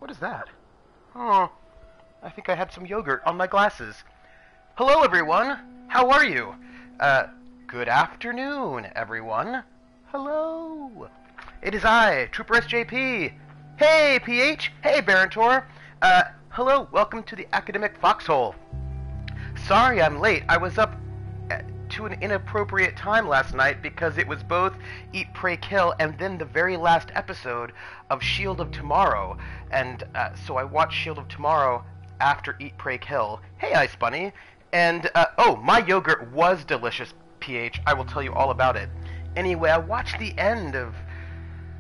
What is that? Oh, I think I had some yogurt on my glasses. Hello, everyone. How are you? Good afternoon, everyone. Hello. It is I, Trooper SJP. Hey, PH. Hey, Barantor. Hello. Welcome to the Academic Foxhole. Sorry I'm late. I was up to an inappropriate time last night because it was both Eat, Pray, Kill and then the very last episode of Shield of Tomorrow. And so I watched Shield of Tomorrow after Eat, Pray, Kill. Hey, Ice Bunny. And, oh, my yogurt was delicious, PH. I will tell you all about it. Anyway, I watched the end of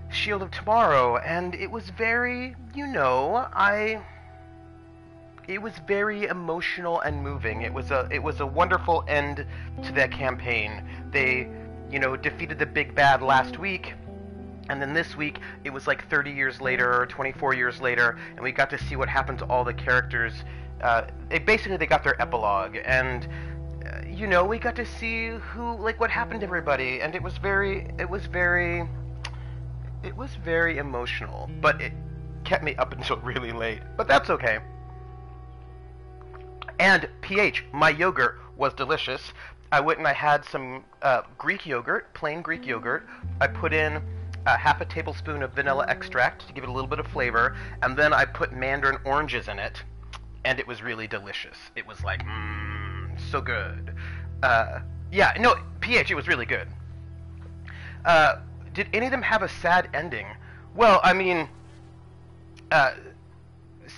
Shield of Tomorrow, and it was very, it was very emotional and moving. It was a wonderful end to that campaign. They, defeated the big bad last week, and then this week it was like 30 years later or 24 years later, and we got to see what happened to all the characters. They got their epilogue, and we got to see what happened to everybody, and it was very emotional, but it kept me up until really late. But that's okay. And PH, my yogurt was delicious. I went and I had some Greek yogurt, plain Greek yogurt. I put in half a tablespoon of vanilla extract to give it a little bit of flavor, and then I put mandarin oranges in it, and it was really delicious. It was like, so good. PH, it was really good. Did any of them have a sad ending? Well, I mean,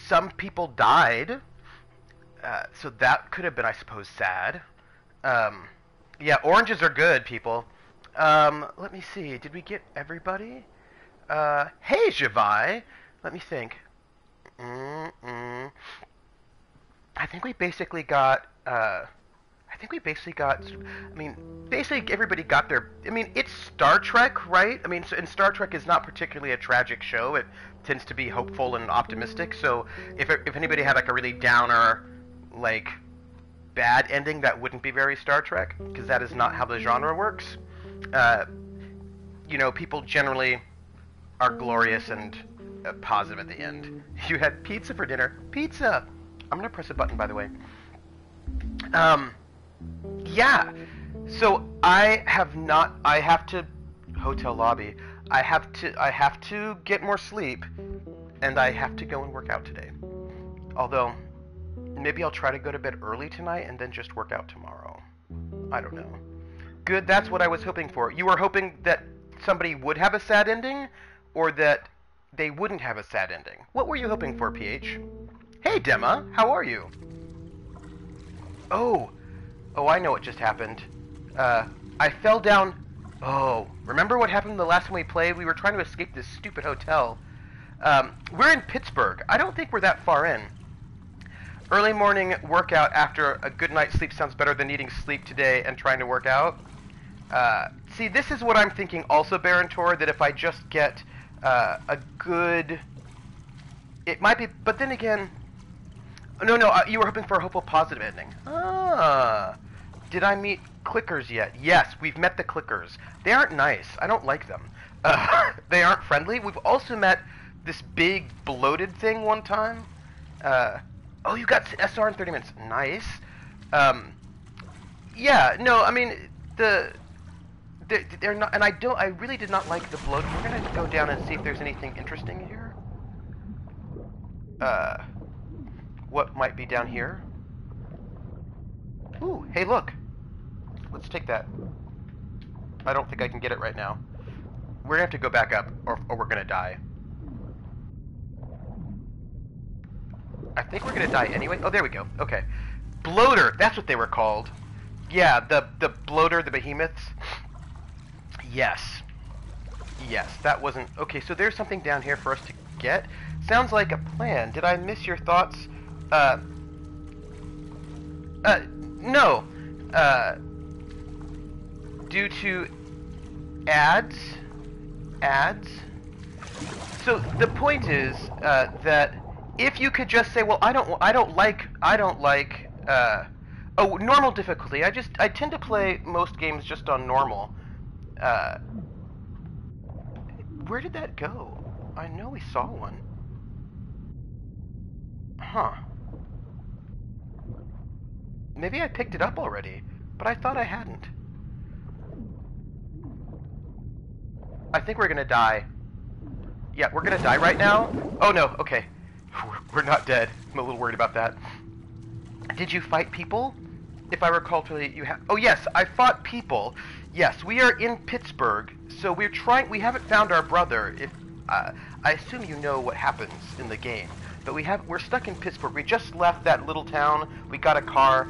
some people died. So that could have been, I suppose, sad. Oranges are good, people. Let me see. Did we get everybody? Hey, Javai. Let me think. I think we basically got, basically everybody got their, it's Star Trek, right? And Star Trek is not particularly a tragic show. It tends to be hopeful and optimistic. So if anybody had like a really downer, bad ending, that wouldn't be very Star Trek, because that is not how the genre works. People generally are glorious and positive at the end. You had pizza for dinner. Pizza! I'm gonna press a button, by the way. So I have to, hotel lobby, I have to get more sleep, and I have to go and work out today. Although, maybe I'll try to go to bed early tonight and then just work out tomorrow. I don't know. Good, that's what I was hoping for. You were hoping that somebody would have a sad ending, or that they wouldn't have a sad ending? What were you hoping for, PH? Hey, Dema, how are you? Oh, I know what just happened. I fell down. Oh, remember what happened the last time we played? We were trying to escape this stupid hotel. We're in Pittsburgh. I don't think we're that far in. Early morning workout after a good night's sleep sounds better than needing sleep today and trying to work out. See, this is what I'm thinking also, Barantor, that if I just get a good... It might be... But then again... No, you were hoping for a hopeful positive ending. Did I meet clickers yet? Yes, we've met the clickers. They aren't nice. I don't like them. They aren't friendly. We've also met this big bloated thing one time. Oh, you got SR in 30 minutes. Nice. They're not, and I really did not like the bloat. We're gonna go down and see if there's anything interesting here. What might be down here? Ooh, hey, look. Let's take that. I don't think I can get it right now. We're gonna have to go back up, or we're gonna die. I think we're gonna die anyway. Oh, there we go. Okay. Bloater, that's what they were called. Yeah, the bloater, the behemoths. Yes. Yes, that wasn't... Okay, so there's something down here for us to get. Sounds like a plan. Did I miss your thoughts? No. Due to ads. So the point is that if you could just say, well, I don't like normal difficulty. I tend to play most games just on normal. Where did that go? I know we saw one. Huh. Maybe I picked it up already, but I thought I hadn't. I think we're gonna die. Yeah, we're gonna die right now? Oh no, okay. We're not dead. I'm a little worried about that. Did you fight people? If I recall correctly, you have... Oh yes, I fought people. Yes, we are in Pittsburgh, so we're trying... We haven't found our brother. If I assume you know what happens in the game. But we're stuck in Pittsburgh. We just left that little town. We got a car.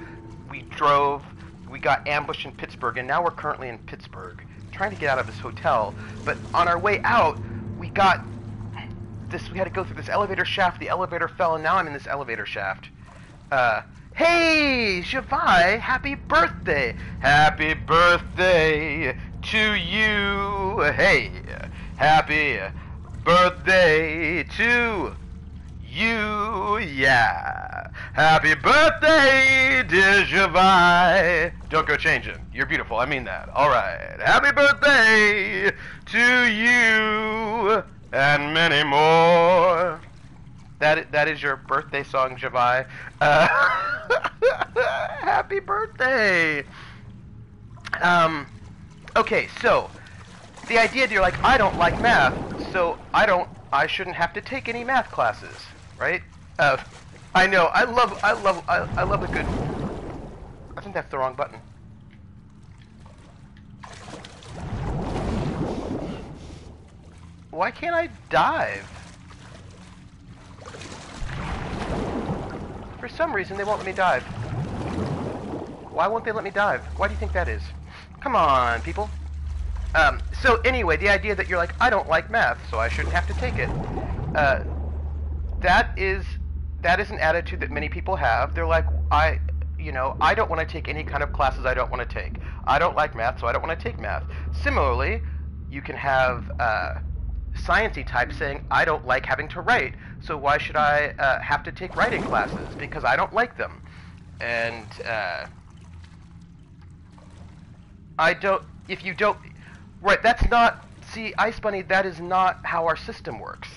We drove. We got ambushed in Pittsburgh, and now we're currently in Pittsburgh, trying to get out of this hotel. But on our way out, we got this. We had to go through this elevator shaft. The elevator fell, and now I'm in this elevator shaft. Hey, Javai, happy birthday! Happy birthday to you! Hey, happy birthday to you! Yeah! Happy birthday, dear Javai! Don't go changing. You're beautiful, I mean that. Alright. Happy birthday to you! And many more. That is your birthday song, Javai. Happy birthday! Okay, so the idea that you're like, I don't like math, so I shouldn't have to take any math classes, right? I know, I love a good... I think that's the wrong button. Why can't I dive? For some reason, they won't let me dive. Why won't they let me dive? Why do you think that is? Come on, people. So anyway, the idea that you're like, I don't like math, so I shouldn't have to take it. That is an attitude that many people have. They're like, I don't want to take any kind of classes I don't want to take. I don't like math, so I don't want to take math. Similarly, you can have sciencey types saying, I don't like having to write, so why should I have to take writing classes? Because I don't like them. And if you don't, right, that's not, see, Ice Bunny, that is not how our system works.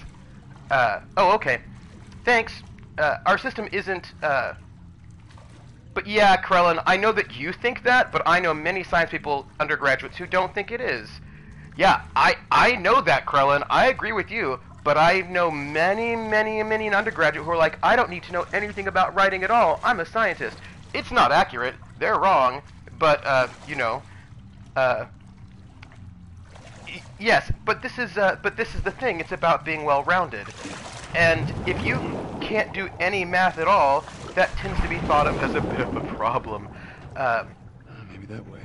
Oh, okay. Thanks. Our system isn't, but yeah, Krellin, I know that you think that, but I know many science people, undergraduates, who don't think it is. Yeah, I know that, Krellin. I agree with you, but I know many undergraduate who are like, I don't need to know anything about writing at all. I'm a scientist. It's not accurate. They're wrong. But, yes, but this is the thing. It's about being well-rounded. And if you can't do any math at all, that tends to be thought of as a bit of a problem. Maybe that way.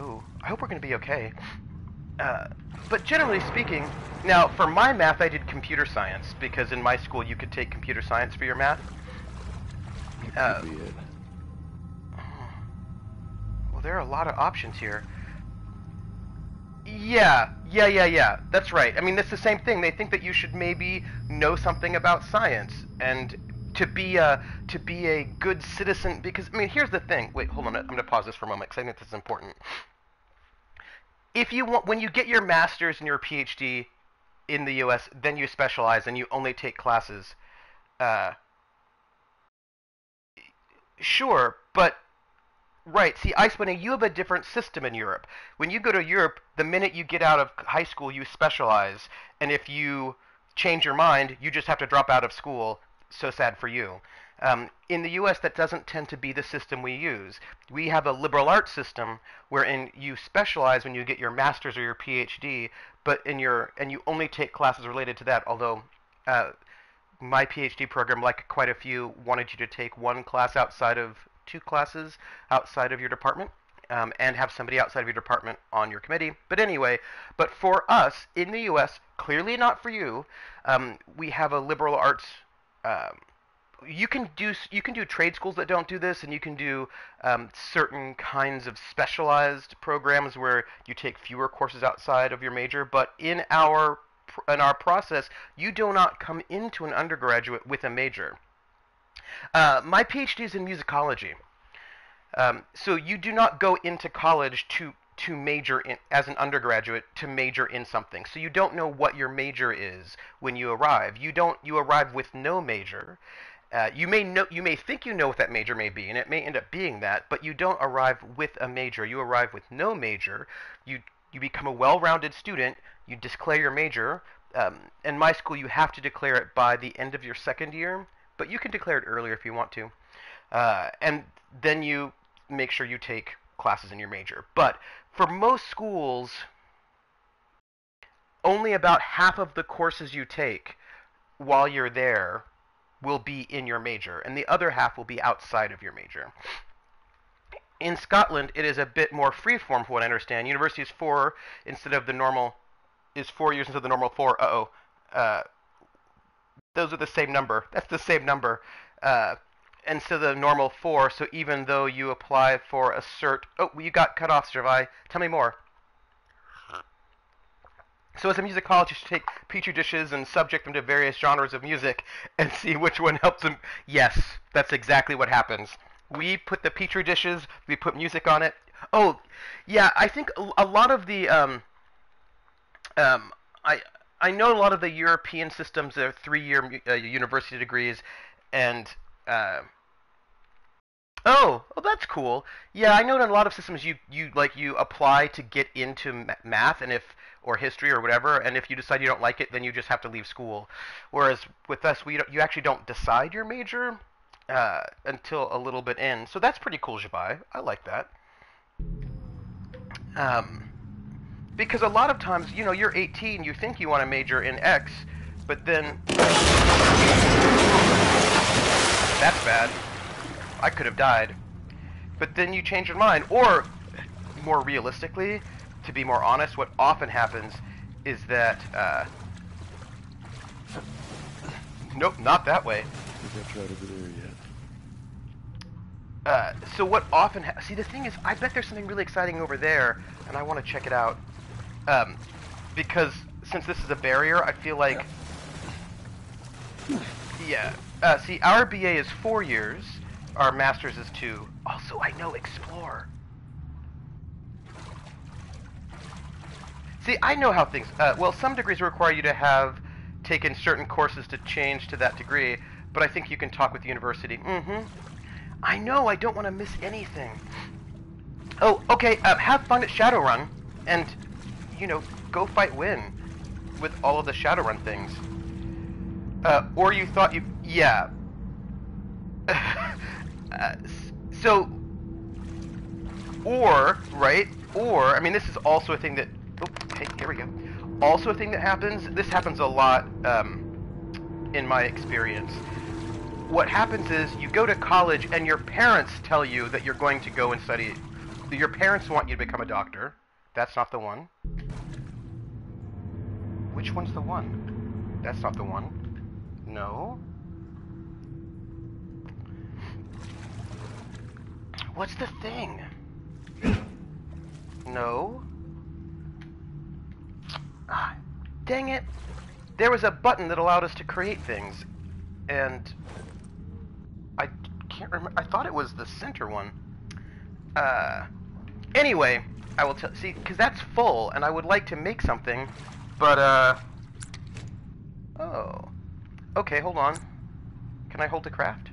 Ooh, I hope we're going to be okay. But generally speaking, now for my math I did computer science, because in my school you could take computer science for your math. That could be it. Well, there are a lot of options here. Yeah, that's right. I mean, that's the same thing. They think that you should maybe know something about science, and to be a good citizen, because, I mean, here's the thing. Wait, hold on, I'm going to pause this for a moment, because I think this is important. If you want, when you get your master's and your PhD in the U.S., then you specialize and you only take classes. Sure, but right. See, Ice Bunny, you have a different system in Europe. When you go to Europe, the minute you get out of high school, you specialize, and if you change your mind, you just have to drop out of school. So sad for you. In the U.S., that doesn't tend to be the system we use. We have a liberal arts system wherein you specialize when you get your master's or your PhD, but and you only take classes related to that. Although my PhD program, like quite a few, wanted you to take one class outside of two classes outside of your department, and have somebody outside of your department on your committee. But anyway, but for us in the U.S., clearly not for you, we have a liberal arts. You can do trade schools that don't do this, and you can do certain kinds of specialized programs where you take fewer courses outside of your major. But in our process, you do not come into an undergraduate with a major. My PhD is in musicology, so you do not go into college to major in, as an undergraduate, to major in something. So you don't know what your major is when you arrive. You arrive with no major. You may think you know what that major may be, and it may end up being that, but you don't arrive with a major. You arrive with no major. You become a well-rounded student. You declare your major. In my school, you have to declare it by the end of your second year, but you can declare it earlier if you want to. And then you make sure you take classes in your major. But for most schools, only about half of the courses you take while you're there will be in your major, and the other half will be outside of your major. In Scotland, it is a bit more freeform, from what I understand. University is 4 instead of the normal, is 4 years instead of the normal 4. Those are the same number. That's the same number. Instead of the normal 4, so even though you apply for a cert... Oh, you got cut off, Servi. Tell me more. So as a musicologist, you take petri dishes and subject them to various genres of music and see which one helps them. Yes, that's exactly what happens. We put the petri dishes, we put music on it. Oh, yeah, I think a lot of the I know a lot of the European systems are 3-year university degrees, and oh, that's cool. Yeah, I know in a lot of systems you apply to get into math and or history or whatever, and if you decide you don't like it, then you just have to leave school. Whereas with us, you actually don't decide your major until a little bit in. So that's pretty cool, Jabai. I like that. Because a lot of times, you're 18, you think you want to major in X, but then that's bad. I could have died. But then you change your mind. Or, more realistically, to be more honest, what often happens is that, nope, not that way. I think I tried over there yet. So what often see, the thing is, I bet there's something really exciting over there, and I want to check it out. Because since this is a barrier, I feel like, yeah. See, our BA is 4 years. Our master's is 2. Also, I know Explore. See, I know how things... well, some degrees require you to have taken certain courses to change to that degree, but I think you can talk with the university. I know, I don't want to miss anything. Oh, okay, have fun at Shadowrun, and, go fight Win with all of the Shadowrun things. Or you thought you... Yeah. So, right? Or, I mean, this is also a thing that... Oh, hey, here we go. Also a thing that happens, this happens a lot in my experience. What happens is you go to college and your parents tell you that you're going to go and study. Your parents want you to become a doctor. That's not the one. Which one's the one? That's not the one. No. What's the thing? No. Ah, dang it. There was a button that allowed us to create things, and I can't remember. I thought it was the center one. Anyway, I will tell. See, because that's full, and I would like to make something, but oh. Okay, hold on. Can I hold to craft?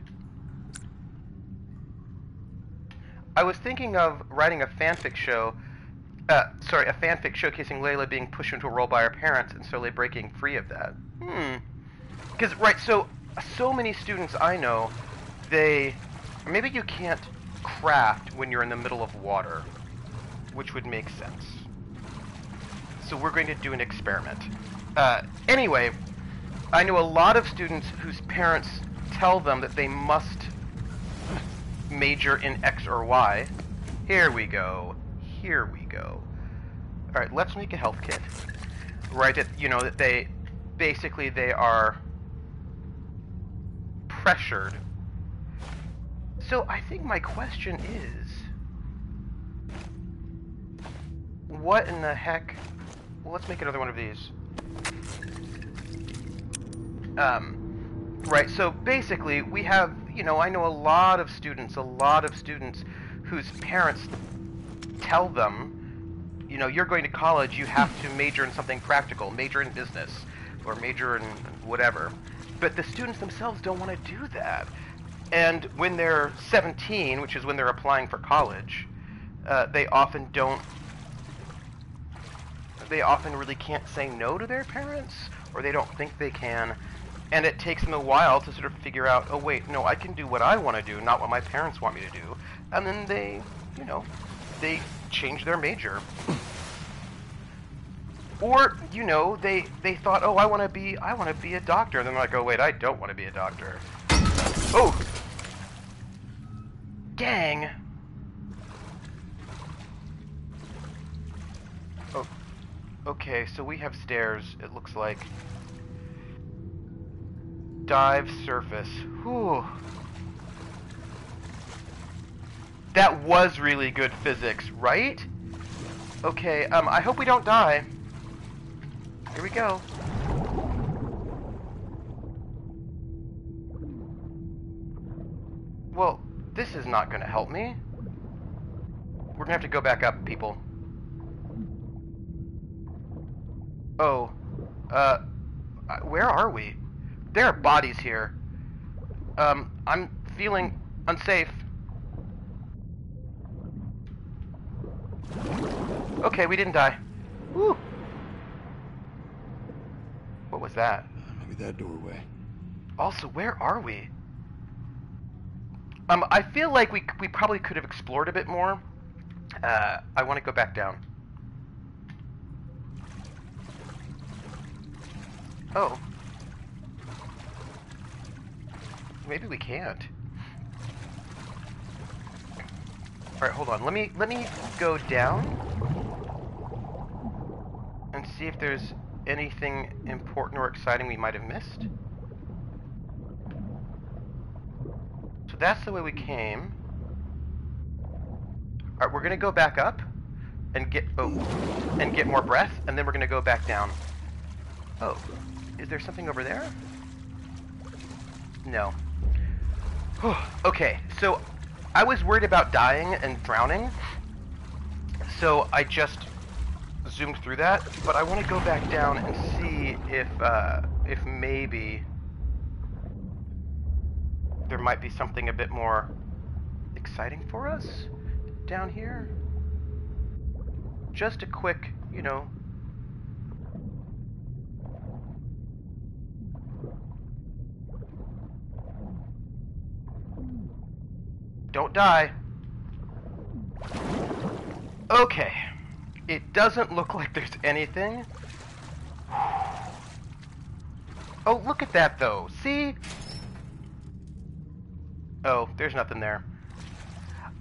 I was thinking of writing a fanfic show. A fanfic showcasing Layla being pushed into a role by her parents and slowly breaking free of that. Because, right, so many students I know, maybe you can't craft when you're in the middle of water, which would make sense. So we're going to do an experiment. Anyway, I know a lot of students whose parents tell them that they must major in X or Y. Here we go. Here we go. Alright, let's make a health kit. Right, that they are pressured. So I think my question is, what in the heck? Well, let's make another one of these. Right, so basically we have, I know a lot of students whose parents tell them, you're going to college, you have to major in something practical, major in business, or major in whatever. But the students themselves don't want to do that. And when they're 17, which is when they're applying for college, they often really can't say no to their parents, or they don't think they can, and it takes them a while to sort of figure out, oh wait, no, I can do what I want to do, not what my parents want me to do, and then they change their major. Or, they thought, oh, I want to be a doctor, and then they're like, oh wait, I don't want to be a doctor. Oh! Dang! Oh, okay, so we have stairs, it looks like. Dive surface. Whew. That was really good physics, right? Okay, I hope we don't die. Here we go. Well, this is not going to help me. We're going to have to go back up, people. Oh. Where are we? There are bodies here. I'm feeling unsafe. Okay, we didn't die. Woo! What was that? Maybe that doorway. Also, where are we? I feel like we probably could have explored a bit more. I want to go back down. Oh. Maybe we can't. Alright, hold on. Let me go down and see if there's anything important or exciting we might have missed. So that's the way we came. Alright, we're gonna go back up and get more breath, and then we're gonna go back down. Oh, is there something over there? No. Okay, so I was worried about dying and drowning, so I just zoomed through that, but I want to go back down and see if maybe there might be something a bit more exciting for us down here. Just a quick, Don't die. Okay. It doesn't look like there's anything. Oh, look at that, though. See? Oh, there's nothing there.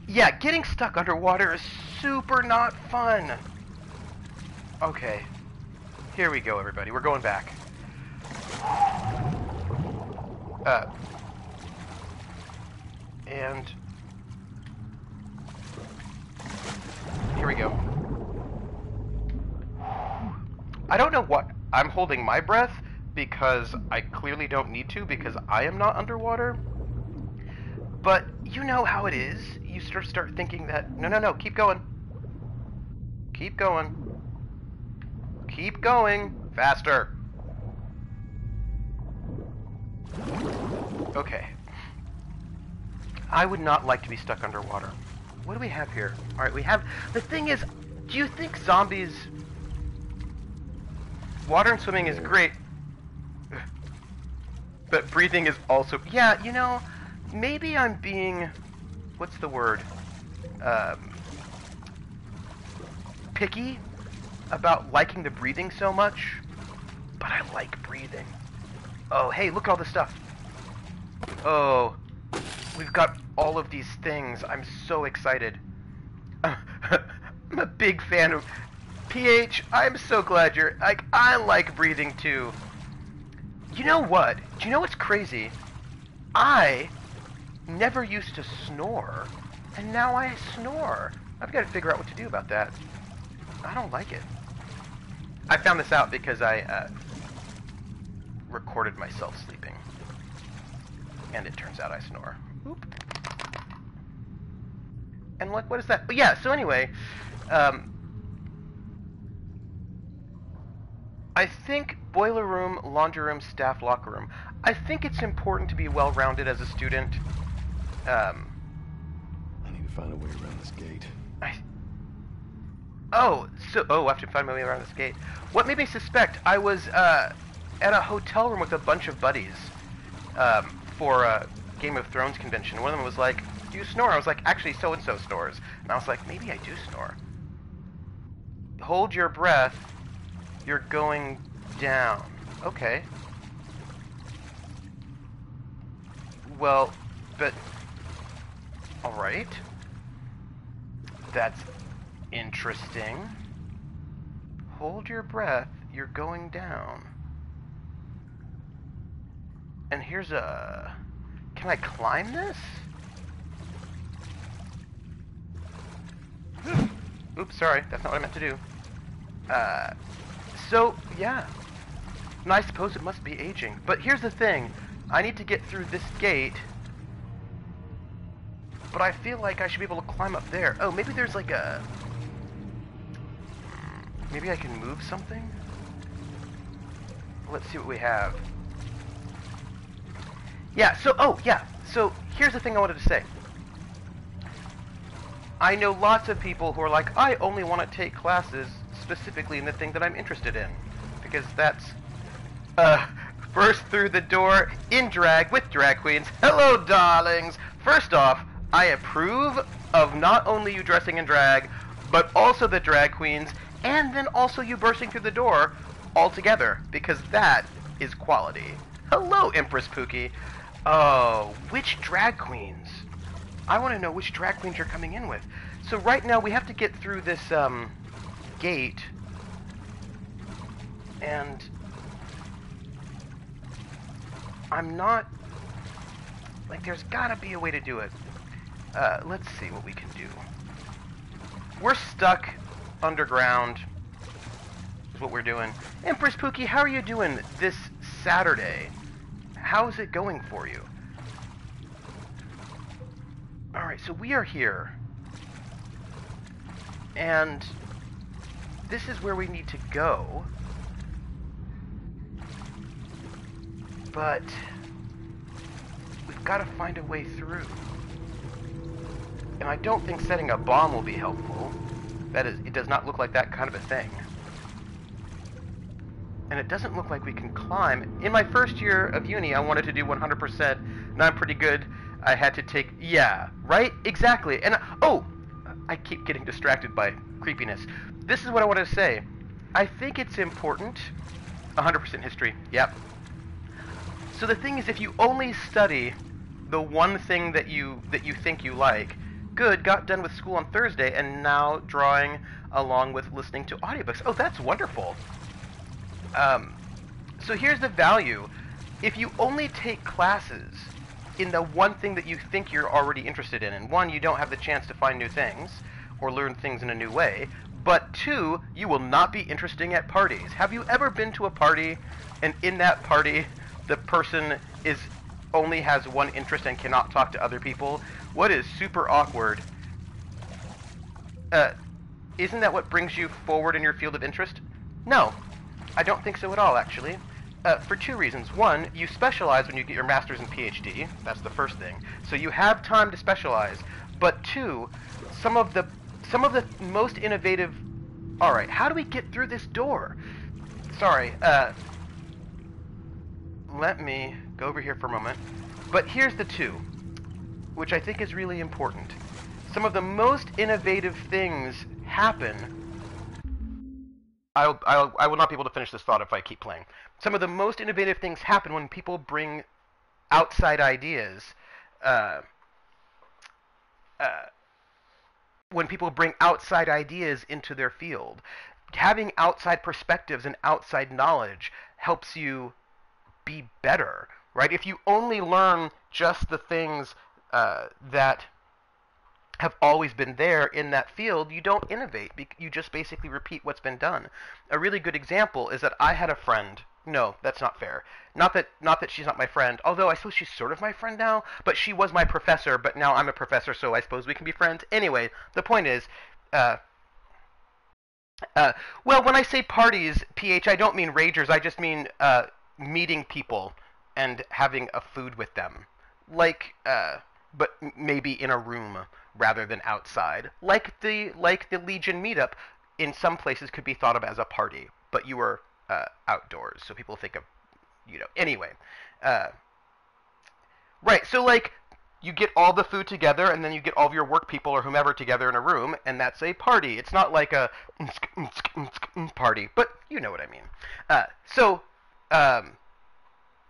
Yeah, getting stuck underwater is super not fun. Okay. Here we go, everybody. We're going back. And here we go. I don't know what I'm holding my breath because I clearly don't need to because I am not underwater. But you know how it is. You start thinking that no, keep going. Keep going. Keep going. Faster. Okay. I would not like to be stuck underwater. What do we have here? Alright, we have... The thing is, do you think zombies... Water and swimming is great. But breathing is also... Yeah, maybe I'm being... What's the word? Picky about liking the breathing so much. But I like breathing. Oh, hey, look at all this stuff. Oh... We've got all of these things. I'm so excited. I'm a big fan of... PH, I'm so glad you're... I like breathing too. You know what? Do you know what's crazy? I never used to snore, and now I snore. I've got to figure out what to do about that. I don't like it. I found this out because I recorded myself sleeping. And it turns out I snore. Oop. And what is that? But yeah, so anyway, I think boiler room, laundry room, staff locker room. I think it's important to be well-rounded as a student. I need to find a way around this gate. I have to find my way around this gate. What made me suspect? I was at a hotel room with a bunch of buddies for a Game of Thrones convention. One of them was like, "Do you snore?" I was like, "Actually, so-and-so snores." And I was like, maybe I do snore. Hold your breath. You're going down. Okay. Well, but... Alright. That's interesting. Hold your breath. You're going down. And here's a... Can I climb this? Oops, sorry. That's not what I meant to do. So, yeah. And I suppose it must be aging. But here's the thing. I need to get through this gate. But I feel like I should be able to climb up there. Oh, maybe there's like a... Maybe I can move something? Let's see what we have. Yeah, so here's the thing I wanted to say. I know lots of people who are like, I only want to take classes specifically in the thing that I'm interested in. Because that's, first through the door, in drag, with drag queens. Hello, darlings! First off, I approve of not only you dressing in drag, but also the drag queens, and then also you bursting through the door all together, because that is quality. Hello, Empress Pookie. Oh, which drag queens? I want to know which drag queens you're coming in with. So right now we have to get through this gate, and I'm not, like, there's gotta be a way to do it. Let's see what we can do. We're stuck underground, is what we're doing. Empress Pookie, how are you doing this Saturday? How is it going for you? Alright, so we are here. And this is where we need to go. But we've got to find a way through. And I don't think setting a bomb will be helpful. That is, it does not look like that kind of a thing. And it doesn't look like we can climb. In my first year of uni, I wanted to do 100%, and I'm pretty good. I had to take... Yeah, right? Exactly. And, I keep getting distracted by creepiness. This is what I wanted to say. I think it's important... 100% history, yep. So the thing is, if you only study the one thing that you think you like, good, got done with school on Thursday, and now drawing along with listening to audiobooks. Oh, that's wonderful. So here's the value. If you only take classes in the one thing that you think you're already interested in, and one, you don't have the chance to find new things or learn things in a new way, but two, you will not be interesting at parties. Have you ever been to a party, and in that party, the person only has one interest and cannot talk to other people? What is super awkward? Isn't that what brings you forward in your field of interest? No. I don't think so at all, actually. For two reasons. One, you specialize when you get your master's and PhD. That's the first thing. So you have time to specialize. But two, some of the most innovative... Alright, how do we get through this door? Sorry, let me go over here for a moment. But here's the two, which I think is really important. Some of the most innovative things happen... I will not be able to finish this thought if I keep playing. Some of the most innovative things happen when people bring outside ideas. When people bring outside ideas into their field. Having outside perspectives and outside knowledge helps you be better, right? If you only learn just the things that have always been there in that field, you don't innovate. You just basically repeat what's been done. A really good example is that I had a friend. No, that's not fair. Not that she's not my friend, although I suppose she's sort of my friend now, but she was my professor, but now I'm a professor, so I suppose we can be friends. Anyway, the point is, well, when I say parties, PH, I don't mean ragers, I just mean meeting people and having a food with them, like but maybe in a room rather than outside, like the Legion meetup. In some places, could be thought of as a party, but you were outdoors, so people think of, anyway. Uh, right, so like you get all the food together, and then you get all of your work people or whomever together in a room, and that's a party. It's not like a party, but you know what I mean. So,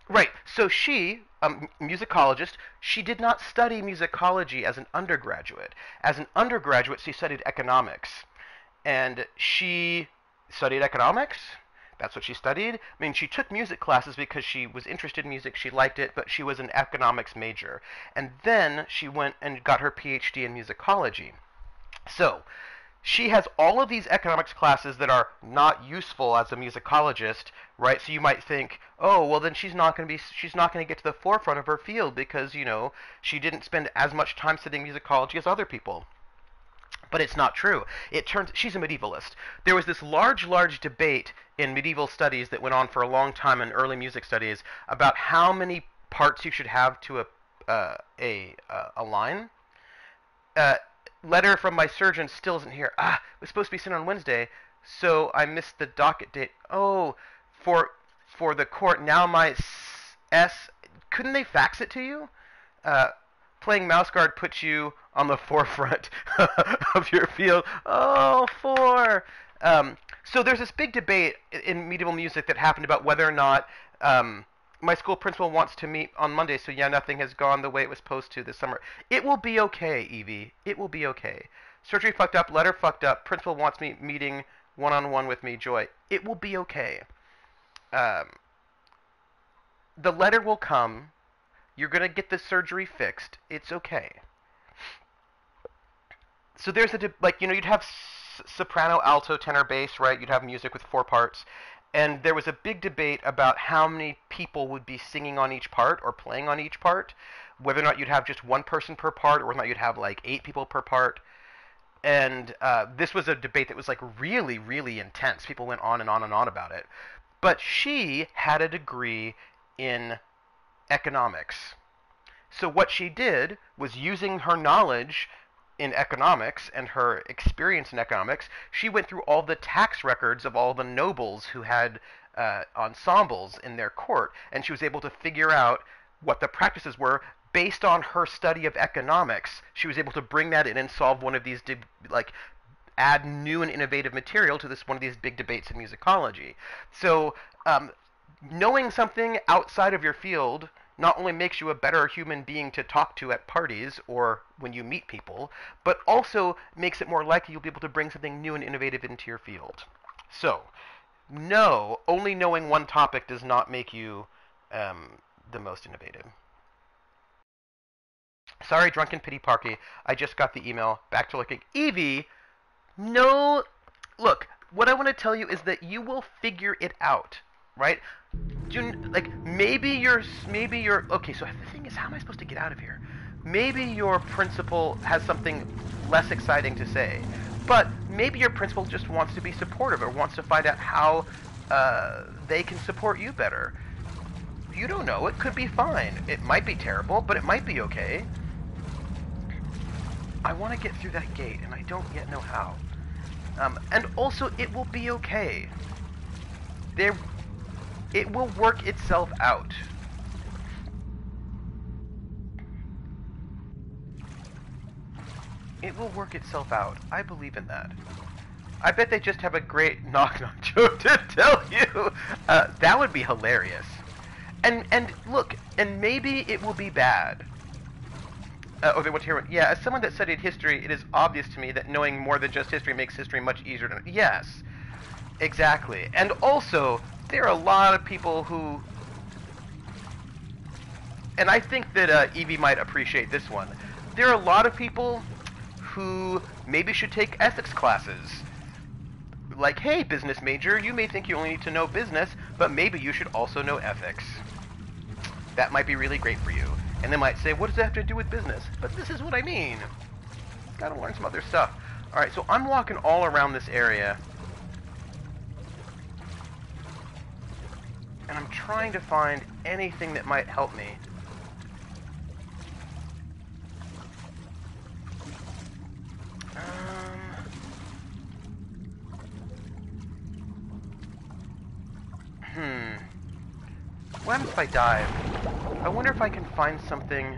right. So she, a musicologist, she did not study musicology as an undergraduate. As an undergraduate, she studied economics. And she studied economics. That's what she studied. I mean, she took music classes because she was interested in music. She liked it, but she was an economics major. And then she went and got her PhD in musicology. So, she has all of these economics classes that are not useful as a musicologist, right? So you might think, oh, well then she's not going to get to the forefront of her field because, she didn't spend as much time studying musicology as other people. But it's not true. It turns she's a medievalist. There was this large debate in medieval studies that went on for a long time in early music studies about how many parts you should have to a line. Letter from my surgeon still isn't here. It was supposed to be sent on Wednesday, so I missed the docket date. Oh, for the court now. My couldn't they fax it to you? Playing mouse guard puts you on the forefront of your field. Oh, so there's this big debate in medieval music that happened about whether or not my school principal wants to meet on Monday, so yeah, nothing has gone the way it was supposed to this summer. It will be okay, Evie. It will be okay. Surgery fucked up, letter fucked up, principal wants me meeting one-on-one with me, Joy. It will be okay. The letter will come. You're going to get the surgery fixed. It's okay. So there's you'd have soprano, alto, tenor, bass, right? You'd have music with 4 parts. And there was a big debate about how many people would be singing on each part or playing on each part, whether or not you'd have just one person per part or whether or not you'd have like 8 people per part. And this was a debate that was like really, really intense. People went on and on and on about it. But she had a degree in economics. So what she did was, using her knowledge in economics and her experience in economics, she went through all the tax records of all the nobles who had ensembles in their court, and she was able to figure out what the practices were based on her study of economics. She was able to bring that in and solve one of these, add new and innovative material to one of these big debates in musicology. So knowing something outside of your field not only makes you a better human being to talk to at parties or when you meet people, but also makes it more likely you'll be able to bring something new and innovative into your field. So, no, only knowing one topic does not make you the most innovative. Sorry, Drunken Pity Parky. I just got the email. Back to looking. Evie, no. Look, what I want to tell you is that you will figure it out, right? Maybe you're okay. So the thing is, how am I supposed to get out of here? Maybe your principal has something less exciting to say, but maybe your principal just wants to be supportive or wants to find out how they can support you better. You don't know. It could be fine. It might be terrible, but it might be okay. I want to get through that gate, and I don't yet know how. And also, it will be okay. It will work itself out. It will work itself out. I believe in that. I bet they just have a great knock-knock joke to tell you. That would be hilarious. And look, and maybe it will be bad. They want to hear. Yeah, as someone that studied history, it is obvious to me that knowing more than just history makes history much easier to. Yes, exactly. And also, there are a lot of people who, and I think that Evie might appreciate this one. There are a lot of people who maybe should take ethics classes. Like, hey, business major, you may think you only need to know business, but maybe you should also know ethics. That might be really great for you. And they might say, what does that have to do with business? But this is what I mean. Gotta learn some other stuff. Alright, so I'm walking all around this area. And I'm trying to find anything that might help me. What happens if I dive? I wonder if I can find something.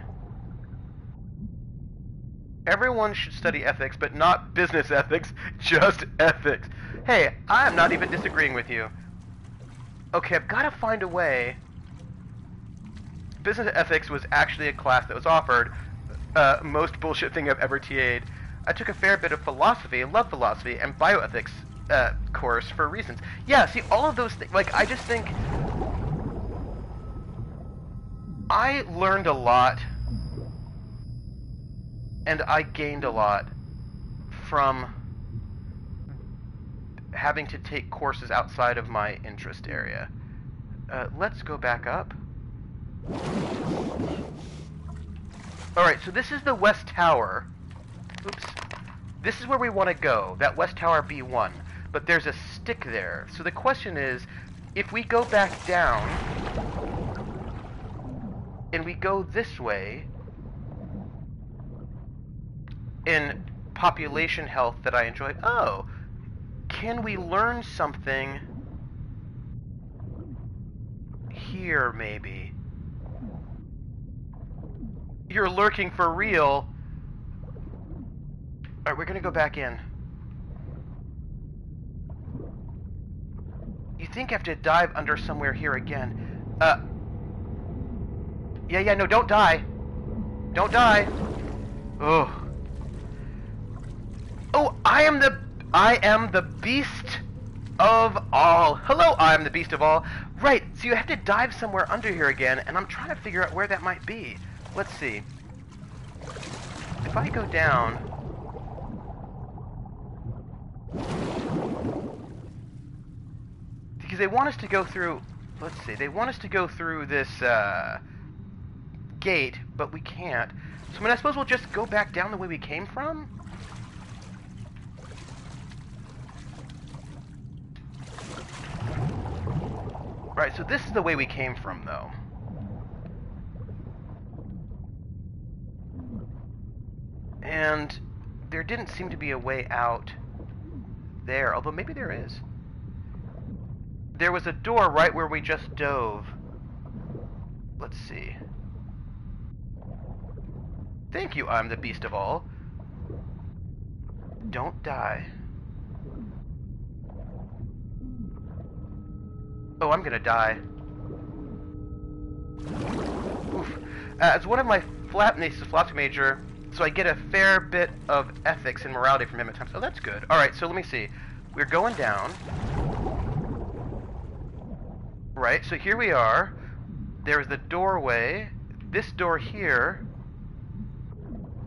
Everyone should study ethics, but not business ethics, just ethics. Hey, I'm not even disagreeing with you. Okay, I've got to find a way. Business ethics was actually a class that was offered. Most bullshit thing I've ever TA'd. I took a fair bit of philosophy, love philosophy, and bioethics course for reasons. Yeah, see, all of those things, like, I just think I learned a lot, and I gained a lot from having to take courses outside of my interest area. Let's go back up. Alright, so this is the West Tower. Oops. This is where we want to go, that West Tower B1. But there's a stick there. So the question is, if we go back down, and we go this way, in population health that I enjoy, oh, can we learn something here, maybe? You're lurking for real. Alright, we're gonna go back in. You think I have to dive under somewhere here again. Yeah, no, don't die. Don't die. Ugh. Oh, I am the beast of all. Hello, I am the beast of all. Right, so you have to dive somewhere under here again, and I'm trying to figure out where that might be. Let's see. If I go down... Because they want us to go through... Let's see, they want us to go through this, gate, but we can't. So, I mean, I suppose we'll just go back down the way we came from? Right, so this is the way we came from, though. And there didn't seem to be a way out there, although maybe there is. There was a door right where we just dove. Let's see. Thank you, I'm the beast of all. Don't die. Oh, I'm gonna die. Oof. As one of my he's a philosophy major, so I get a fair bit of ethics and morality from him at times. Oh, that's good. Alright, so let me see. We're going down. Right, so here we are. There's the doorway. This door here.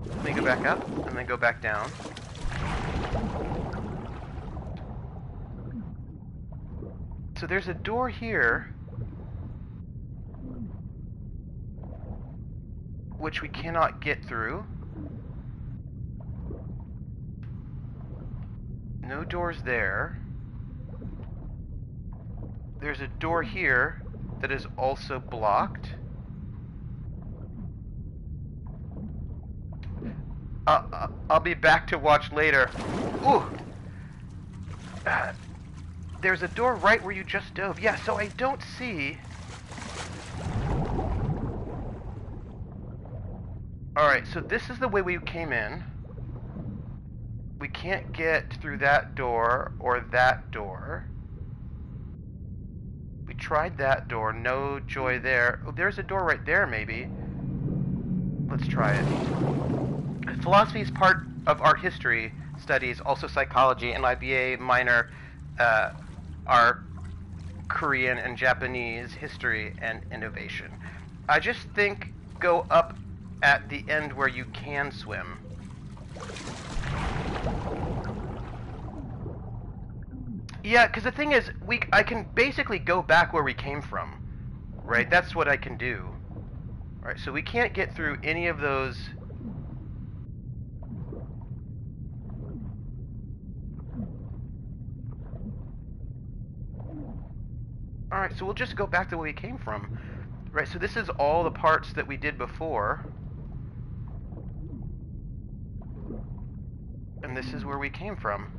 Let me go back up, and then go back down. So there's a door here, which we cannot get through. No doors there. There's a door here that is also blocked. I'll be back to watch later. Ooh! There's a door right where you just dove. Yeah, so I don't see... Alright, so this is the way we came in. We can't get through that door or that door. We tried that door, no joy there. Oh, there's a door right there, maybe. Let's try it. Philosophy is part of art history studies, also psychology, and my BA minor are Korean and Japanese history and innovation. I just think go up at the end where you can swim. Yeah, because the thing is, I can basically go back where we came from, right? That's what I can do. Right, so we can't get through any of those. Alright, Right, so we'll just go back to where we came from. Right, so this is all the parts that we did before. And this is where we came from.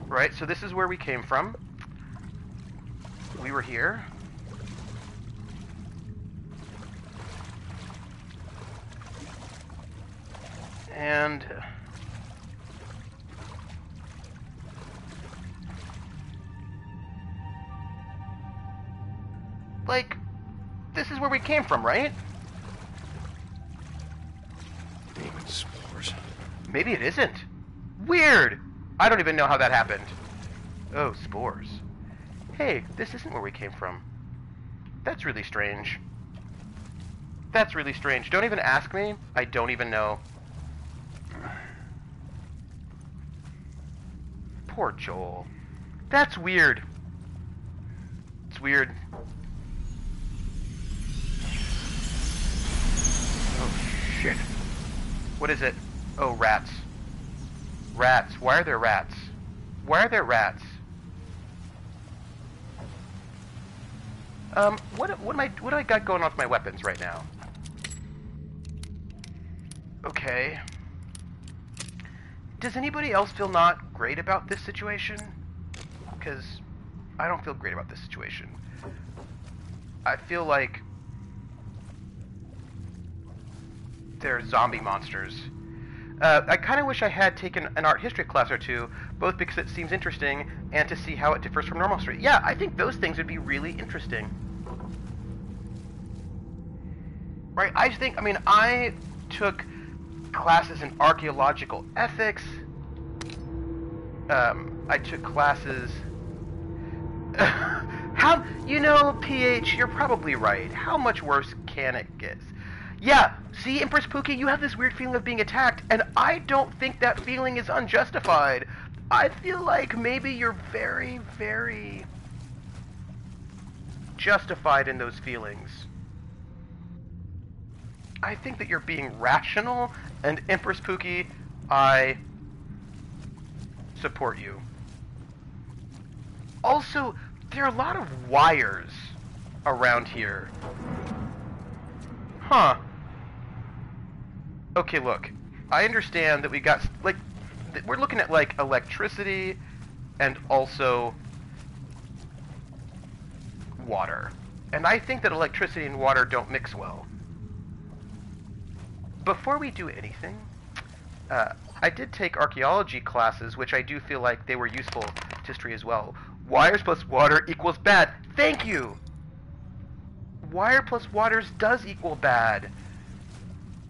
Right, so this is where we came from. We were here. And... like, this is where we came from, right? Demon spores. Maybe it isn't. Weird! I don't even know how that happened. Oh, spores. Hey, this isn't where we came from. That's really strange. That's really strange. Don't even ask me. I don't even know. Poor Joel. That's weird. It's weird. Oh, shit. What is it? Oh, rats. Rats. Why are there rats? Why are there rats? What do I got going on with my weapons right now? Okay. Does anybody else feel not great about this situation? Because I don't feel great about this situation. I feel like they're zombie monsters. I kind of wish I had taken an art history class or two, both because it seems interesting and to see how it differs from normal history. Yeah, I think those things would be really interesting. Right, I took classes in archaeological ethics. I took classes... PH, you're probably right. How much worse can it get? Yeah, see, Empress Pookie, you have this weird feeling of being attacked, and I don't think that feeling is unjustified. I feel like maybe you're very, very justified in those feelings. I think that you're being rational, and Empress Pookie, I support you. Also, there are a lot of wires around here. Huh. Okay, look. I understand that we got, like, we're looking at, like, electricity and also water. And I think that electricity and water don't mix well. Before we do anything, I did take archaeology classes, which I do feel like they were useful to history as well. Wires plus water equals bad. Thank you! Wire plus waters does equal bad.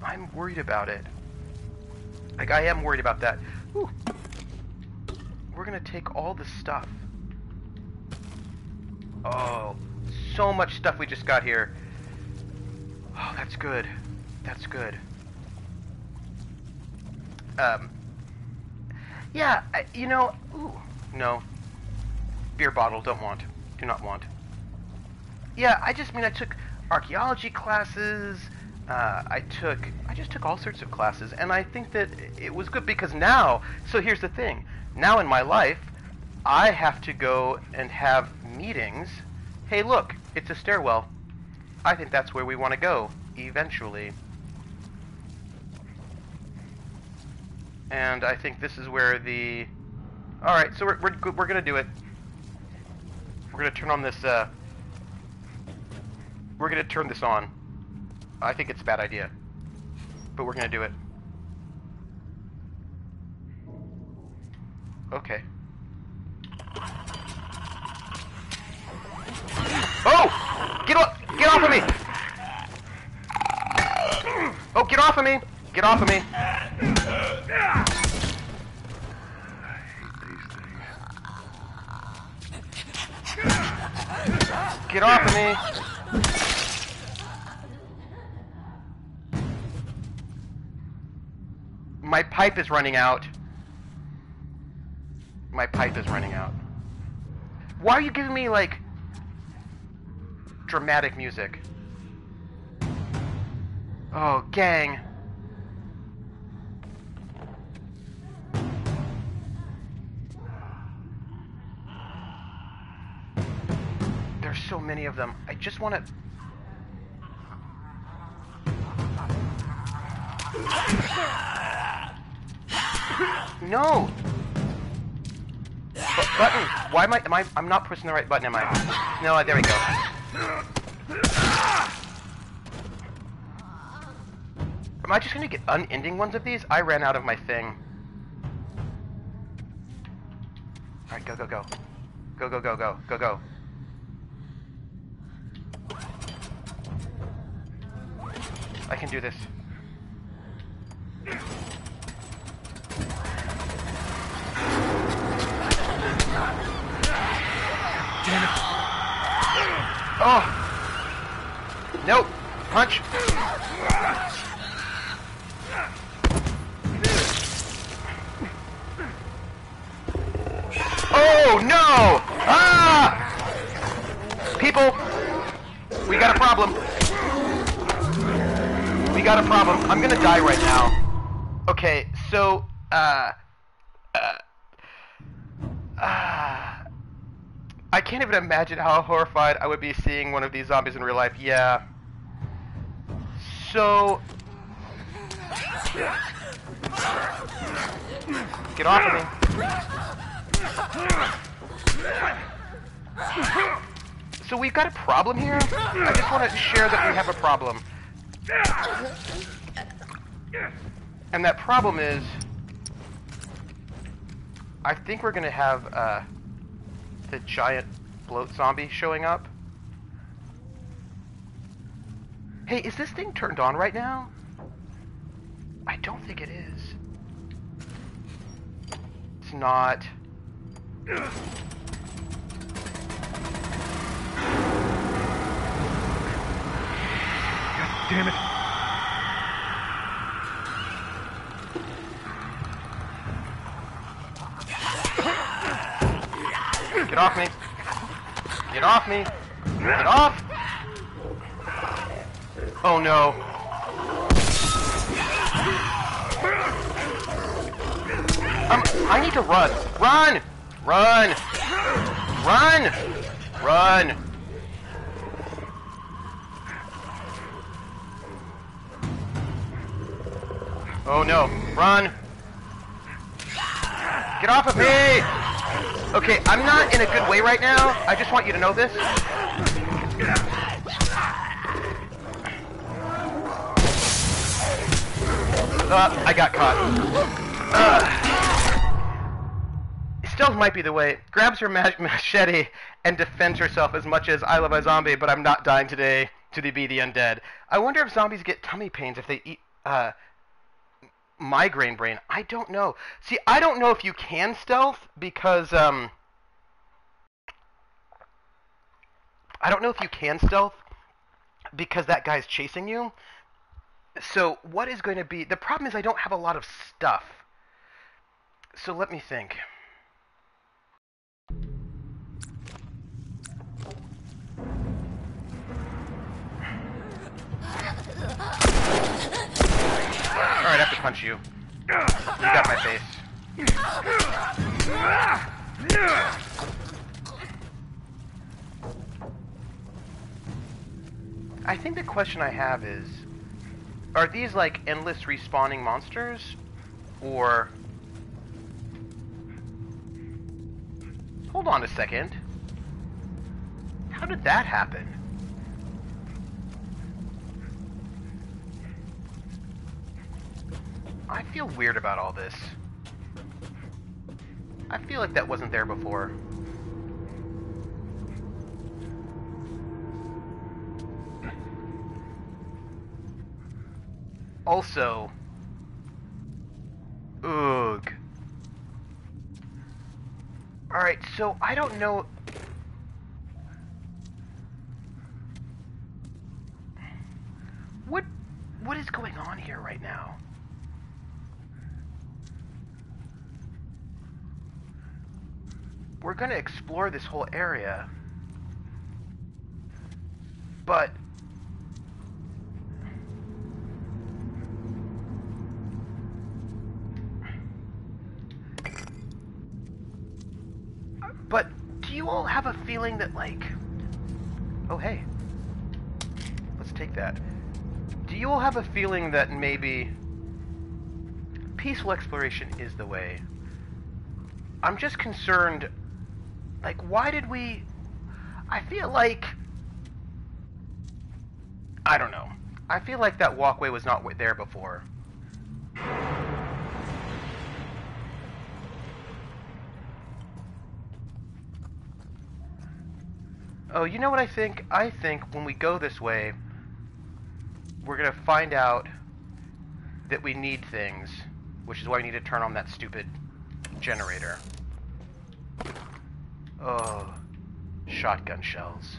I'm worried about it. Like, I am worried about that. Ooh. We're gonna take all this stuff. Oh, so much stuff we just got here. Oh, that's good. That's good. Yeah, ooh, no. Beer bottle, don't want. Do not want. Yeah, I took archaeology classes, I just took all sorts of classes, and I think that it was good because now, so here's the thing, now in my life, I have to go and have meetings. Hey look, it's a stairwell. I think that's where we want to go, eventually. And I think this is where the... Alright, so we're gonna do it. We're gonna turn on this, we're gonna turn this on. I think it's a bad idea. But we're gonna do it. Okay. Oh! Get off of me! Oh, get off of me! Get off of me! Get off of me! My pipe is running out. My pipe is running out. Why are you giving me, like, dramatic music? Oh, gang. so many of them. I just want to... No! Button! Why am I... I'm not pressing the right button, am I? No, there we go. Am I just gonna get unending ones of these? I ran out of my thing. Alright, go, go, go. Go, go, go, go, go, go. I can do this. Damn it. Oh! Nope! Punch! Oh no! Ah! People! We got a problem. We got a problem. I'm gonna die right now. Okay, so, I can't even imagine how horrified I would be seeing one of these zombies in real life. Yeah. So... Get off of me. So we've got a problem here? I just want to share that we have a problem. And that problem is... I think we're going to have the giant bloat zombie showing up. Hey, is this thing turned on right now? I don't think it is. It's not. God damn it. Get off me. Get off me. Get off. Oh no. I need to run. Run! Run! Run! Run! Oh no. Run! Get off of me! Okay, I'm not in a good way right now. I just want you to know this. I got caught. Stealth might be the way. Grabs her machete and defends herself as much as I love a zombie, but I'm not dying today to be the undead. I wonder if zombies get tummy pains if they eat migraine brain. I don't know. See, I don't know if you can stealth because I don't know if you can stealth because that guy's chasing you. So what is going to be... The problem is I don't have a lot of stuff. So let me think. Alright, I have to punch you. You got my face. I think the question I have is... Are these like endless respawning monsters? Or... Hold on a second. How did that happen? I feel weird about all this. I feel like that wasn't there before. Also... Ugh. Alright, so I don't know... What is going on here right now? We're gonna explore this whole area. But... do you all have a feeling that, like... Oh, hey. Let's take that. Do you all have a feeling that maybe peaceful exploration is the way? I'm just concerned, like, why did we... I feel like... I don't know. I feel like that walkway was not there before. Oh, you know what I think? I think when we go this way, we're gonna find out that we need things, which is why we need to turn on that stupid generator. Oh, shotgun shells.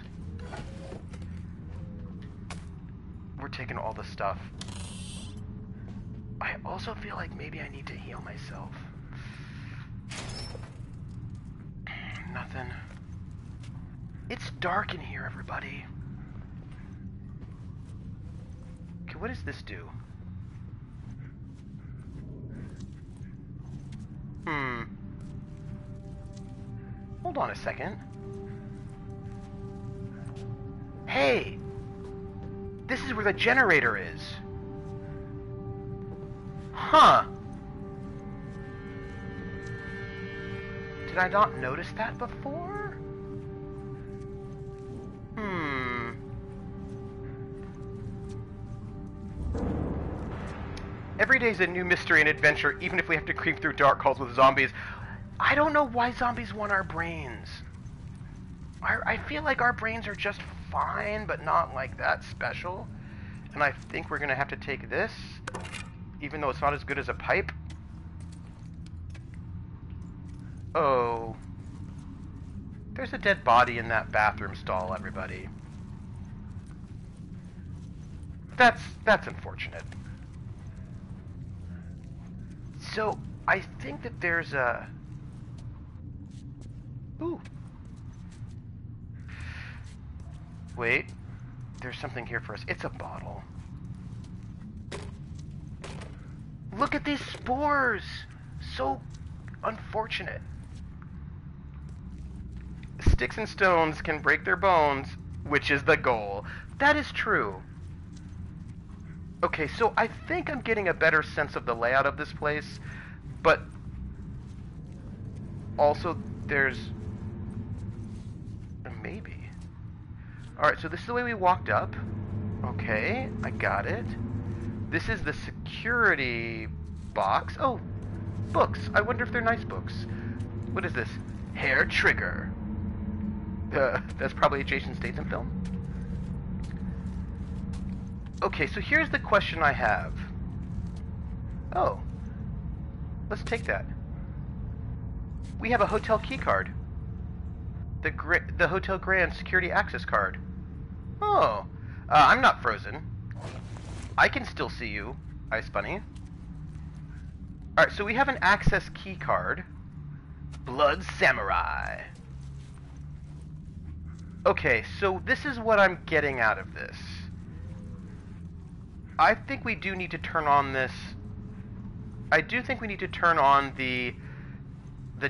We're taking all the stuff. I also feel like maybe I need to heal myself. Nothing. It's dark in here, everybody. Okay, what does this do? Hold on a second. Hey! This is where the generator is. Huh. Did I not notice that before? Every day's a new mystery and adventure, even if we have to creep through dark halls with zombies. I don't know why zombies want our brains. I feel like our brains are just fine, but not like that special. And I think we're gonna have to take this, even though it's not as good as a pipe. Oh. There's a dead body in that bathroom stall, everybody. That's unfortunate. So, I think that there's a... Ooh. Wait. There's something here for us. It's a bottle. Look at these spores! So unfortunate. Sticks and stones can break their bones, which is the goal. That is true. Okay, so I think I'm getting a better sense of the layout of this place, but also there's... maybe. Alright, so this is the way we walked up. Okay, I got it. This is the security box. Oh, books. I wonder if they're nice books. What is this? Hair Trigger. That's probably a Jason Statham film. Okay, so here's the question I have. Oh. Let's take that. We have a hotel key card. The Hotel Grand security access card. Oh. I'm not frozen. I can still see you, Ice Bunny. Alright, so we have an access key card. Blood Samurai. Okay, so this is what I'm getting out of this. I think we do need to turn on this... I do think we need to turn on the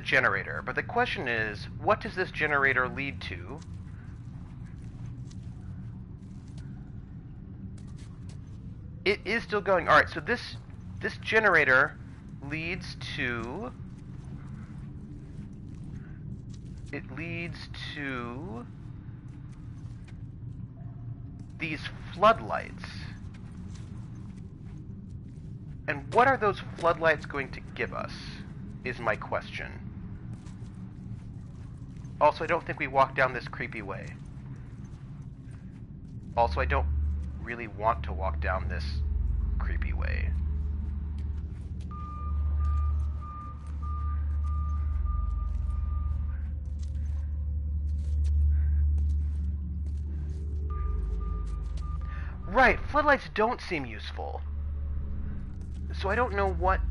generator. But the question is, what does this generator lead to? It is still going. Alright, so this generator leads to... it leads to... these floodlights. And what are those floodlights going to give us, is my question. Also, I don't think we walk down this creepy way. Also, I don't really want to walk down this creepy way. Right, floodlights don't seem useful. So I don't know what...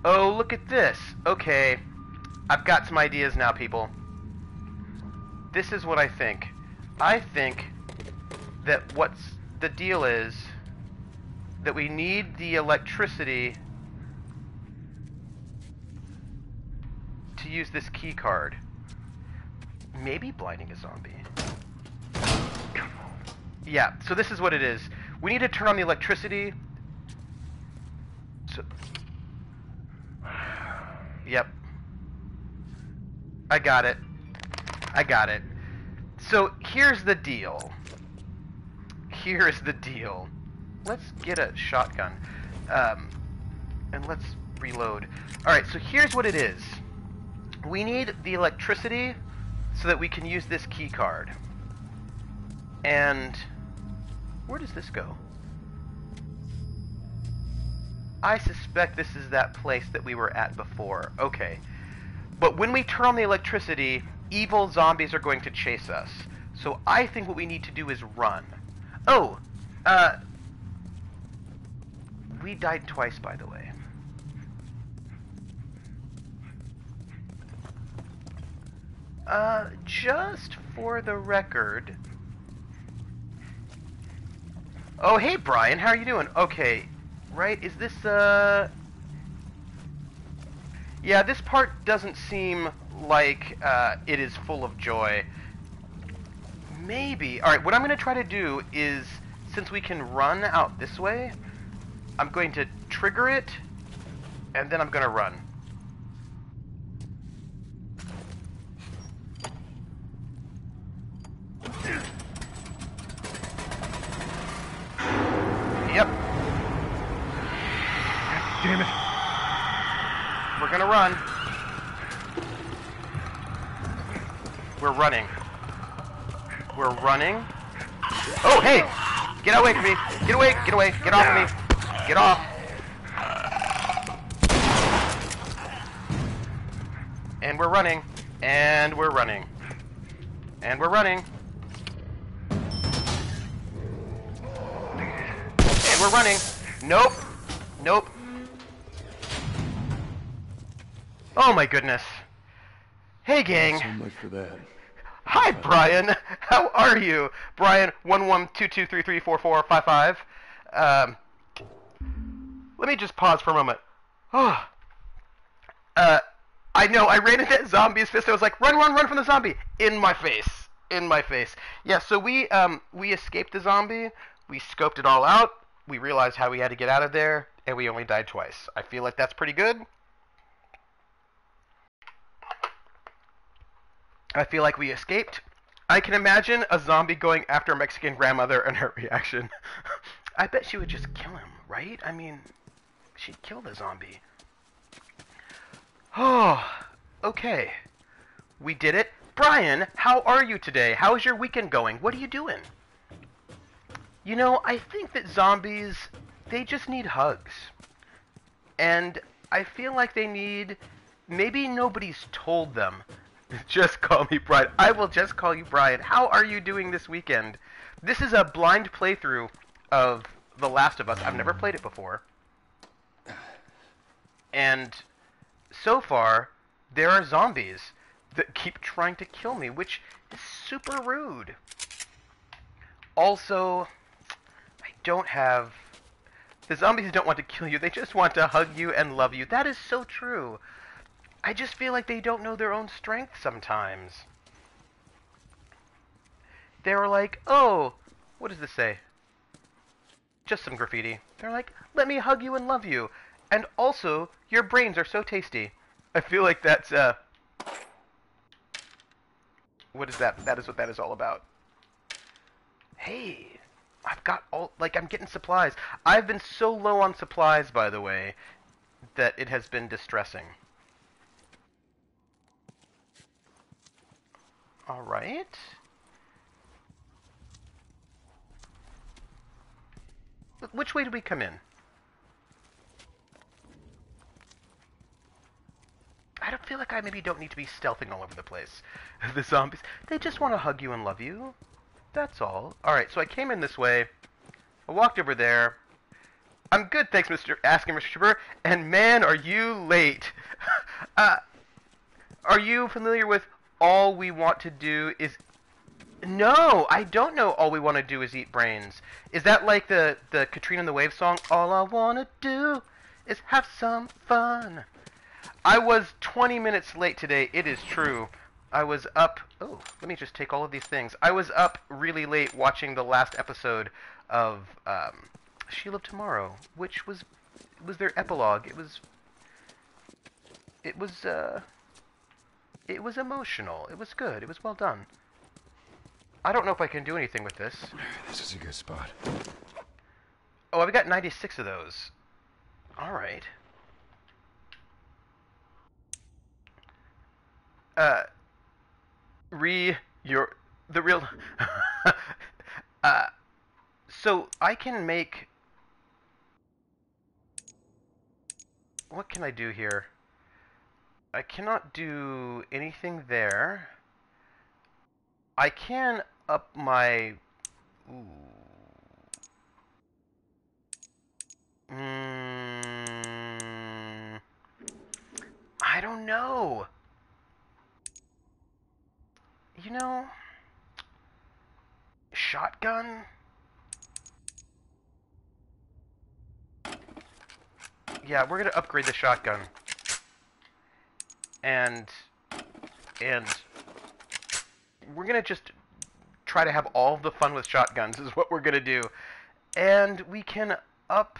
Oh, look at this. Okay, I've got some ideas now, people. This is what I think. I think that what's the deal is that we need the electricity to use this key card. maybe blinding a zombie. Yeah, so this is what it is. We need to turn on the electricity. So, yep. I got it. I got it. So here's the deal. Here's the deal. Let's get a shotgun. And let's reload. Alright, so here's what it is. We need the electricity so that we can use this key card. And where does this go? I suspect this is that place that we were at before. Okay. But when we turn on the electricity, evil zombies are going to chase us. So I think what we need to do is run. Oh! We died twice, by the way. Just for the record... Oh, hey, Brian, how are you doing? Okay, right, is this, Yeah, this part doesn't seem like, it is full of joy. Maybe. Alright, what I'm going to try to do is, since we can run out this way, I'm going to trigger it, and then I'm going to run. Yep. God damn it. We're gonna run. We're running. We're running. Oh, hey! Get away from me! Get away! Get away! Get off of me! Get off! And we're running. And we're running. And we're running. And we're running. Nope. Nope. Oh my goodness. Hey gang. So much for that. Hi Brian. How are you? Brian 1122334455. Let me just pause for a moment. Oh. I know, I ran into that zombie's fist. I was like, run, run, run from the zombie. In my face. In my face. Yeah, so we escaped the zombie. We scoped it all out. We realized how we had to get out of there, and we only died twice. I feel like that's pretty good. I feel like we escaped. I can imagine a zombie going after a Mexican grandmother and her reaction. I bet she would just kill him, right? I mean, she'd kill the zombie. Oh, okay. We did it. Brian, how are you today? How is your weekend going? What are you doing? You know, I think that zombies, they just need hugs. And I feel like they need... Maybe nobody's told them. Just call me Brian. I will just call you Brian. How are you doing this weekend? This is a blind playthrough of The Last of Us. I've never played it before. And so far, there are zombies that keep trying to kill me, which is super rude. Also... don't have... The zombies don't want to kill you, they just want to hug you and love you. That is so true. I just feel like they don't know their own strength sometimes. They're like, oh, what does this say? Just some graffiti. They're like, let me hug you and love you. And also, your brains are so tasty. I feel like that's, what is that? That is what that is all about. Hey... I've got all, like, I'm getting supplies. I've been so low on supplies, by the way, that it has been distressing. Alright. Which way did we come in? I don't feel like I maybe don't need to be stealthing all over the place. The zombies, they just want to hug you and love you. That's all. Alright, so I came in this way. I walked over there. I'm good, thanks, Mr. Trooper. And man, are you late. Are you familiar with All We Want to Do Is... No, I don't know All We Want to Do Is Eat Brains. Is that like the Katrina and the Waves song? All I want to do is have some fun. I was 20 minutes late today, it is true. I was up... Oh, let me just take all of these things. I was up really late watching the last episode of Shield of Tomorrow, which was their epilogue. It was emotional. It was good. It was well done. I don't know if I can do anything with this. This is a good spot. Oh, I've got 96 of those. All right. The real... so I can make... What can I do here? I cannot do anything there. I can up my... Ooh. I don't know. You know, shotgun? Yeah, we're gonna upgrade the shotgun. And we're gonna just try to have all the fun with shotguns is what we're gonna do. And we can up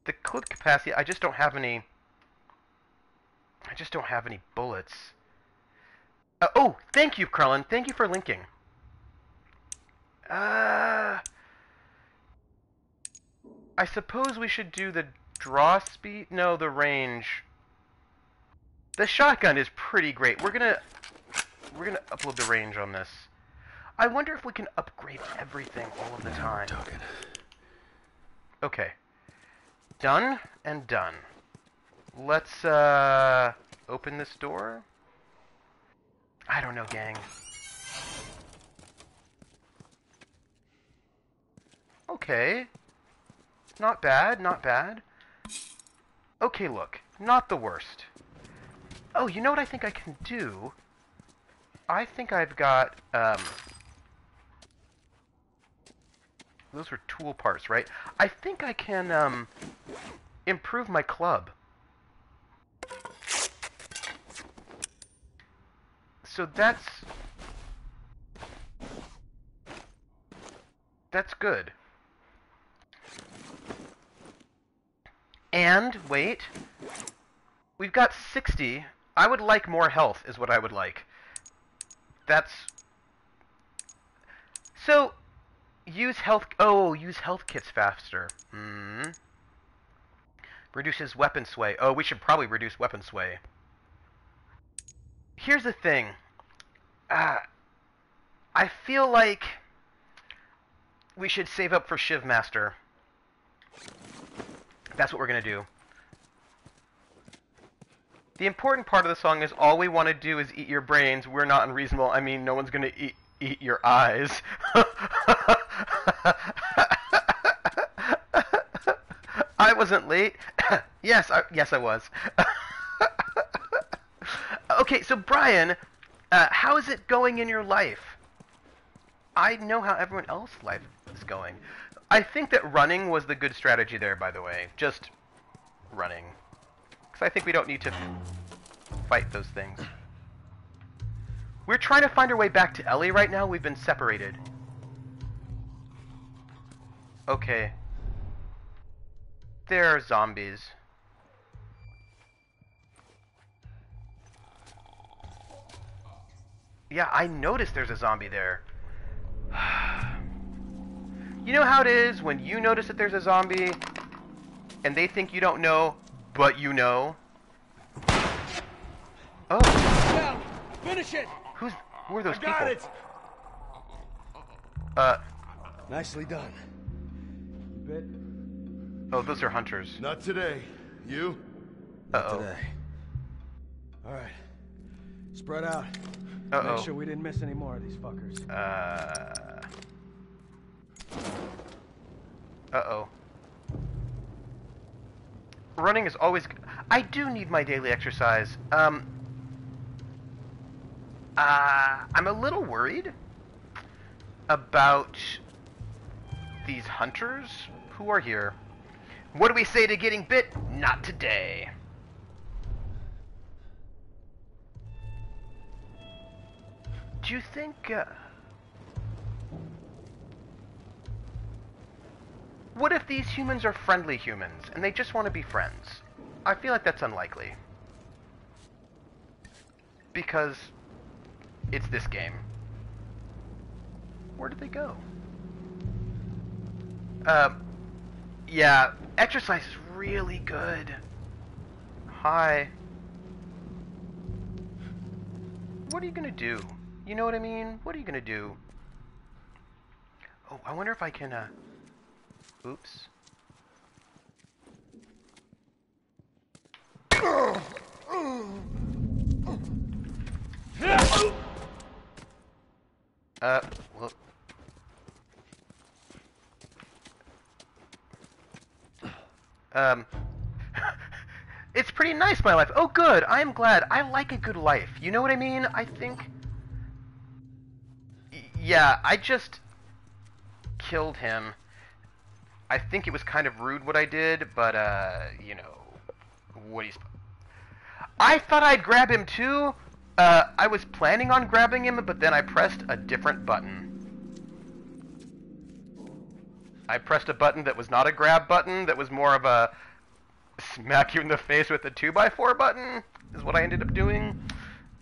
the clip capacity. I just don't have any bullets. Oh, thank you, Krellin. Thank you for linking. I suppose we should do the draw speed. No, the range. The shotgun is pretty great. We're gonna upload the range on this. I wonder if we can upgrade everything all of the time. Okay. Done and done. Let's open this door. I don't know, gang. Okay. Not bad, not bad. Okay, look. Not the worst. Oh, you know what I think I can do? I think I've got, those were tool parts, right? I think I can, improve my club. So that's good. And, wait. We've got 60. I would like more health, is what I would like. That's... So, use health kits faster. Reduces weapon sway. Oh, we should probably reduce weapon sway. Here's the thing. I feel like we should save up for Shiv Master. That's what we're gonna do. The important part of the song is all we want to do is eat your brains. We're not unreasonable. I mean, no one's gonna eat your eyes. I wasn't late. Yes, I was. Okay, so Brian, how is it going in your life? I know how everyone else's life is going. I think that running was the good strategy there, by the way. Just running. Because I think we don't need to fight those things. We're trying to find our way back to Ellie right now. We've been separated. Okay. There are zombies. Yeah, I noticed there's a zombie there. You know how it is when you notice that there's a zombie and they think you don't know, but you know? Oh. Down. Finish it. Who are those people? Got it. Nicely done. Bit. Oh, those are hunters. Not today. You? Not today. All right. Spread out. Uh-oh. Make sure we didn't miss any more of these fuckers. Uh-oh. Running is always... I do need my daily exercise. I'm a little worried about these hunters who are here. What do we say to getting bit? Not today. you think... what if these humans are friendly humans, and they just want to be friends? I feel like that's unlikely. Because it's this game. Where did they go? Yeah, exercise is really good. Hi. What are you gonna do? You know what I mean? What are you gonna do? Oh, I wonder if I can, oops. Well... it's pretty nice, my life. Oh, good. I'm glad. I like a good life. You know what I mean? I think... yeah, I just killed him. I think it was kind of rude what I did, but, you know... what he's... I thought I'd grab him too. I was planning on grabbing him, but then I pressed a different button. I pressed a button that was not a grab button, that was more of a smack you in the face with a 2x4 button, is what I ended up doing.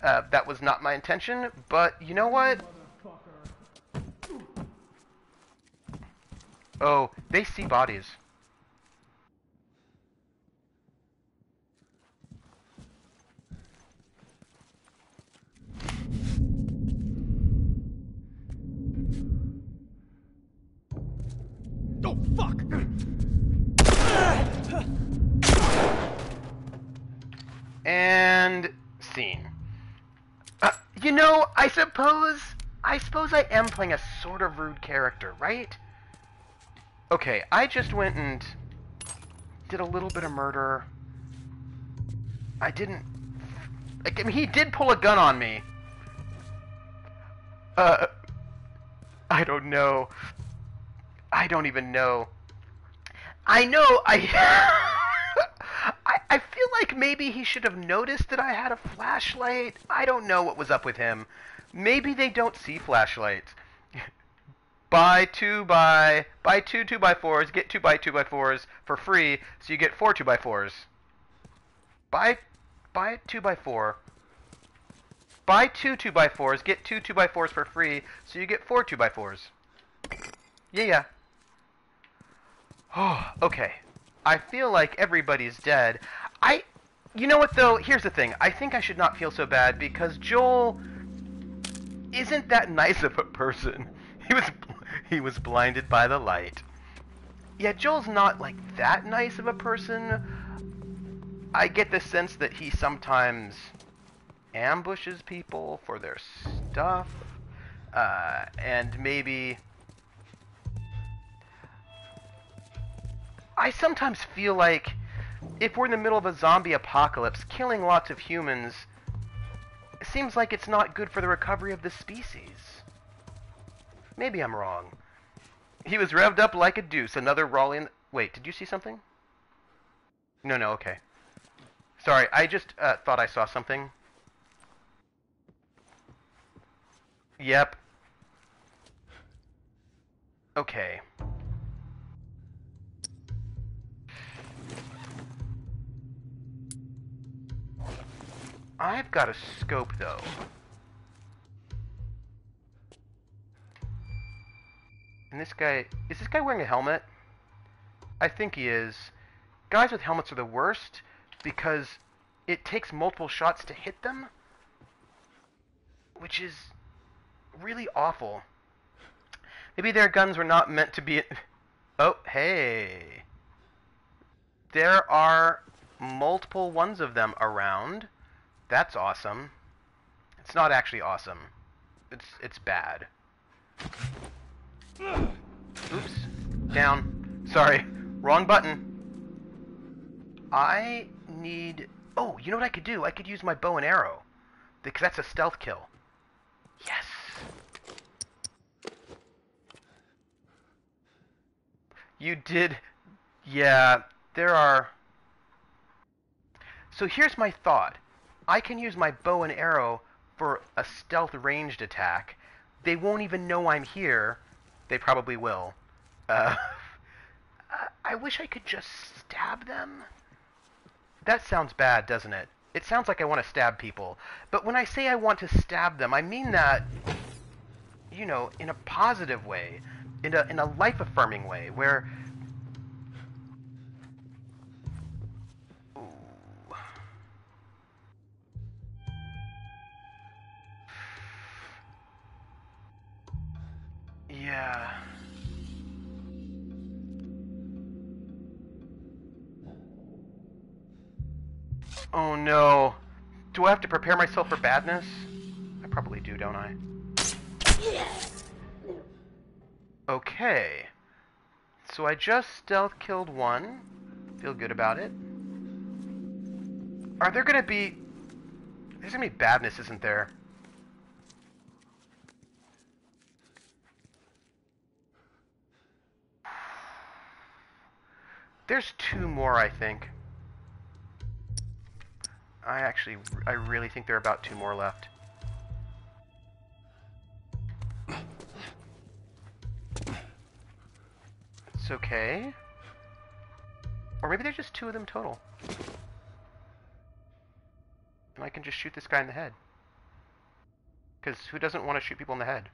That was not my intention, but you know what? Oh, they see bodies. Oh, fuck! And scene. You know, I suppose I am playing a sort of rude character, right? Okay, I just went and did a little bit of murder. I didn't... like, I mean, he did pull a gun on me. I don't know. I don't even know. I know, I feel like maybe he should have noticed that I had a flashlight. I don't know what was up with him. Maybe they don't see flashlights. Buy two 2x4s, get 2x2x4s for free, so you get 4 2x4s. Buy a 2x4. Buy 2 2x4s, get 2 2x4s for free, so you get 4 2x4s. Yeah. Oh, okay. I feel like everybody's dead. You know what, though? Here's the thing. I think I should not feel so bad, because Joel isn't that nice of a person. He was blinded by the light. Yeah, Joel's not, like, that nice of a person. I get the sense that he sometimes ambushes people for their stuff. And maybe... I sometimes feel like if we're in the middle of a zombie apocalypse, killing lots of humans seems like it's not good for the recovery of the species. Maybe I'm wrong. He was revved up like a deuce. Another Raleigh... Wait, did you see something? No, okay. Sorry, I just thought I saw something. Yep. Okay. I've got a scope, though. And this guy... is this guy wearing a helmet? I think he is. Guys with helmets are the worst because it takes multiple shots to hit them, which is really awful. Maybe their guns were not meant to be... Oh, hey. There are multiple ones of them around. That's awesome. It's not actually awesome. It's bad. Oops. Down. Sorry. Wrong button. I need... Oh, you know what I could do? I could use my bow and arrow. Because that's a stealth kill. Yes! You did... Yeah, there are... So here's my thought. I can use my bow and arrow for a stealth ranged attack. They won't even know I'm here. They probably will. I wish I could just stab them. That sounds bad, doesn't it? It sounds like I want to stab people. But when I say I want to stab them, I mean that, you know, in a positive way. In a life-affirming way, where... Ooh. Yeah... Oh no. Do I have to prepare myself for badness? I probably do, don't I? Okay. So I just stealth killed one. Feel good about it. Are there gonna be... There's gonna be badness, isn't there? There's 2 more, I think. I really think there are about 2 more left. It's okay. Or maybe there's just 2 of them total. And I can just shoot this guy in the head. Because who doesn't want to shoot people in the head?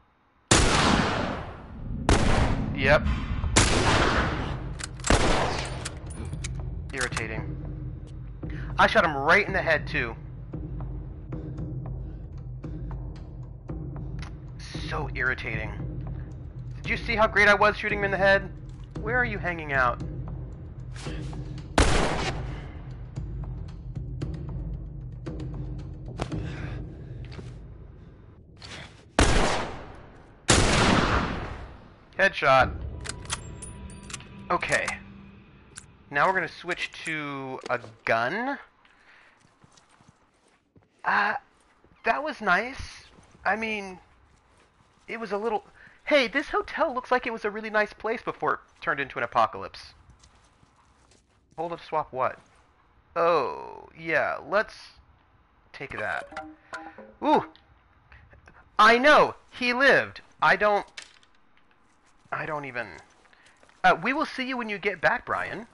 Yep. Irritating. I shot him right in the head, too. So irritating. Did you see how great I was shooting him in the head? Where are you hanging out? Headshot. Okay. Now we're going to switch to a gun. That was nice. I mean, it was a little... Hey, this hotel looks like it was a really nice place before it turned into an apocalypse. Hold up, swap what? Oh, yeah, let's take that. Ooh! I know! He lived! I don't even... we will see you when you get back, Brian.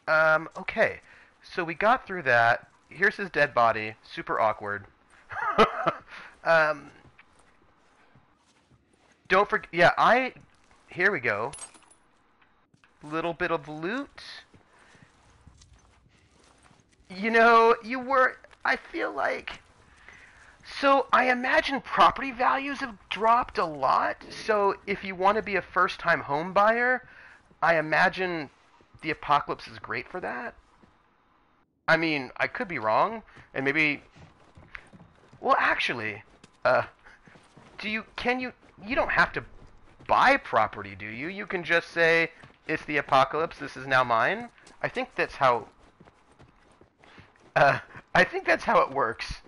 Okay. So we got through that. Here's his dead body. Super awkward. Don't forget... Yeah, Here we go. Little bit of loot. You know, I feel like... So, I imagine property values have dropped a lot. So, if you want to be a first-time home buyer, I imagine the apocalypse is great for that. I mean, I could be wrong, and maybe... Well, actually, you don't have to buy property, do you? You can just say, it's the apocalypse, this is now mine. I think that's how it works.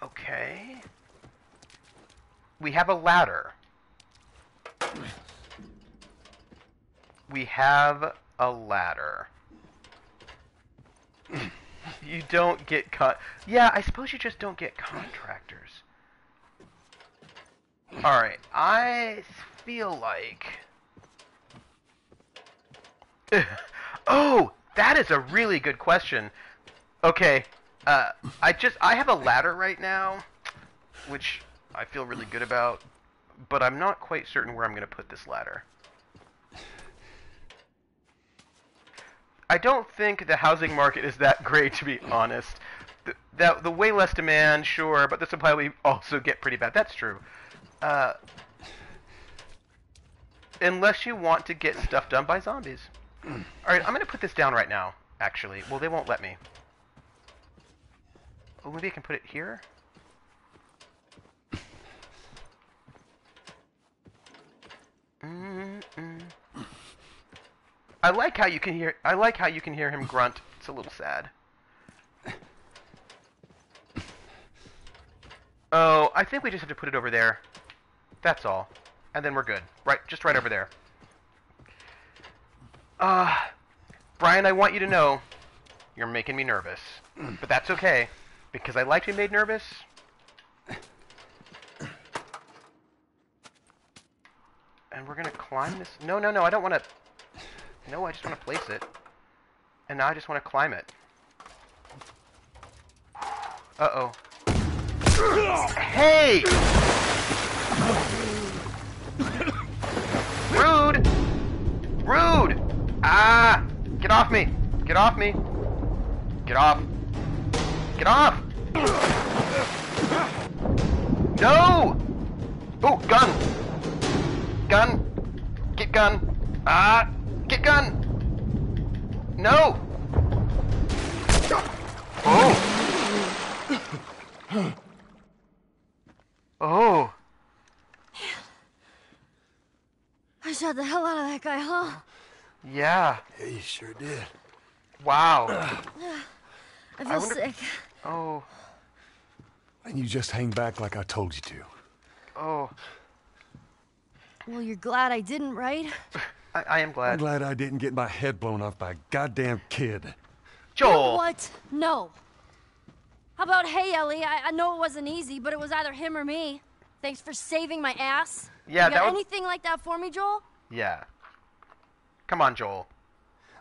Okay. We have a ladder. We have a ladder. You don't get Yeah, I suppose you just don't get contractors. Alright, I feel like... Oh! That is a really good question. Okay, I have a ladder right now, which I feel really good about, but I'm not quite certain where I'm going to put this ladder. I don't think the housing market is that great, to be honest. The way less demand, sure, but the supply will also get pretty bad. That's true. Unless you want to get stuff done by zombies. Alright, I'm going to put this down right now, actually. Well, they won't let me. Oh, maybe I can put it here? I like how you can hear him grunt. It's a little sad. Oh, I think we just have to put it over there. That's all. And then we're good. Just right over there. Brian, I want you to know You're making me nervous. But that's okay, because I like to be made nervous. And we're gonna climb this. No, I don't want to. No, I just want to place it. And now I just want to climb it. Uh-oh. Hey! Rude! Rude! Ah! Get off me! Get off me! Get off! Get off! No! Oh, gun! Gun! Get gun! Ah! Get gun! No! Oh! Oh! I shot the hell out of that guy, huh? Yeah. Yeah, you sure did. Wow. I feel sick. Oh. And you just hang back like I told you to. Oh. Well, you're glad I didn't, right? I am glad. I'm glad I didn't get my head blown off by a goddamn kid. Joel! What? No. How about, hey, Ellie, I know it wasn't easy, but it was either him or me. Thanks for saving my ass. Yeah, you got anything like that for me, Joel? Yeah. Come on, Joel.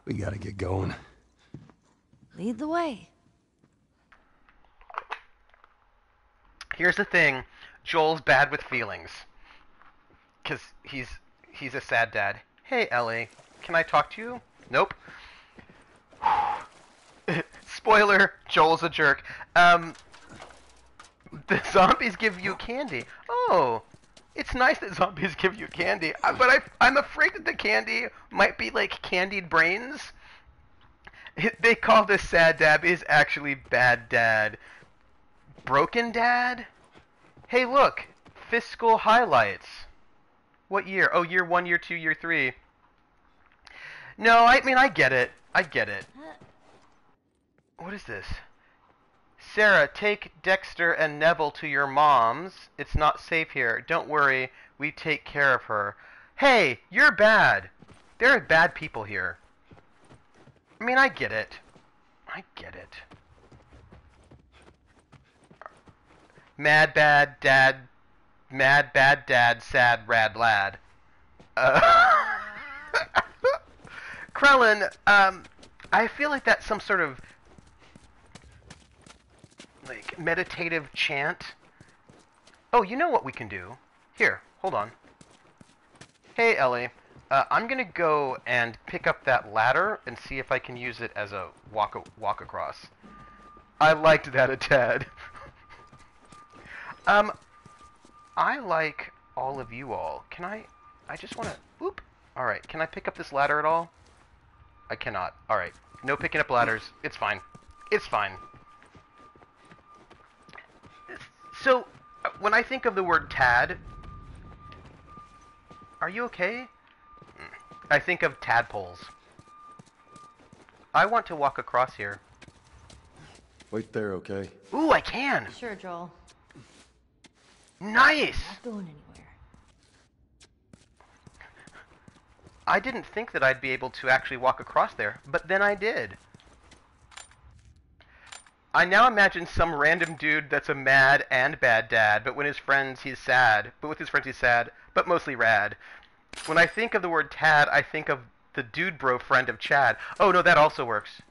We gotta get going. Lead the way. Here's the thing. Joel's bad with feelings. 'Cause he's a sad dad. Hey, Ellie, can I talk to you? Nope. Spoiler, Joel's a jerk. The zombies give you candy. Oh, it's nice that zombies give you candy. But I'm afraid that the candy might be like candied brains. They call this sad dad, is actually bad dad. Broken dad? Hey, look, fiscal highlights. What year? Oh, year 1, year 2, year 3. No, I mean, I get it. I get it. What is this? Sarah, take Dexter and Neville to your mom's. It's not safe here. Don't worry, we take care of her. Hey, you're bad. There are bad people here. I mean, I get it. I get it. Mad bad dad. Mad bad dad, sad rad lad. Krellin, I feel like that's some sort of like meditative chant. Oh, you know what we can do? Here, hold on. Hey, Ellie. I'm gonna go and pick up that ladder and see if I can use it as a walk across. I liked that a tad. I like all of you all. Can I just want to... Oop. Alright, can I pick up this ladder at all? I cannot. Alright. No picking up ladders. It's fine. It's fine. So, when I think of the word Tad... Are you okay? I think of tadpoles. I want to walk across here. Wait there, okay? Ooh, I can! Sure, Joel. Nice! Not going anywhere. I didn't think that I'd be able to actually walk across there, but then I did. I now imagine some random dude that's a mad and bad dad, but when his friends he's sad, but with his friends he's sad, but mostly rad. When I think of the word Tad, I think of the dude bro friend of Chad. Oh no, that also works.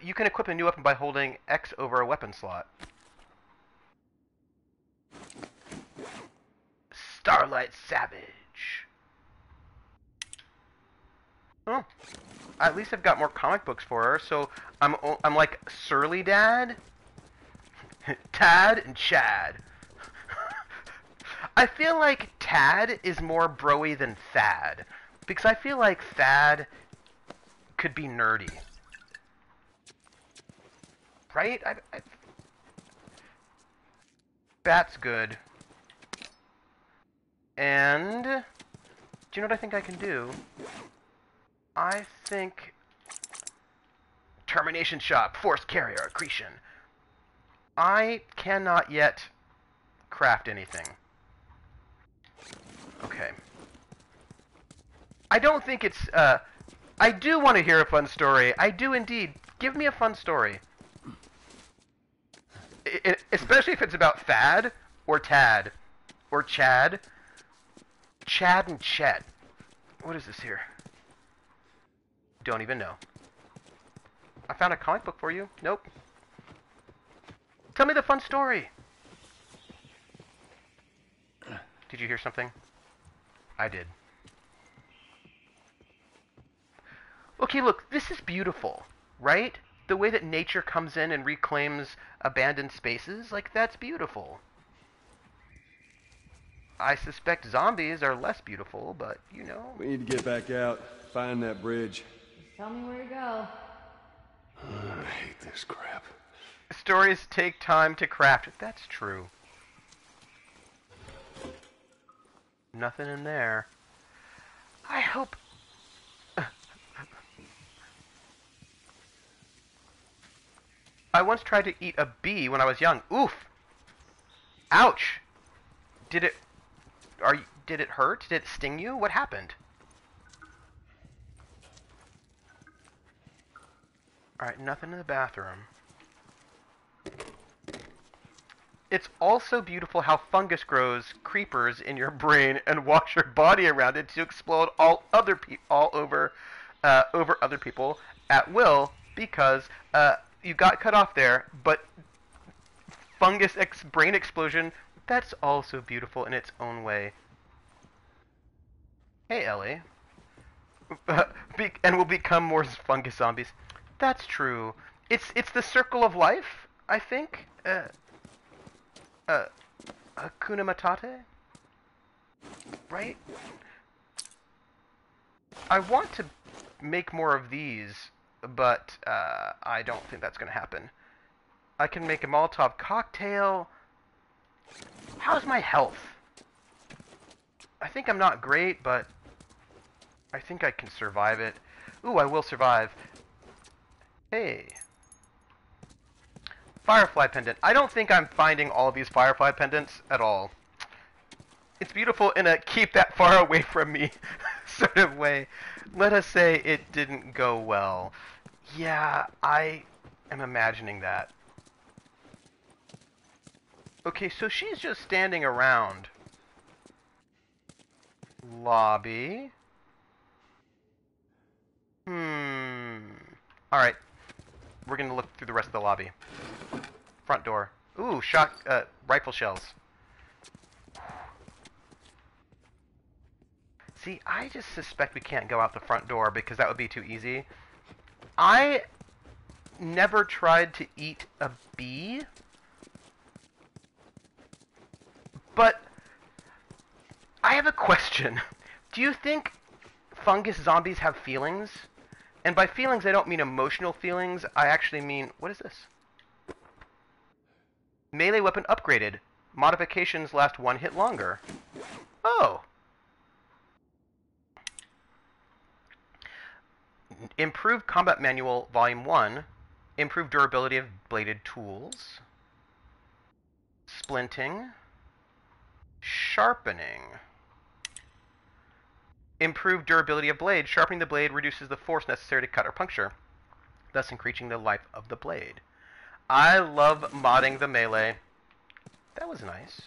You can equip a new weapon by holding X over a weapon slot. Starlight Savage. Oh, at least I've got more comic books for her. So I'm like Surly Dad, Tad, and Chad. I feel like Tad is more broy than Thad, because I feel like Thad could be nerdy, right? Bat's good. And, do you know what I think I can do? I think Termination Shop, Force Carrier, Accretion. I cannot yet craft anything. Okay. I don't think it's I do want to hear a fun story. I do indeed. Give me a fun story. Especially if it's about Thad or Tad or Chad. Chad and Chet. What is this here? Don't even know. I found a comic book for you. Nope. Tell me the fun story. Did you hear something? I did. Okay, look, this is beautiful, right? The way that nature comes in and reclaims abandoned spaces, like, that's beautiful. I suspect zombies are less beautiful, but, you know. We need to get back out, find that bridge. Tell me where to go. I hate this crap. Stories take time to craft. That's true. Nothing in there. I hope... I once tried to eat a bee when I was young. Oof! Ouch! Did it hurt? Did it sting you? What happened? Alright, nothing in the bathroom. It's also beautiful how fungus grows creepers in your brain and walks your body around it to explode all over other people at will because you got cut off there, but fungus brain explosion, that's also beautiful in its own way. Hey, Ellie. And we'll become more fungus zombies. That's true. It's the circle of life, I think. Hakuna Matata? Right? I want to make more of these, but I don't think that's going to happen. I can make a Molotov cocktail. How's my health? I think I'm not great, but I think I can survive it. Ooh, I will survive. Hey. Firefly pendant. I don't think I'm finding all of these firefly pendants at all. It's beautiful in a keep that far away from me sort of way. Let us say it didn't go well. Yeah, I am imagining that. Okay, so she's just standing around. Lobby. Alright. We're gonna look through the rest of the lobby. Front door. Ooh, rifle shells. See, I just suspect we can't go out the front door because that would be too easy. I never tried to eat a bee. But I have a question. Do you think fungus zombies have feelings? And by feelings, I don't mean emotional feelings. I actually mean... What is this? Melee weapon upgraded. Modifications last 1 hit longer. Oh. Improved Combat Manual, Volume 1. Improved durability of bladed tools. Splinting. Sharpening. Improved durability of blade. Sharpening the blade reduces the force necessary to cut or puncture, thus increasing the life of the blade. I love modding the melee. That was nice.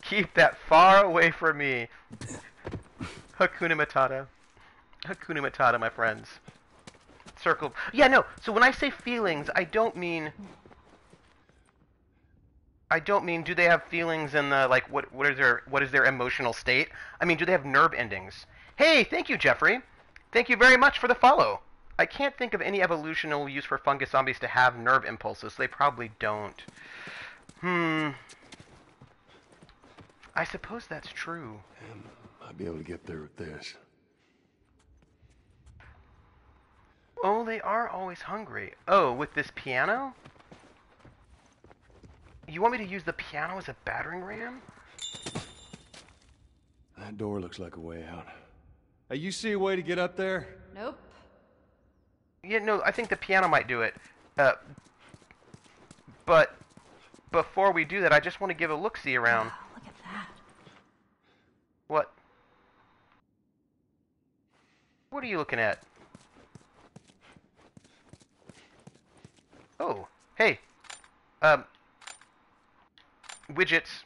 Keep that far away from me. Hakuna Matata. Hakuna Matata, my friends. Circle. Yeah, no. So when I say feelings, I don't mean do they have feelings in the, like, what is their emotional state? I mean, do they have nerve endings? Hey, thank you, Jeffrey. Thank you very much for the follow. I can't think of any evolutional use for fungus zombies to have nerve impulses. They probably don't. I suppose that's true. I'll be able to get there with this. Oh, they are always hungry. Oh, with this piano? You want me to use the piano as a battering ram? That door looks like a way out. Hey, you see a way to get up there? Nope. Yeah, no, I think the piano might do it. But before we do that, I just want to give a look-see around. Wow, look at that. What? What are you looking at? Oh, hey. Widgets.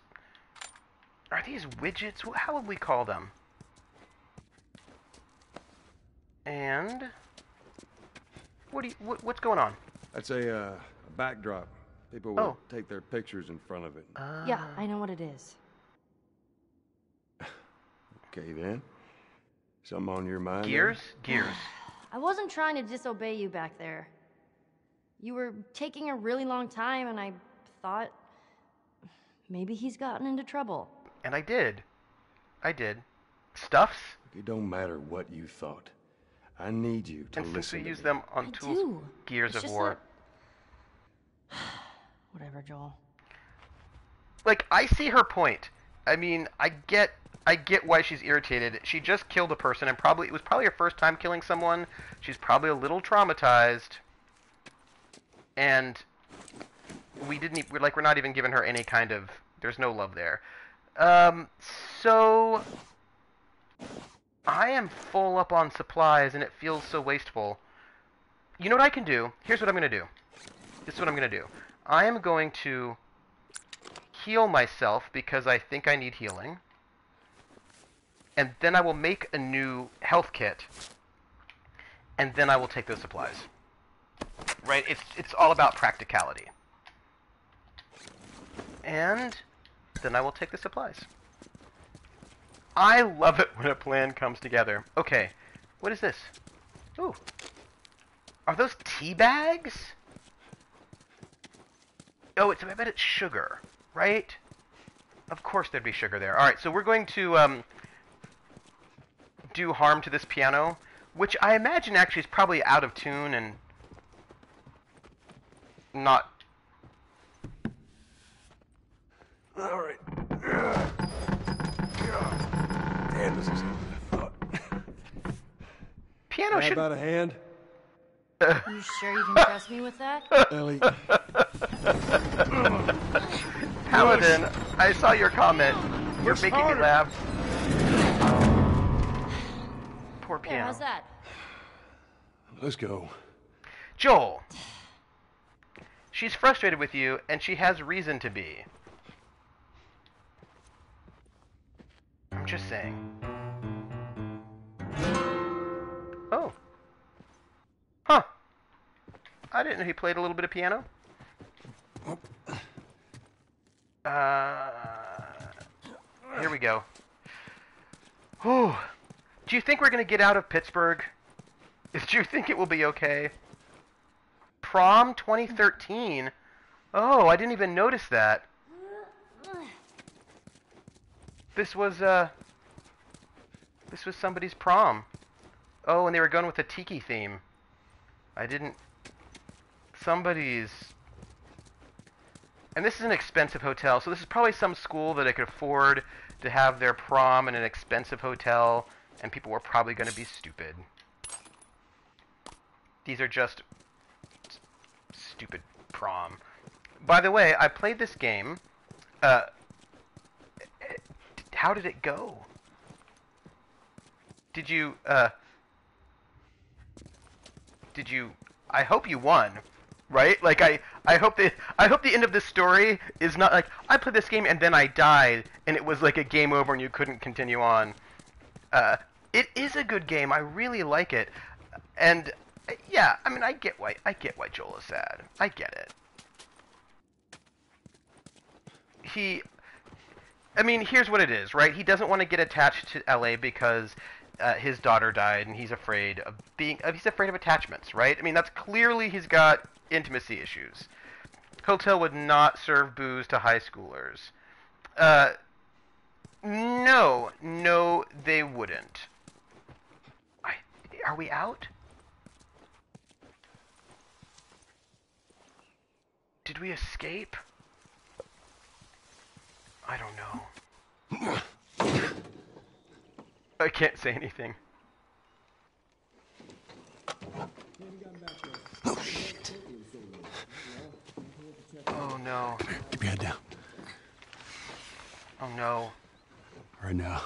Are these widgets? How would we call them? And what's going on? That's a backdrop. People will take their pictures in front of it. Yeah, I know what it is. Okay then. Something on your mind? Gears? Gears. I wasn't trying to disobey you back there. You were taking a really long time, and I thought maybe he's gotten into trouble. And I did. I did. Stuffs? It don't matter what you thought. I need you to and listen since we to use me. them on tools, Gears of War. Whatever, Joel. Like, I see her point. I mean, I get why she's irritated. She just killed a person, and it was probably her first time killing someone. She's probably a little traumatized, and we're not even giving her any kind of. There's no love there. So I am full up on supplies, and it feels so wasteful. You know what I can do? Here's what I'm gonna do. This is what I'm gonna do. I am going to heal myself because I think I need healing. And then I will make a new health kit. And then I will take those supplies. Right? It's all about practicality. And then I will take the supplies. I love it when a plan comes together. Okay. What is this? Ooh. Are those tea bags? Oh, I bet it's sugar, right? Of course there'd be sugar there. Alright, so we're going to do harm to this piano, which I imagine actually is probably out of tune and not... Alright. Damn, this is harder than I thought. Piano should... about a hand? You sure you can trust me with that? Ellie. Paladin, I saw your comment. You're making me laugh. Poor piano. Yeah, how's that? Let's go. Joel. She's frustrated with you, and she has reason to be. I'm just saying. Oh. Huh. I didn't know he played a little bit of piano. Here we go. Whew. Do you think we're going to get out of Pittsburgh? Do you think it will be okay? Prom 2013? Oh, I didn't even notice that. This was somebody's prom. Oh, and they were going with a tiki theme. Somebody's... And this is an expensive hotel, so this is probably some school that I could afford to have their prom in an expensive hotel, and people were probably going to be stupid. These are just stupid prom. By the way, I played this game. How did it go? Did you, I hope you won, right? Like, I hope the end of this story is not like, I played this game and then I died, and it was like a game over and you couldn't continue on. It is a good game. I really like it. And, yeah, I mean, I get why Joel is sad. I get it. I mean, here's what it is, right? He doesn't want to get attached to LA because his daughter died, and he's afraid of attachments, right? I mean, that's clearly he's got intimacy issues. Hotel would not serve booze to high schoolers. No, they wouldn't. Are we out? Did we escape? I don't know. I can't say anything. Oh, shit. Oh, no. Keep your head down. Oh, no. Right now,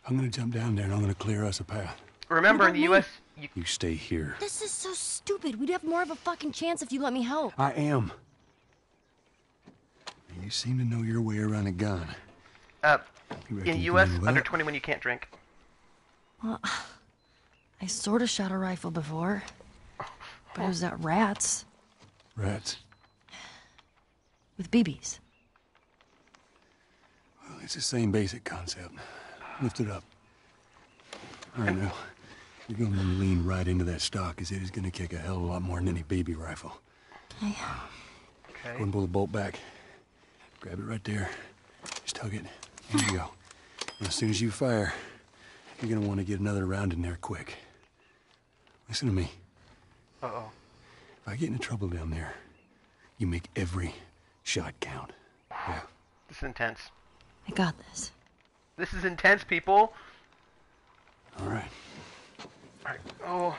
I'm gonna jump down there and I'm gonna clear us a path. Remember, in the U.S., You stay here. This is so stupid. We'd have more of a fucking chance if you let me help. I am. You seem to know your way around a gun. in the U.S., under 21, you can't drink. Well, I sort of shot a rifle before, but it was at rats Rats. with BBs. Well, it's the same basic concept. Lift it up. All right, now. You're going to want to lean right into that stock, because it is going to kick a hell of a lot more than any baby rifle. Okay. Okay. Go and pull the bolt back. Grab it right there. Just tug it. There you go. And as soon as you fire, you're going to want to get another round in there quick. Listen to me. Uh-oh. If I get into trouble down there, you make every shot count. Yeah. This is intense. I got this. This is intense, people. All right. Alright, oh.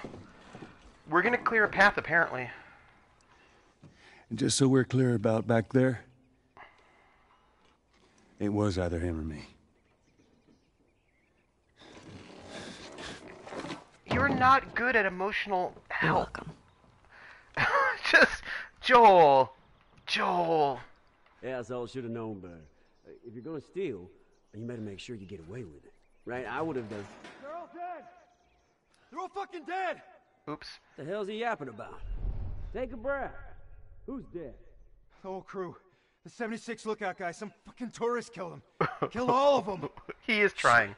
We're gonna clear a path, apparently. And just so we're clear about back there, it was either him or me. You're not good at emotional You're help. welcome. Just, Joel. Joel. Yeah, so I should have known better. If you're gonna steal, you better make sure you get away with it. Right? I would have done. They're all dead! They're all fucking dead! Oops. The hell's he yapping about? Take a breath. Who's dead? The whole crew. The 76 lookout guy. Some fucking tourist killed him. Killed all of them. He is trying.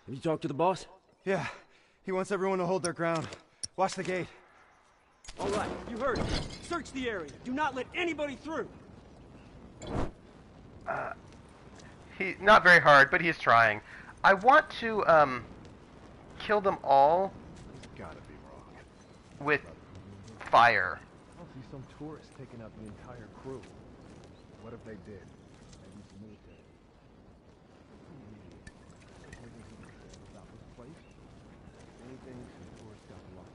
Have you talked to the boss? Yeah. He wants everyone to hold their ground. Watch the gate. All right, you heard it. Search the area. Do not let anybody through. Not very hard, but he's trying. I want to, kill them all Gotta be wrong. with fire. I see some tourists taking out the entire crew. What if they did? Maybe some military. About this place? Anything some tourists got a lot.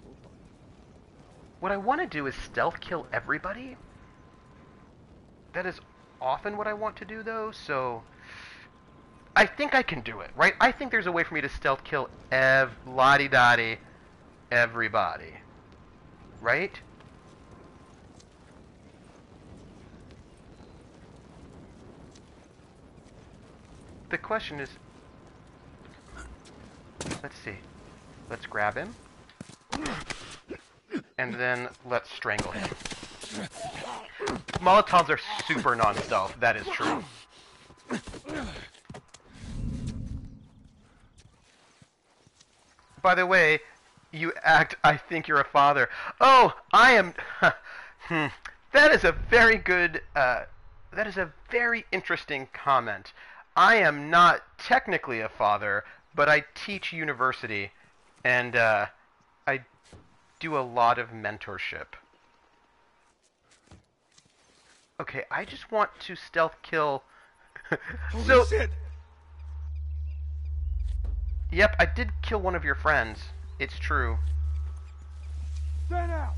We'll find it. What I want to do is stealth kill everybody. That is often what I want to do, though, so I think I can do it, right? I think there's a way for me to stealth kill la-di-da-di everybody, right? The question is, let's see, let's grab him, and then let's strangle him. Molotovs are super non-stealth, that is true. By the way, you act, I think you're a father. Oh, I am, that is a very good, that is a very interesting comment. I am not technically a father, but I teach university, and, I do a lot of mentorship. Okay, I just want to stealth kill. Holy shit! Yep, I did kill one of your friends. It's true. Stand out!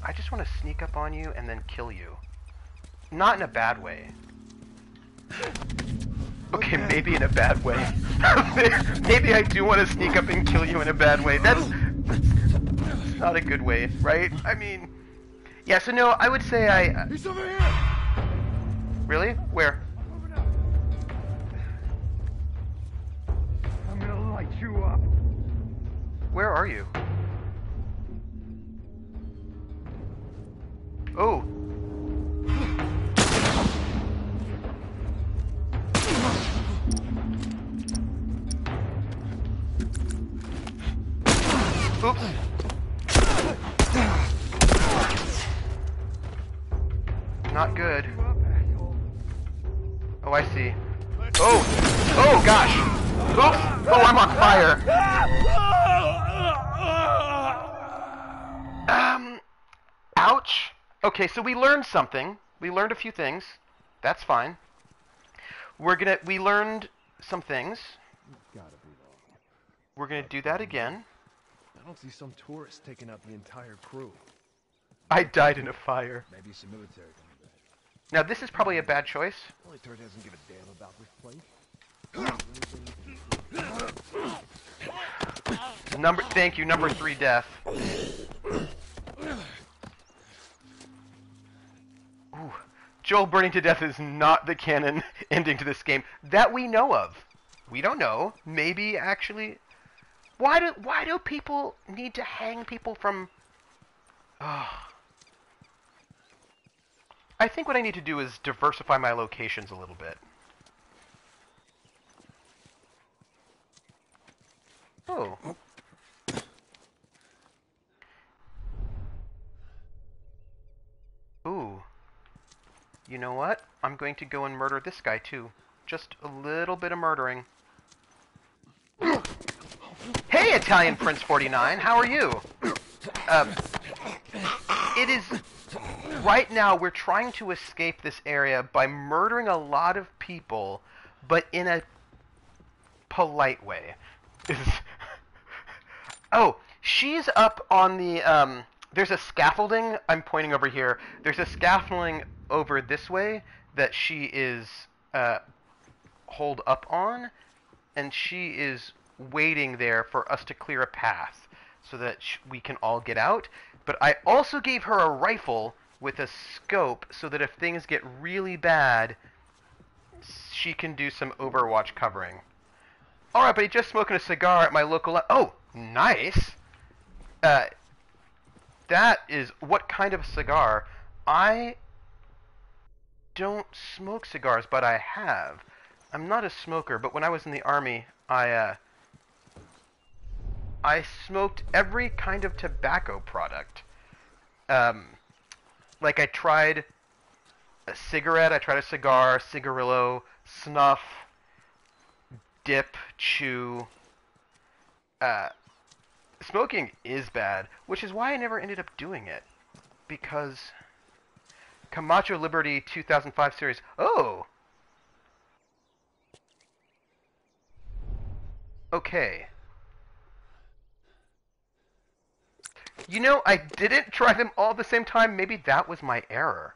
I just want to sneak up on you and then kill you. Not in a bad way. Okay, maybe in a bad way. Maybe I do want to sneak up and kill you in a bad way. That's not a good way, right? I mean, yeah, so no, I would say I... He's over here! Really? Where? Over now. I'm gonna light you up. Where are you? Oh. Oops. Not good. Oh, I see. Oh! Oh, gosh! Oops! Oh, I'm on fire! Ouch! Okay, so we learned something. We learned a few things. That's fine. We learned some things. Gotta be wrong. We're gonna do that again. I don't see some tourists taking out the entire crew. I died in a fire. Maybe some military coming back. Now this is probably a bad choice. Only turret doesn't give a damn about this place. Thank you, number 3 death. Ooh. Joel burning to death is not the canon ending to this game that we know of. We don't know. Maybe actually. Why do people need to hang people from? Oh. I think what I need to do is diversify my locations a little bit. Oh. Ooh. You know what? I'm going to go and murder this guy too. Just a little bit of murdering. Hey, Italian Prince 49, how are you? It is... Right now, we're trying to escape this area by murdering a lot of people, but in a polite way. Oh, she's up on the, there's a scaffolding, I'm pointing over here. There's a scaffolding over this way that she is, holed up on, and she is waiting there for us to clear a path so that we can all get out. But I also gave her a rifle with a scope so that if things get really bad, she can do some Overwatch covering. Alright, buddy, just smoking a cigar at my local... Oh, nice! That is... What kind of cigar? I don't smoke cigars, but I have. I'm not a smoker, but when I was in the army, I smoked every kind of tobacco product. Like I tried a cigarette, I tried a cigar, cigarillo, snuff, dip, chew. Smoking is bad, which is why I never ended up doing it. Because Camacho Liberty 2005 series. Oh! Okay. You know, I didn't try them all at the same time. Maybe that was my error.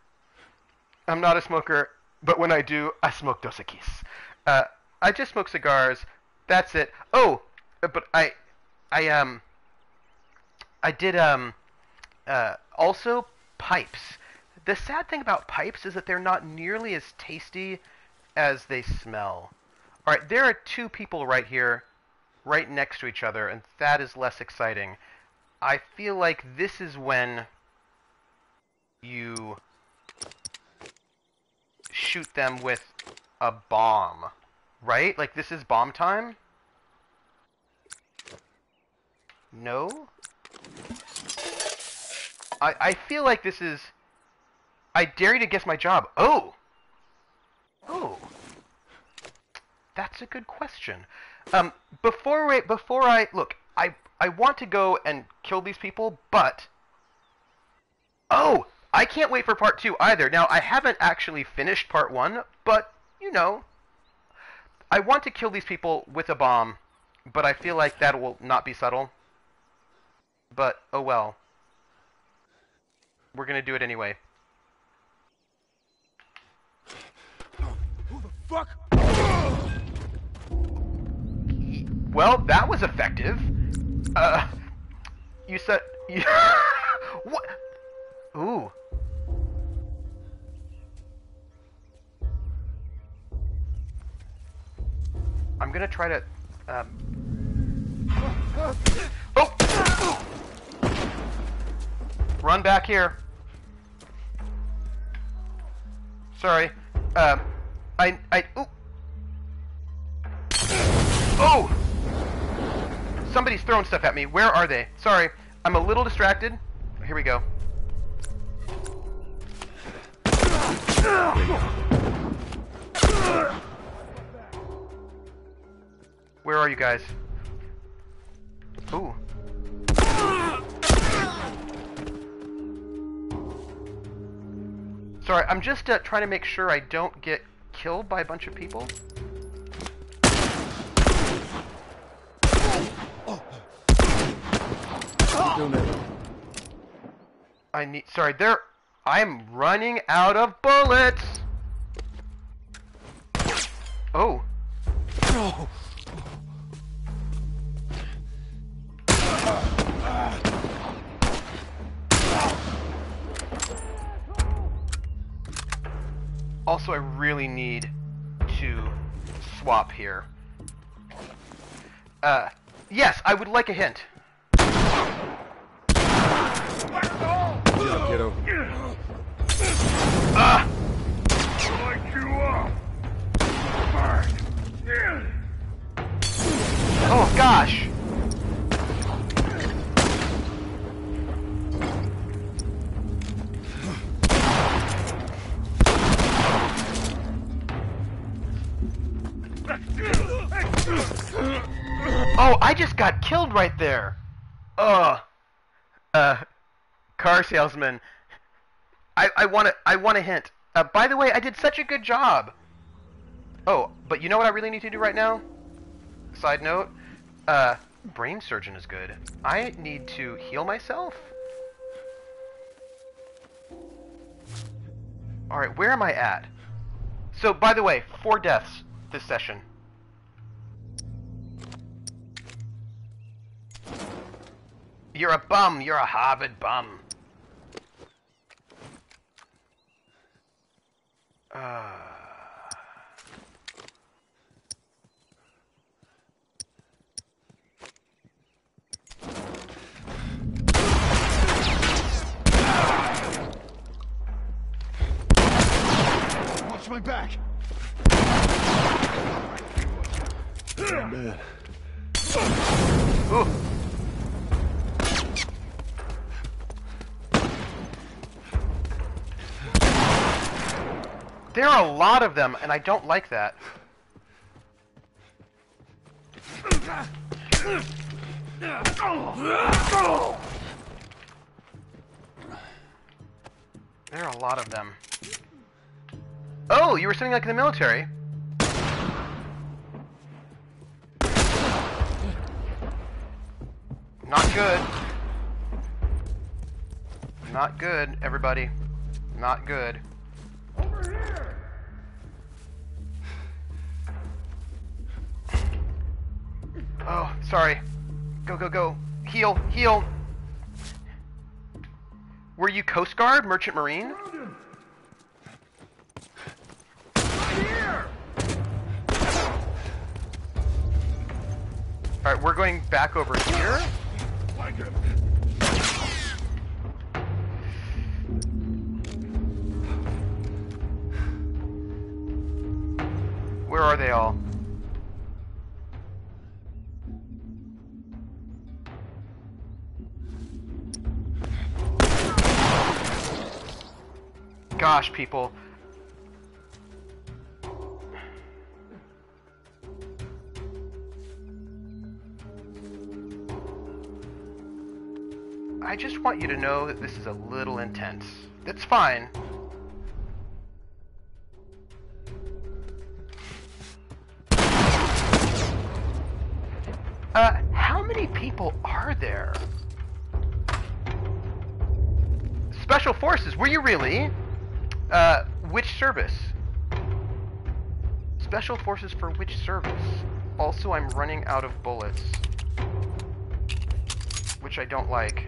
I'm not a smoker, but when I do, I smoke Dos Equis. I just smoke cigars. That's it. Oh, but I did also pipes. The sad thing about pipes is that they're not nearly as tasty as they smell. All right, there are 2 people right here, right next to each other, and that is less exciting. I feel like this is when you shoot them with a bomb, right? Like this is bomb time? No? I feel like this is... I dare you to guess my job. Oh! Oh. That's a good question. Before I... Look, I want to go and kill these people, but... Oh! I can't wait for part 2 either. Now, I haven't actually finished part 1, but, you know... I want to kill these people with a bomb, but I feel like that will not be subtle. But, oh well. We're gonna do it anyway. Who the fuck? Well, that was effective. You said... What? Ooh. I'm gonna try to... Oh! Run back here. Sorry. Ooh. Oh! Somebody's throwing stuff at me. Where are they? Sorry. I'm a little distracted. Here we go. Where are you guys? Ooh. Sorry, I'm just trying to make sure I don't get killed by a bunch of people. Sorry, I'm running out of bullets! Oh. No! Also, I really need to swap here. Yes, I would like a hint. Good job, kiddo. Light you up. Oh, gosh! Oh, I just got killed right there! Car salesman. I want a hint. By the way, I did such a good job! Oh, but you know what I really need to do right now? Side note, brain surgeon is good. I need to heal myself. Alright, where am I at? So, by the way, 4 deaths this session. You're a bum. You're a Harvard bum. Watch my back! Not bad. Ooh. There are a lot of them, and I don't like that. There are a lot of them. Oh, you were something like in the military. Not good. Not good, everybody. Not good. Over here. Oh, sorry. Go, go, go. Heal, heal. Were you Coast Guard, Merchant Marine? Alright, we're going back over here. Where are they all? Gosh, people. I just want you to know that this is a little intense. That's fine. How many people are there? Special Forces, were you really? Which service? Special Forces for which service? Also, I'm running out of bullets. Which I don't like.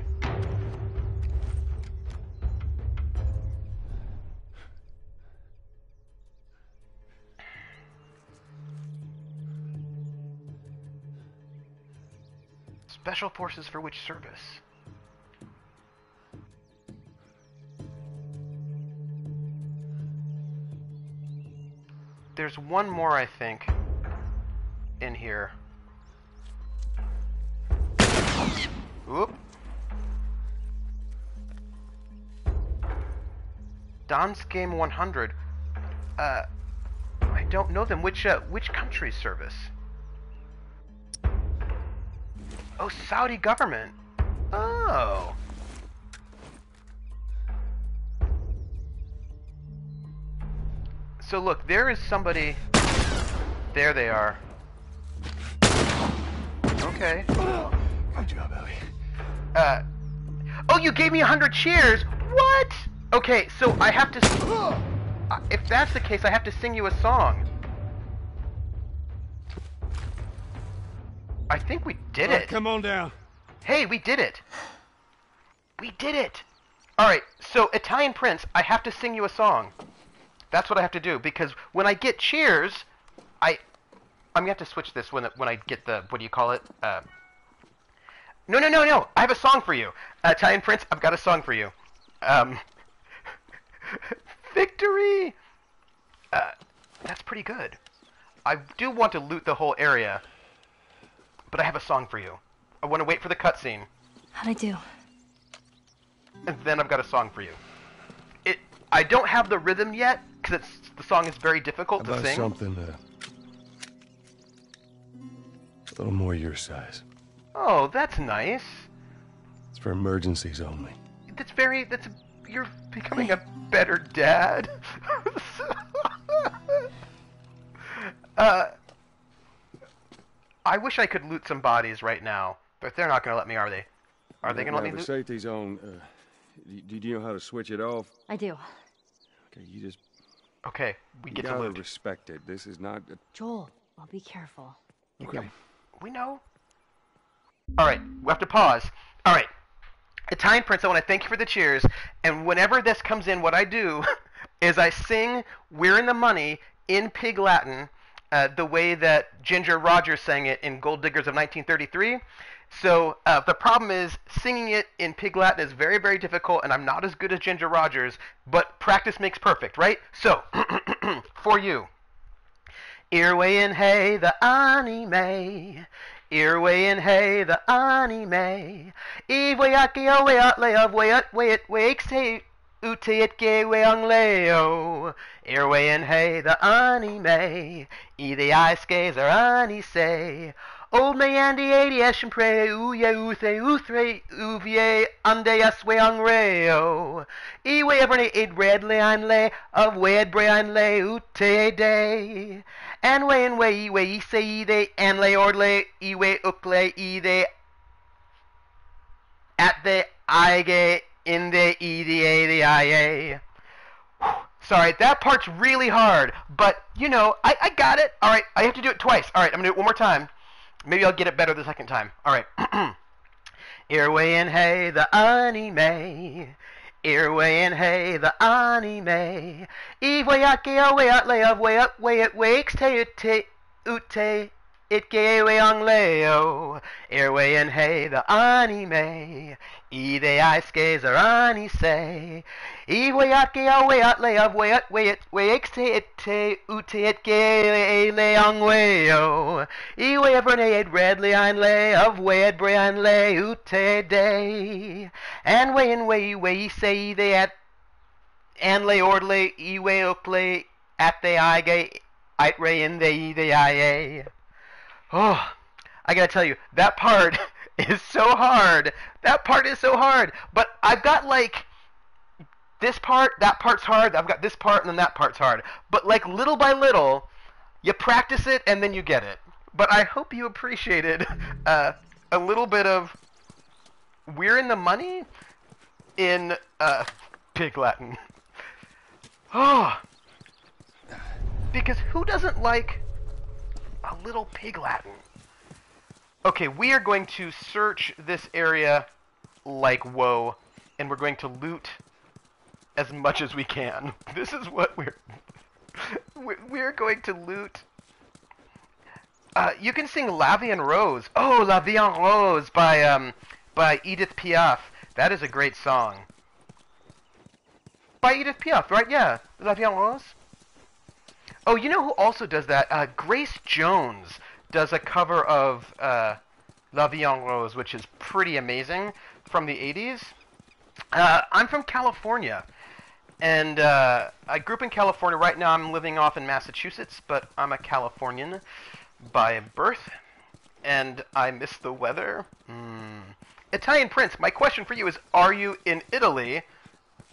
Special Forces for which service? There's one more, I think, in here. Oop. Don's Game 100. I don't know them. Which country's service? Oh, Saudi government. Oh. So look, there is somebody. There they are. Okay. Good job, Ellie. Oh, you gave me 100 cheers. What? Okay, so I have to... If that's the case, I have to sing you a song. I think we did it. Come on down. Hey, we did it. We did it. Alright, so Italian Prince, I have to sing you a song. That's what I have to do, because when I get cheers, I'm gonna have to switch this when I get the, what do you call it? No, I have a song for you. Italian Prince, I've got a song for you. Victory! That's pretty good. I do want to loot the whole area, but I have a song for you. I want to wait for the cutscene. How'd I do? And then I've got a song for you. I don't have the rhythm yet, because the song is very difficult to sing. Something a little more your size. Oh, that's nice. It's for emergencies only. You're becoming a better dad. I wish I could loot some bodies right now, but they're not going to let me, are they? Are they going to let me the loot? safety zone, do you know how to switch it off? I do. Okay, you just... Okay, we get to gotta loot. respect it. This is not... Joel, I'll be careful. Okay. We know. Alright, we have to pause. Alright. Italian Prince, I want to thank you for the cheers, and whenever this comes in, what I do is I sing We're in the Money in Pig Latin, the way that Ginger Rogers sang it in Gold Diggers of 1933. So the problem is singing it in Pig Latin is very, very difficult, and I'm not as good as Ginger Rogers, but practice makes perfect, right? So, for you. Earway in hey, the anime. Earway in hey, the anime. Iwayaki away at lay of way at wakes hey. Ute it gay way on leo. Earway in hey, the anime. E the ice gaze or ani say. Old me Andy 80 and pray, uye uthre uvie ande aswe ang reo. Iwe everny id redly ein lay of wed bre ein lay ute day. And way and way iwe say they and lay ordle iwe ukle ide at the ige in the ede the ia. Sorry, that part's really hard, but you know, I got it. Alright, I have to do it twice. Alright, I'm gonna do it one more time. Maybe I'll get it better the second time. Alright. Earway in hey, the anime. Earway in hey, the anime. Iwayake away at lay of way up, way it wakes te ute. It gay way on leo. Earway in hey, the anime. E the ice gaze or ani say. Iwayake away at lay of way at way it wakes te ute it gay lay on wayo. Iwe ever naid redly ein lay of way at bre ein lay ute day. And way in way say they at and lay ordlay iwe ukle at the I gay it ray in the ia. Oh, I gotta tell you, that part is so hard. That part is so hard. But I've got like this part, that part's hard. I've got this part, and then that part's hard. But like little by little, you practice it, and then you get it. But I hope you appreciated a little bit of We're in the Money in Pig Latin. Oh, because who doesn't like a little Pig Latin? Okay, we are going to search this area like whoa, and we're going to loot as much as we can. This is what we're going to loot. You can sing La Vie en Rose. Oh, La Vie en Rose by Edith Piaf. That is a great song. By Edith Piaf, right? Yeah, La Vie en Rose. Oh, you know who also does that? Grace Jones does a cover of La Vie en Rose, which is pretty amazing, from the 80s. I'm from California, and I grew up in California. Right now I'm living off in Massachusetts, but I'm a Californian by birth, and I miss the weather. Italian Prince, my question for you is, are you in Italy?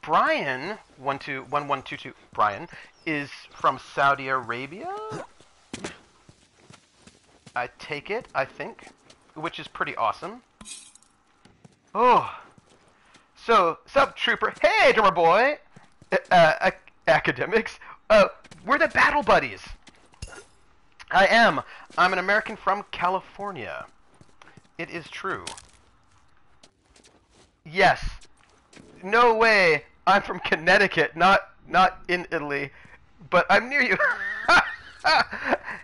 Brian, 1122, Brian, is from Saudi Arabia? I take it, I think, which is pretty awesome. Oh, So, sup, trooper? Hey, drummer boy! Academics? We're the battle buddies! I am. I'm an American from California. It is true. Yes. No way. I'm from Connecticut, not in Italy. But I'm near you.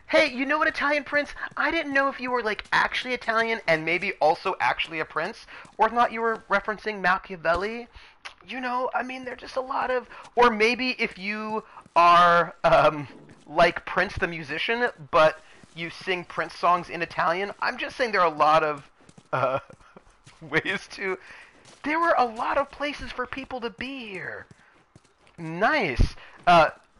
Hey, you know what, Italian prince? I didn't know if you were, like, actually Italian and maybe also actually a prince, or not you were referencing Machiavelli. You know, I mean, there's just a lot of... Or maybe if you are, like Prince the musician, but you sing Prince songs in Italian. I'm just saying there are a lot of, ways to... There were a lot of places for people to be here. Nice.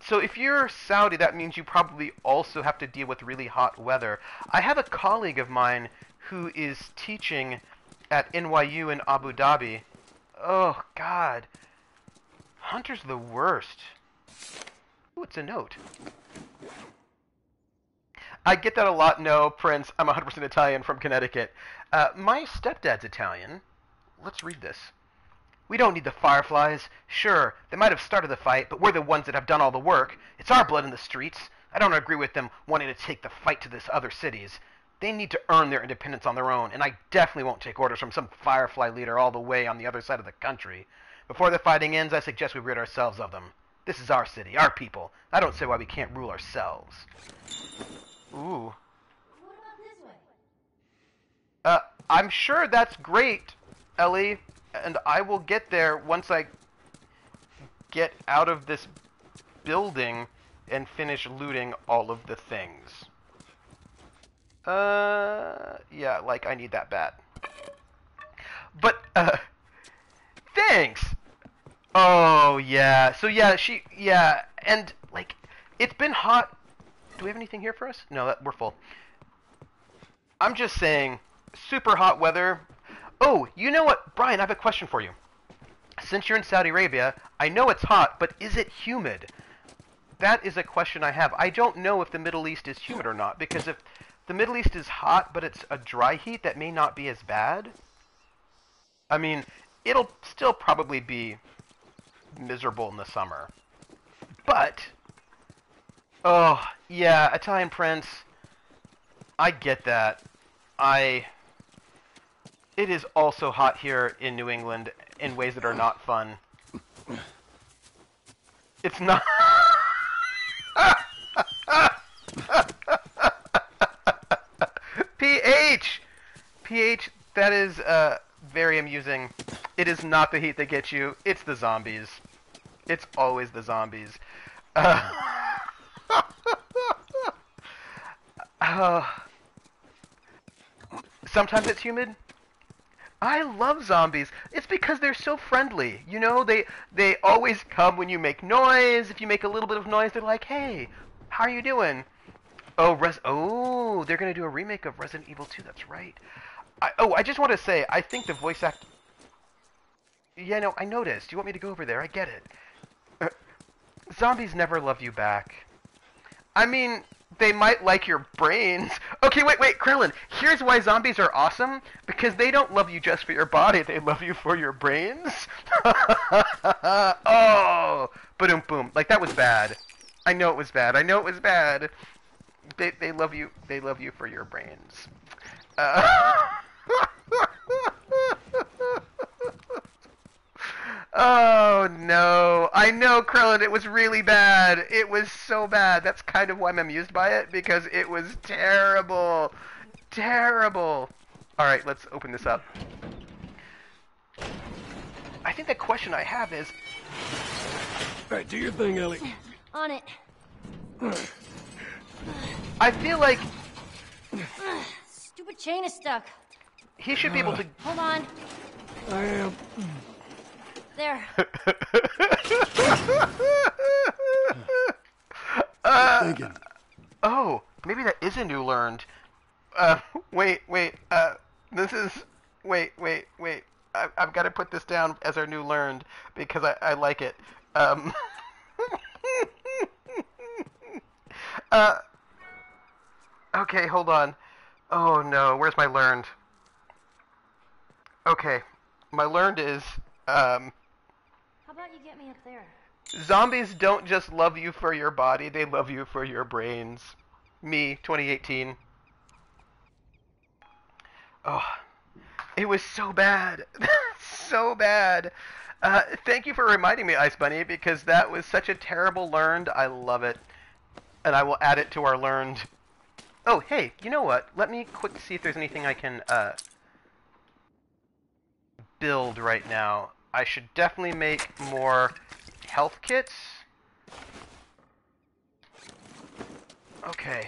So if you're Saudi, that means you probably also have to deal with really hot weather. I have a colleague of mine who is teaching at NYU in Abu Dhabi. Oh, God. Hunter's the worst. Ooh, it's a note. I get that a lot. No, Prince, I'm 100% Italian from Connecticut. My stepdad's Italian. Let's read this. We don't need the Fireflies. Sure, they might have started the fight, but we're the ones that have done all the work. It's our blood in the streets. I don't agree with them wanting to take the fight to this other cities. They need to earn their independence on their own, and I definitely won't take orders from some Firefly leader all the way on the other side of the country. Before the fighting ends, I suggest we rid ourselves of them. This is our city, our people. I don't see why we can't rule ourselves. Ooh. What about this way? I'm sure that's great, Ellie. And I will get there once I get out of this building and finish looting all of the things. Yeah, like I need that bat. But, thanks! Oh, yeah. So, yeah, and, like, it's been hot. Do we have anything here for us? No, we're full. I'm just saying, super hot weather. Oh, you know what? Brian, I have a question for you. Since you're in Saudi Arabia, I know it's hot, but is it humid? That is a question I have. I don't know if the Middle East is humid or not, because if the Middle East is hot, but it's a dry heat, that may not be as bad. I mean, it'll still probably be miserable in the summer. But, oh, yeah, Italian Prince, I get that. It is also hot here in New England in ways that are not fun. It's not... PH, that is very amusing. It is not the heat that gets you, it's the zombies. It's always the zombies. Sometimes it's humid. I love zombies. It's because they're so friendly. You know, they always come when you make noise. If you make a little bit of noise, they're like, "Hey, how are you doing?" Oh, they're gonna do a remake of Resident Evil 2. That's right. I just want to say, I think the voice act. Yeah, no, I noticed. You want me to go over there? I get it. Zombies never love you back. I mean, they might like your brains. Okay, wait, Krillin. Here's why zombies are awesome. Because they don't love you just for your body. They love you for your brains. Oh, boom, boom. Like, that was bad. I know it was bad. They love you. They love you for your brains. Oh, no. I know, Krillin, it was really bad. It was so bad. That's kind of why I'm amused by it, because it was terrible. Terrible. Alright, let's open this up. I think the question I have is... Alright, do your thing, Ellie. On it. I feel like Stupid chain is stuck. he should be able to... Hold on. I am. There. Thinking. Oh, maybe that is a new learned. Wait. This is... Wait. I've got to put this down as our new learned, because I like it. Okay, hold on. Oh no, where's my learned? Okay, my learned is How about you get me up there? Zombies don't just love you for your body, they love you for your brains. Me, 2018. Oh, it was so bad. So bad. Thank you for reminding me, Ice Bunny, because that was such a terrible learned. I love it. And I will add it to our learned. Oh, hey, you know what? Let me quick see if there's anything I can build right now. I should definitely make more health kits. Okay.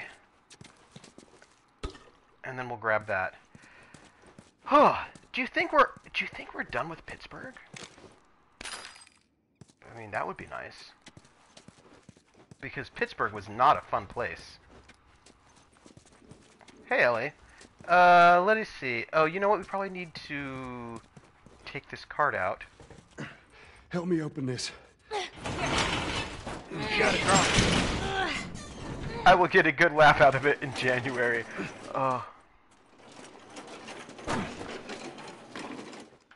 And then we'll grab that. Oh, do you think we're done with Pittsburgh? I mean, that would be nice. Because Pittsburgh was not a fun place. Hey, Ellie. Let us see. Oh, you know what? We probably need to take this card out. Help me open this. You gotta drop it. I will get a good laugh out of it in January.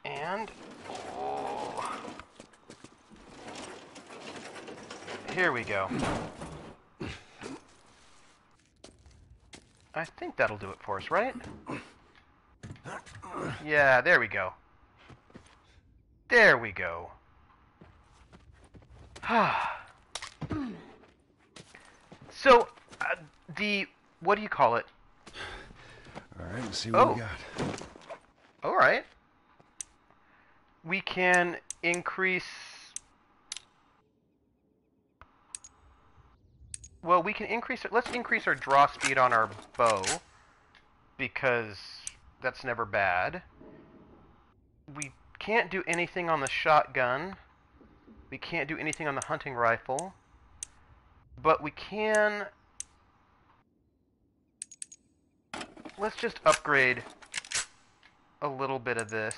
And... oh. Here we go. I think that'll do it for us, right? Yeah, there we go. There we go. So, what do you call it? Alright, let's see what we got. Alright. We can increase... well, we can increase... let's increase our draw speed on our bow. Because that's never bad. We can't do anything on the shotgun. We can't do anything on the hunting rifle. But we can... let's just upgrade a little bit of this.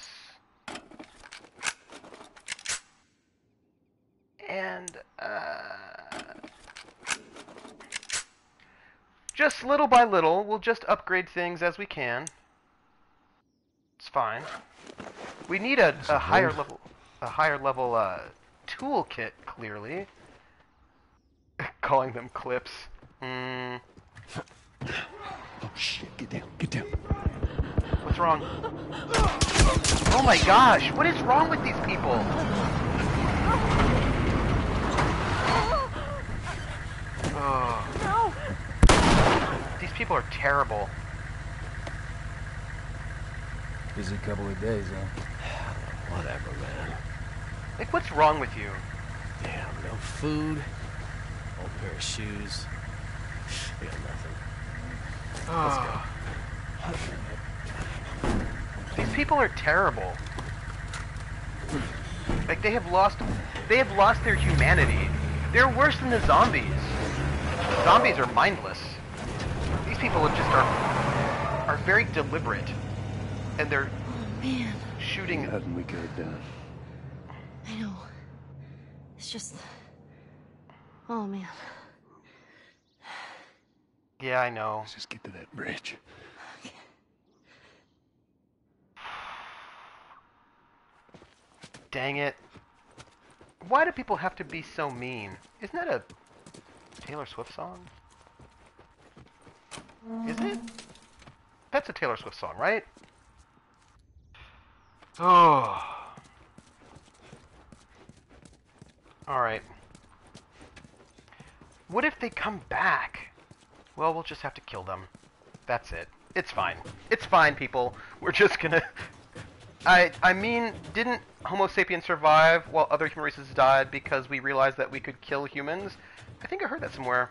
And, just little by little, we'll just upgrade things as we can. It's fine. We need a higher level toolkit, clearly. Calling them clips. Oh shit, get down, get down. What's wrong? Oh my gosh, what is wrong with these people? Oh. No. These people are terrible. Busy couple of days, huh? Whatever, man. Like, what's wrong with you? Yeah, no food, old pair of shoes. We got nothing. Let's go. These people are terrible. Like, they have lost their humanity. They're worse than the zombies. Zombies are mindless. These people are very deliberate. And they're shooting. Nothing we could have done. I know. It's just... oh, man. Yeah, I know. Let's just get to that bridge. Okay. Dang it. Why do people have to be so mean? Isn't that a Taylor Swift song? Is it? That's a Taylor Swift song, right? Oh. Alright. What if they come back? Well, we'll just have to kill them. That's it. It's fine. It's fine, people. We're just gonna... I mean, didn't Homo sapiens survive while other human races died because we realized that we could kill humans? I think I heard that somewhere.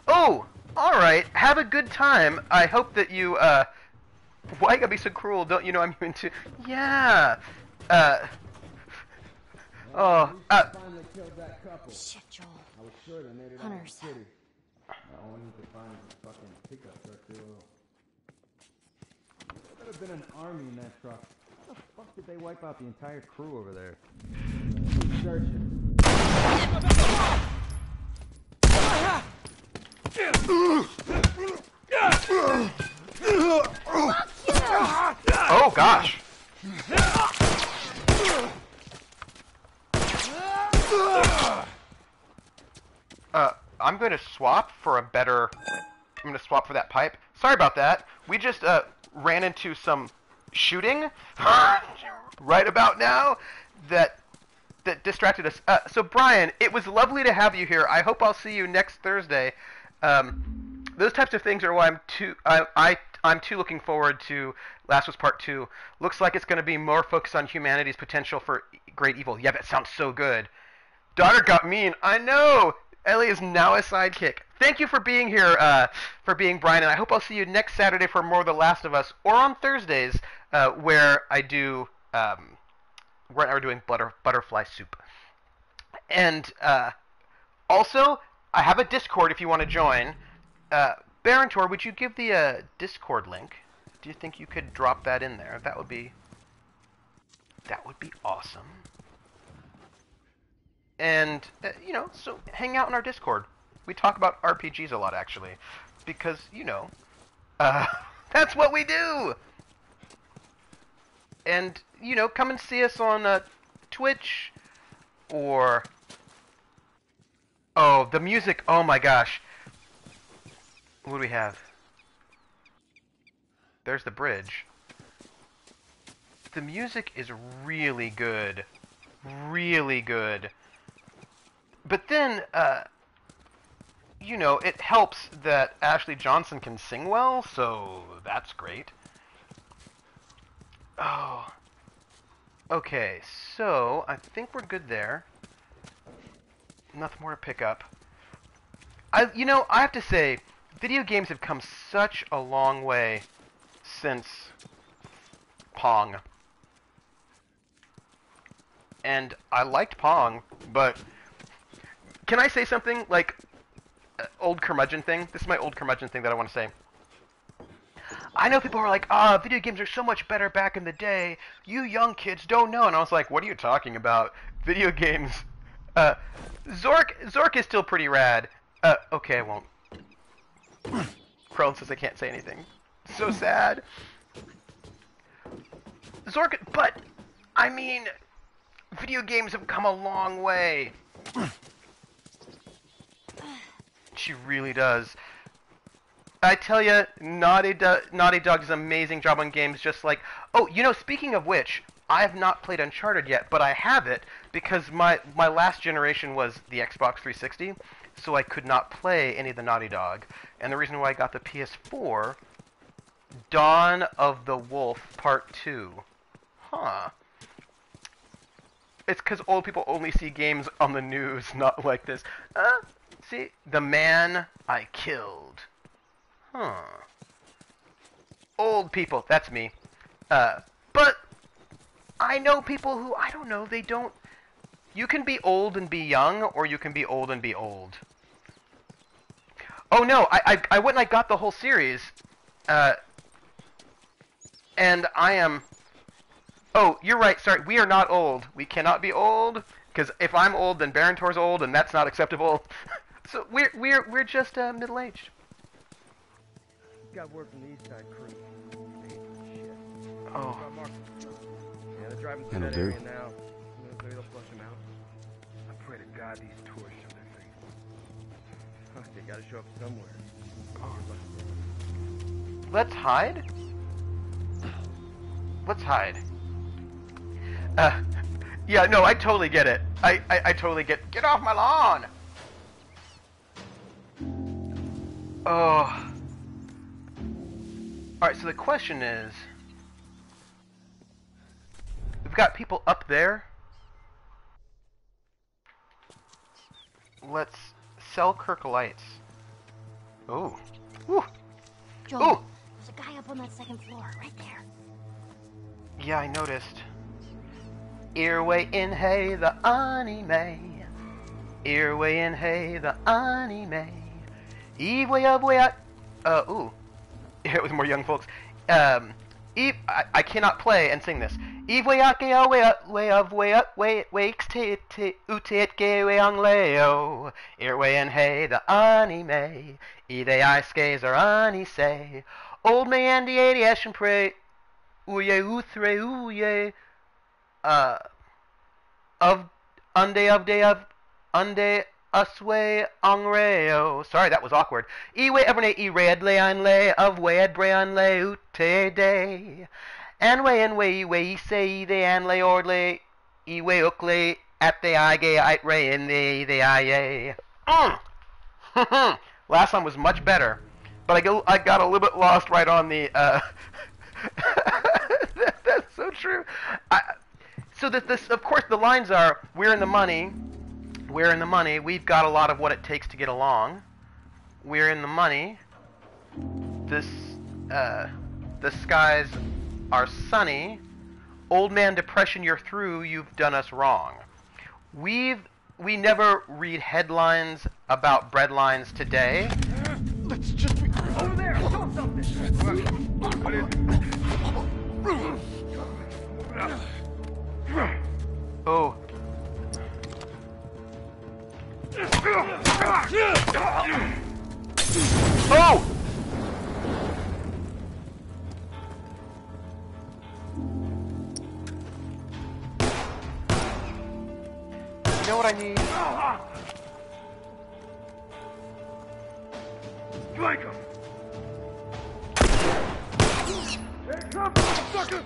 Oh! Alright, have a good time. I hope that you, why you gotta be so cruel? Don't you know I'm human too? Yeah! Shit, Joel. I was sure they made it out of the Hunters. city. All we need to find is a fucking pickup truck too. There could have been an army in that truck. How the fuck did they wipe out the entire crew over there? Keep searching. Oh gosh! going to swap for a better... I'm going to swap for that pipe. Sorry about that. We just ran into some shooting right about now that distracted us. So Brian, it was lovely to have you here. I hope I'll see you next Thursday. Those types of things are why I'm too looking forward to Last of Us Part 2. Looks like it's going to be more focused on humanity's potential for great evil. Yeah, that sounds so good. Daughter got mean. I know. Ellie is now a sidekick. Thank you for being here, for being Brian, and I hope I'll see you next Saturday for more of The Last of Us, or on Thursdays, where I do, right now we're doing butterfly soup. And also, I have a Discord if you want to join. Barontor, would you give the Discord link? Do you think you could drop that in there? That would be awesome. And, so hang out in our Discord. We talk about RPGs a lot, actually. Because, that's what we do! And, come and see us on Twitch, or... Oh, the music, oh my gosh. What do we have? There's the bridge. The music is really good. Really good. But then, it helps that Ashley Johnson can sing well, so that's great. Oh. Okay, so I think we're good there. Nothing more to pick up. I have to say, video games have come such a long way since Pong. And I liked Pong, but... Can I say something, like, old curmudgeon thing? This is my old curmudgeon thing that I want to say. I know people are like, video games are so much better back in the day. You young kids don't know. And I was like, what are you talking about? Video games... Zork is still pretty rad. Okay, I won't. Krillin says I can't say anything. So sad. Zork, but, I mean, video games have come a long way. She really does. I tell you, Naughty Dog does an amazing job on games, just like... Oh, speaking of which, I have not played Uncharted yet, but I have it because my last generation was the Xbox 360, so I could not play any of the Naughty Dog. And the reason why I got the PS4, Dawn of the Wolf Part 2. Huh. It's because old people only see games on the news, not like this. See? The Man I Killed. Huh. Old people, that's me. But I know people who, I don't know, they don't... You can be old and be young, or you can be old and be old. Oh no, I went and I got the whole series. And I am... Oh, you're right, sorry, we are not old. We cannot be old, because if I'm old, then Barontor's old, and that's not acceptable. So we're just middle-aged. Got word from the East Side crew. They hate shit. Oh. Yeah, they're driving through that area now. Maybe they'll flush them out. I pray to God these tourists show their face. Huh, they gotta show up somewhere. Oh. Let's hide? Let's hide. Yeah, no, I totally get it. I totally get off my lawn! Oh. Alright, so the question is... We've got people up there. Let's sell Kirk lights. Ooh. Ooh. Joel, Ooh. there's a guy up on that second floor, right there. Yeah, I noticed. Earway in hey the anime. Earway in hey the anime. Eve way up way out. Ooh. It was more young folks. Eve, I cannot play and sing this. Eve way up way up wakes te utit ge way on leo. Earway in hey the anime. Eve I skays or ani say. Old man the 80 and pray. Uye uthre uye. Of unday Uswe ongreo. Sorry, that was awkward. Iwe everne I red lean le of wed brean le ute day. And way say the an le ordle Iwe ukle at the ige it re in the aye. Last one was much better, but I got a little bit lost right on the. That's so true. So that this, of course, the lines are: we're in the money. We're in the money. We've got a lot of what it takes to get along. We're in the money. The skies are sunny. Old man depression, you're through. You've done us wrong. We never read headlines about breadlines today. Let's just be over there. Show something. What is it? Oh. Oh! You know what I need? Strike him! Here it comes, sucker!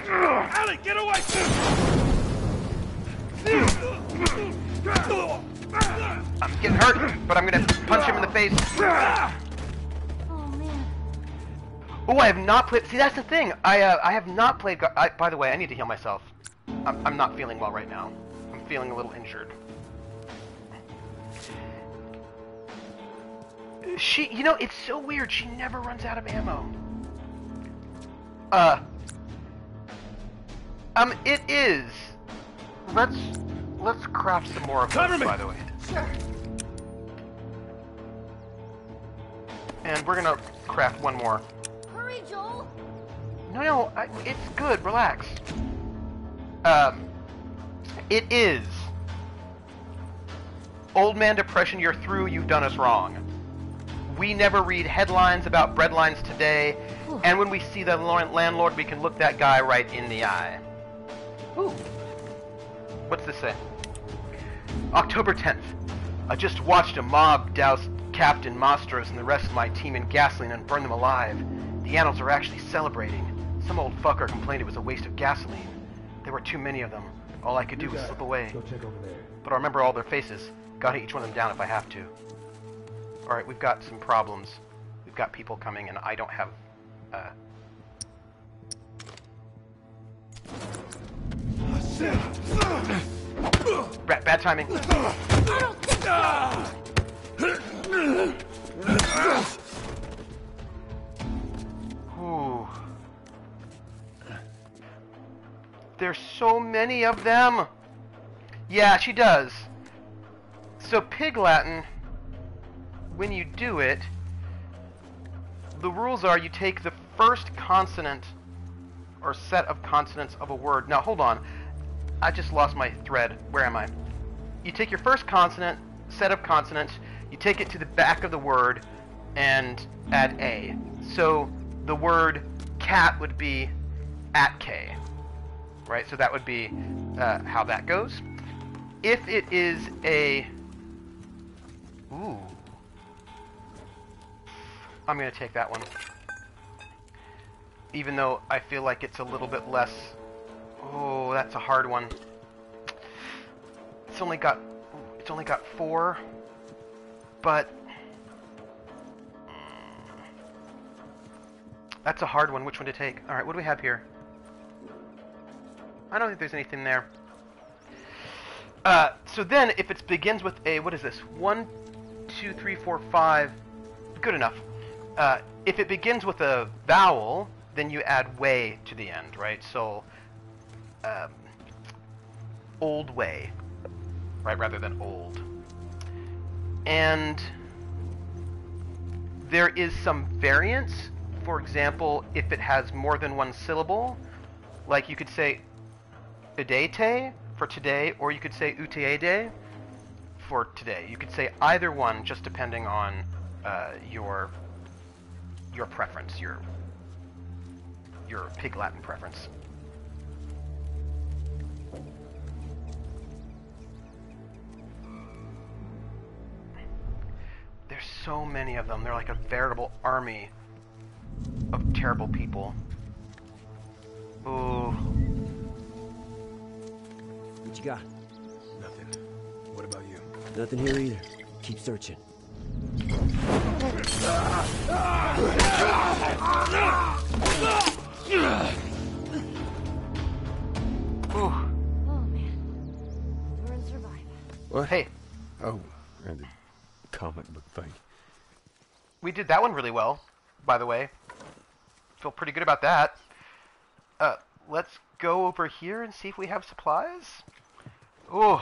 Allie, get away! I'm getting hurt, but I'm gonna punch him in the face. Oh, man. Oh, I have not played. See, that's the thing. I have not played. By the way, I need to heal myself. I'm not feeling well right now. I'm feeling a little injured. She, you know, it's so weird. She never runs out of ammo. It is. Let's craft some more of those, by the way. Sure. And we're gonna craft one more. Hurry, Joel. No, it's good. Relax. It is. Old man depression, you're through. You've done us wrong. We never read headlines about breadlines today, and when we see the landlord, we can look that guy right in the eye. Ooh. What's this say? October 10th. I just watched a mob douse Captain Mastros and the rest of my team in gasoline and burn them alive. The animals are actually celebrating. Some old fucker complained it was a waste of gasoline. There were too many of them. All I could do was slip away. Go check over there. But I remember all their faces. Gotta each one of them down if I have to. Alright, we've got some problems. We've got people coming and I don't have, bad timing. Ooh. There's so many of them. Yeah, she does. So Pig Latin, when you do it, the rules are you take the first consonant or set of consonants of a word. Now, hold on. I just lost my thread. Where am I? You take your first consonant, set of consonants, you take it to the back of the word, and add A. So the word cat would be at K. Right? So that would be how that goes. If it is a... Ooh. I'm going to take that one. Even though I feel like it's a little bit less... Oh, that's a hard one. It's only got 4, but that's a hard one. Which one to take? All right, what do we have here? I don't think there's anything there. So then, if it begins with a, what is this? 1, 2, 3, 4, 5. Good enough. If it begins with a vowel, then you add way to the end, right? So, old way, right, rather than old. And there is some variance. For example, if it has more than one syllable, like you could say idete for today, or you could say uteede for today. You could say either one, just depending on your preference, your Pig Latin preference. so many of them. They're like a veritable army of terrible people. Ooh. What you got? Nothing. What about you? Nothing here either. Keep searching. Ooh. Oh man. We're in survival. What? Hey, Oh, and the comic book fight. we did that one really well, by the way. Feel pretty good about that. Let's go over here and see if we have supplies. Ooh.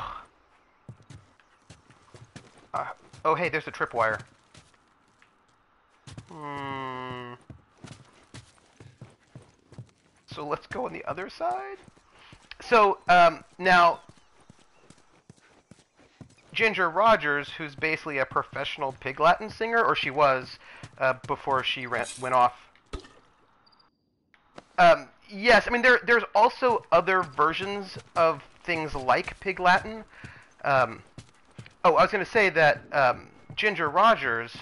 Oh, hey, there's a tripwire. So let's go on the other side. So, now, Ginger Rogers, who's basically a professional Pig Latin singer, or she was, before she went off. Yes, I mean, there's also other versions of things like Pig Latin. I was going to say that Ginger Rogers,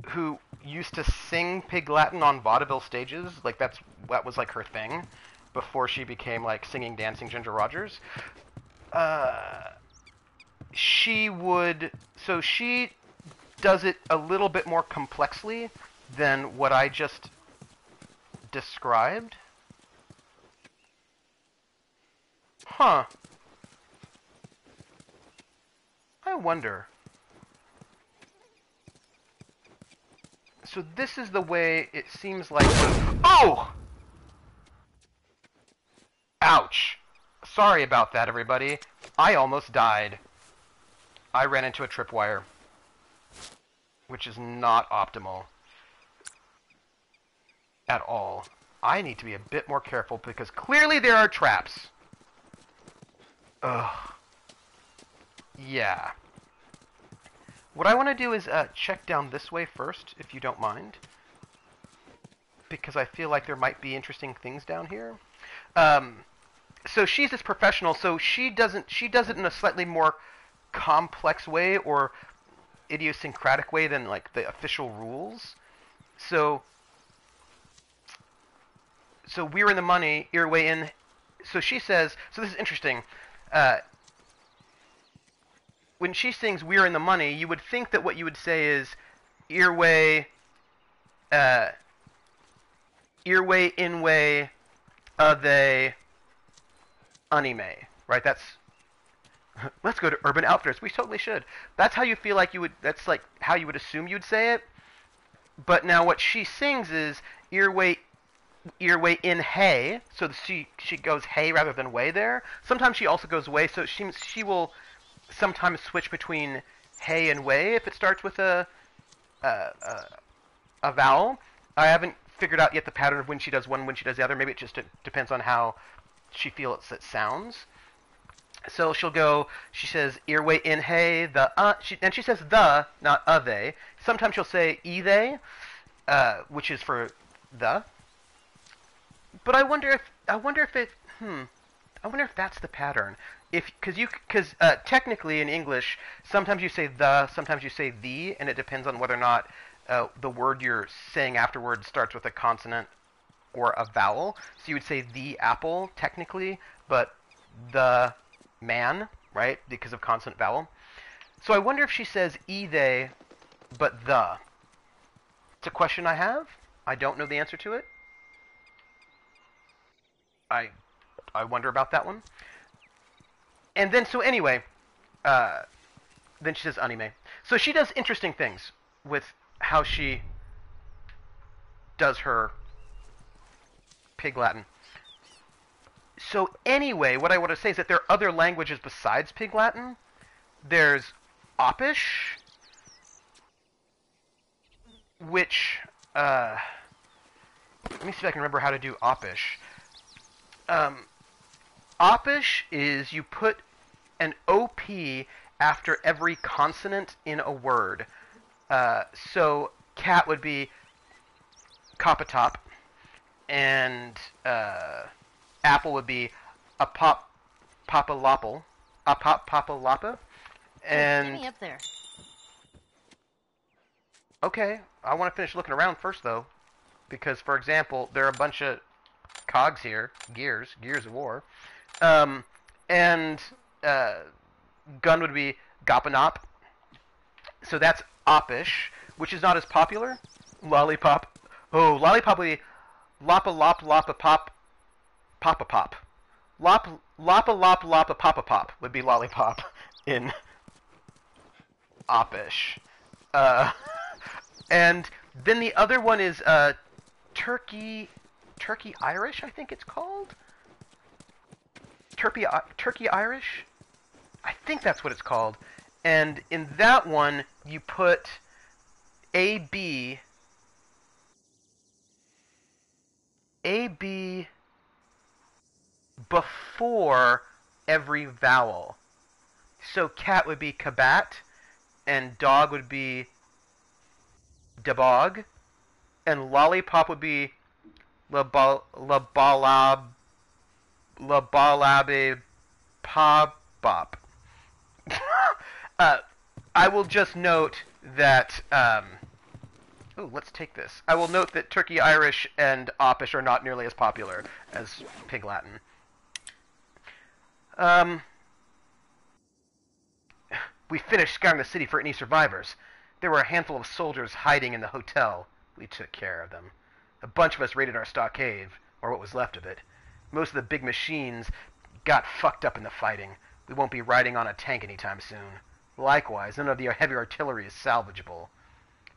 who used to sing Pig Latin on vaudeville stages, like that was like her thing before she became like singing, dancing Ginger Rogers. She does it a little bit more complexly than what I just described. Huh. I wonder. So this is the way it seems like... Oh! Ouch. Sorry about that, everybody. I almost died. I ran into a tripwire, which is not optimal at all. I need to be a bit more careful because clearly there are traps. Ugh. Yeah. What I want to do is check down this way first, if you don't mind, because I feel like there might be interesting things down here. So she's this professional, so she does it in a slightly more complex way or idiosyncratic way than like the official rules. So we're in the money, earway in. So she says, so this is interesting. When she sings "We're in the Money," you would think that what you would say is earway, inway, they, anime, right? That's, let's go to Urban Outfitters. We totally should. That's how you feel like you would, that's like how you would assume you'd say it. But now what she sings is earway in hey, so she goes hey rather than way there. Sometimes she also goes way, so she will sometimes switch between hey and way if it starts with a vowel. I haven't figured out yet the pattern of when she does one, when she does the other. Maybe it just depends on how she feels it sounds. So she'll go, she says earway in hey, and she says the, not they. Sometimes she'll say e-they, which is for the. But I wonder if that's the pattern. Because technically in English, sometimes you say the, sometimes you say the, and it depends on whether or not the word you're saying afterwards starts with a consonant or a vowel. So you would say the apple, technically, but the man, right, because of consonant vowel. So I wonder if she says they, but the. It's a question I have. I don't know the answer to it. I wonder about that one. And then, so anyway, then she says anime. So she does interesting things with how she does her Pig Latin. So anyway, what I want to say is that there are other languages besides Pig Latin. There's Oppish, which, let me see if I can remember how to do Oppish. Oppish is you put an OP after every consonant in a word. So cat would be Kopatop, and apple would be a papalopple, and Get me up there. Okay, I want to finish looking around first, though. Because, for example, there are a bunch of cogs here. Gears of war. And gun would be Gopinop. So that's Oppish, which is not as popular. Lollipop. Oh, Lollipop would be Loppa Lop Loppa Pop Papa Pop. Loppa Lop Loppa Papa Pop would be Lollipop in Oppish. And then the other one is Turkey Irish, I think it's called. Turkey Irish? I think that's what it's called. And in that one, you put AB before every vowel. So cat would be kabat, and dog would be dabog, and lollipop would be labalabe pop. I will just note that. Ooh, let's take this. I will note that Turkey Irish and Oppish are not nearly as popular as Pig Latin. We finished scouring the city for any survivors. There were a handful of soldiers hiding in the hotel. We took care of them. A bunch of us raided our stockade, or what was left of it. Most of the big machines got fucked up in the fighting. We won't be riding on a tank anytime soon. Likewise, none of the heavy artillery is salvageable.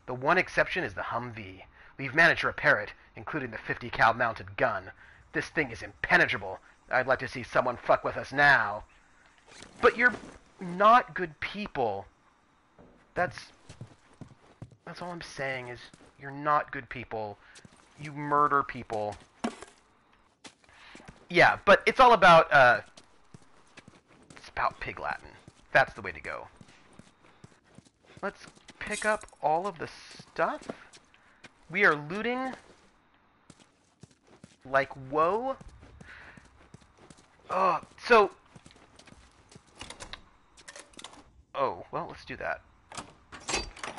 The one exception is the Humvee. We've managed to repair it, including the 50 cal mounted gun. This thing is impenetrable. I'd like to see someone fuck with us now. But you're not good people. That's all I'm saying is you're not good people. You murder people. Yeah, but it's all about it's about Pig Latin. That's the way to go. Let's pick up all of the stuff. We are looting like whoa. Oh, well, let's do that.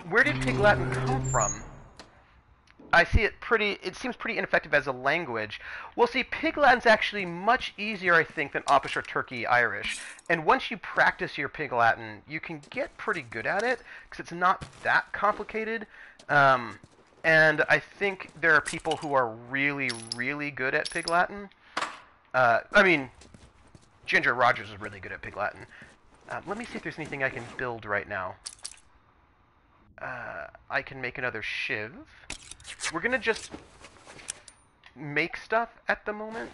Where did Pig Latin come from? I see it seems pretty ineffective as a language. Well, see, Pig Latin's actually much easier, I think, than Oppish or Turkey Irish. And once you practice your Pig Latin, you can get pretty good at it, because it's not that complicated. And I think there are people who are really, really good at Pig Latin. I mean, Ginger Rogers is really good at Pig Latin. Let me see if there's anything I can build right now. I can make another shiv. We're gonna just make stuff at the moment.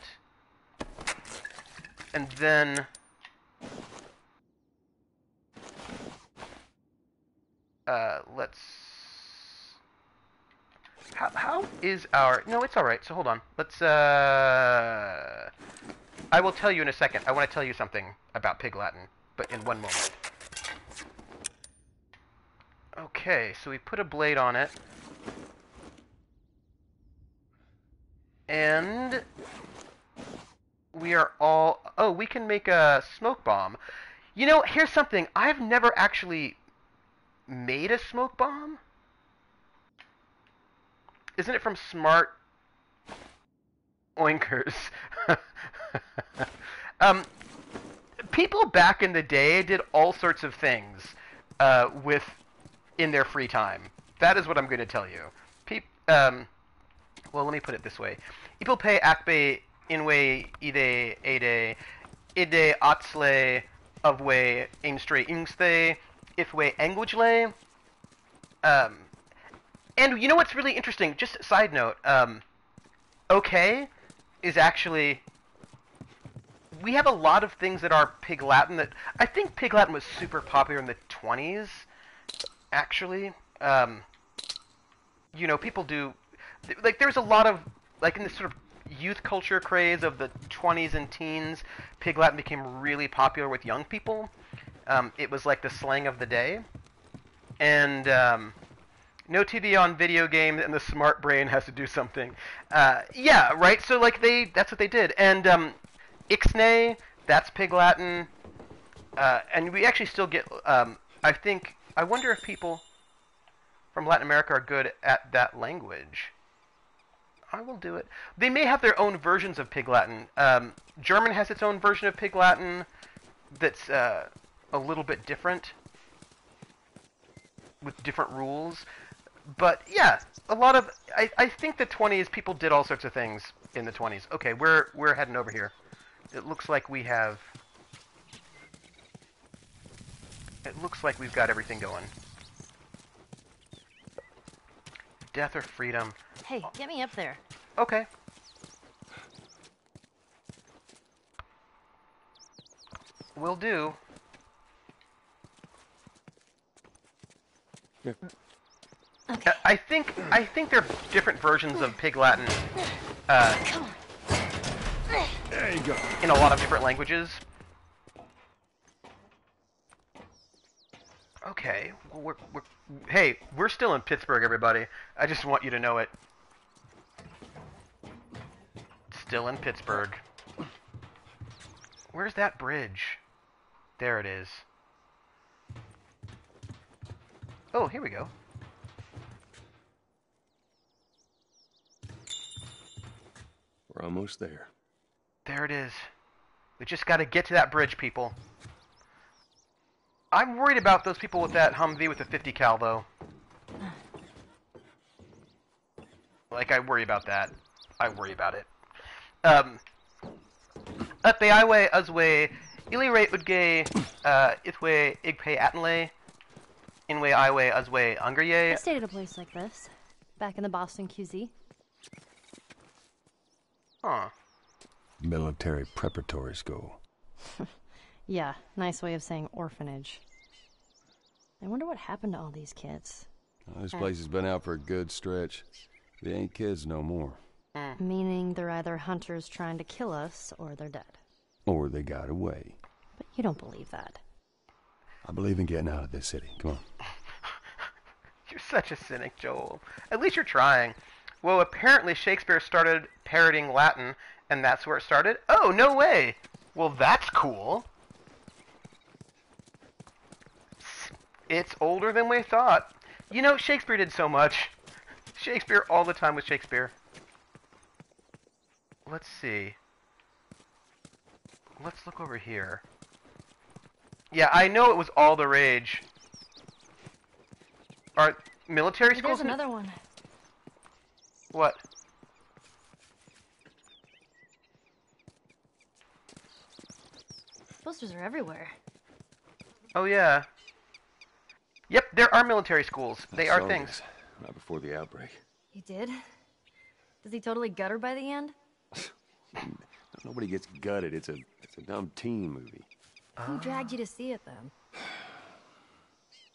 And then let's how is our no, it's alright, so hold on. Let's I will tell you in a second. I want to tell you something about Pig Latin, but in one moment. Okay, so we put a blade on it. And we are all... Oh, we can make a smoke bomb. You know, here's something. I've never actually made a smoke bomb. Isn't it from Smart Oinkers? People back in the day did all sorts of things in their free time. That is what I'm going to tell you. Well, let me put it this way. People pay akbe inwe ide ide atsle ofwe ainstre ingste ifwe anguagele. And you know what's really interesting? Just a side note. Okay is actually... We have a lot of things that are Pig Latin that... I think Pig Latin was super popular in the 20s, actually. You know, people do... Like, there's a lot of... Like, in this sort of youth culture craze of the 20s and teens, Pig Latin became really popular with young people. It was like the slang of the day. And, no TV on video games, and the smart brain has to do something. Yeah, right? So, like, that's what they did. And, Ixnay, that's Pig Latin. And we actually still get, I wonder if people... from Latin America are good at that language. I will do it. They may have their own versions of Pig Latin. German has its own version of Pig Latin that's a little bit different, with different rules. But yeah, a lot of I think the 20s people did all sorts of things in the 20s. Okay, we're heading over here. It looks like we have. It looks like we've got everything going. Death or freedom? Hey, get me up there. Okay. Will do. Yeah. Okay. I think there are different versions of Pig Latin Come on. There you go. in a lot of different languages. Okay, well, we're still in Pittsburgh, everybody. I just want you to know it. Still in Pittsburgh. Where's that bridge? There it is. Oh, here we go. We're almost there. There it is. We just got to get to that bridge, people. I'm worried about those people with that Humvee with the 50 cal, though. Like, I worry about that. I worry about it. At the Iwe, Uzwe, Ilire Udge, Ithwe, Igpe Atenle, Inwe, Iwe, Uzwe, I Ungerye. stayed at a place like this, back in the Boston QZ. Huh. Military preparatory school. Yeah, nice way of saying orphanage. I wonder what happened to all these kids. Well, this place has been out for a good stretch. They ain't kids no more. Meaning they're either hunters trying to kill us, or they're dead. Or they got away. But you don't believe that. I believe in getting out of this city. Come on. You're such a cynic, Joel. At least you're trying. Well, apparently Shakespeare started parroting Latin, and that's where it started? Oh, no way! Well, that's cool. It's older than we thought. You know, Shakespeare did so much. Shakespeare all the time was Shakespeare. Let's see. Let's look over here. Yeah, I know it was all the rage. Are military schools? There's another one. What? Posters are everywhere. Oh, yeah. Yep, there are military schools. They I are saw things. this right before the outbreak. He did? Does he totally gut her by the end? Nobody gets gutted. It's a dumb teen movie. Who dragged you to see it then?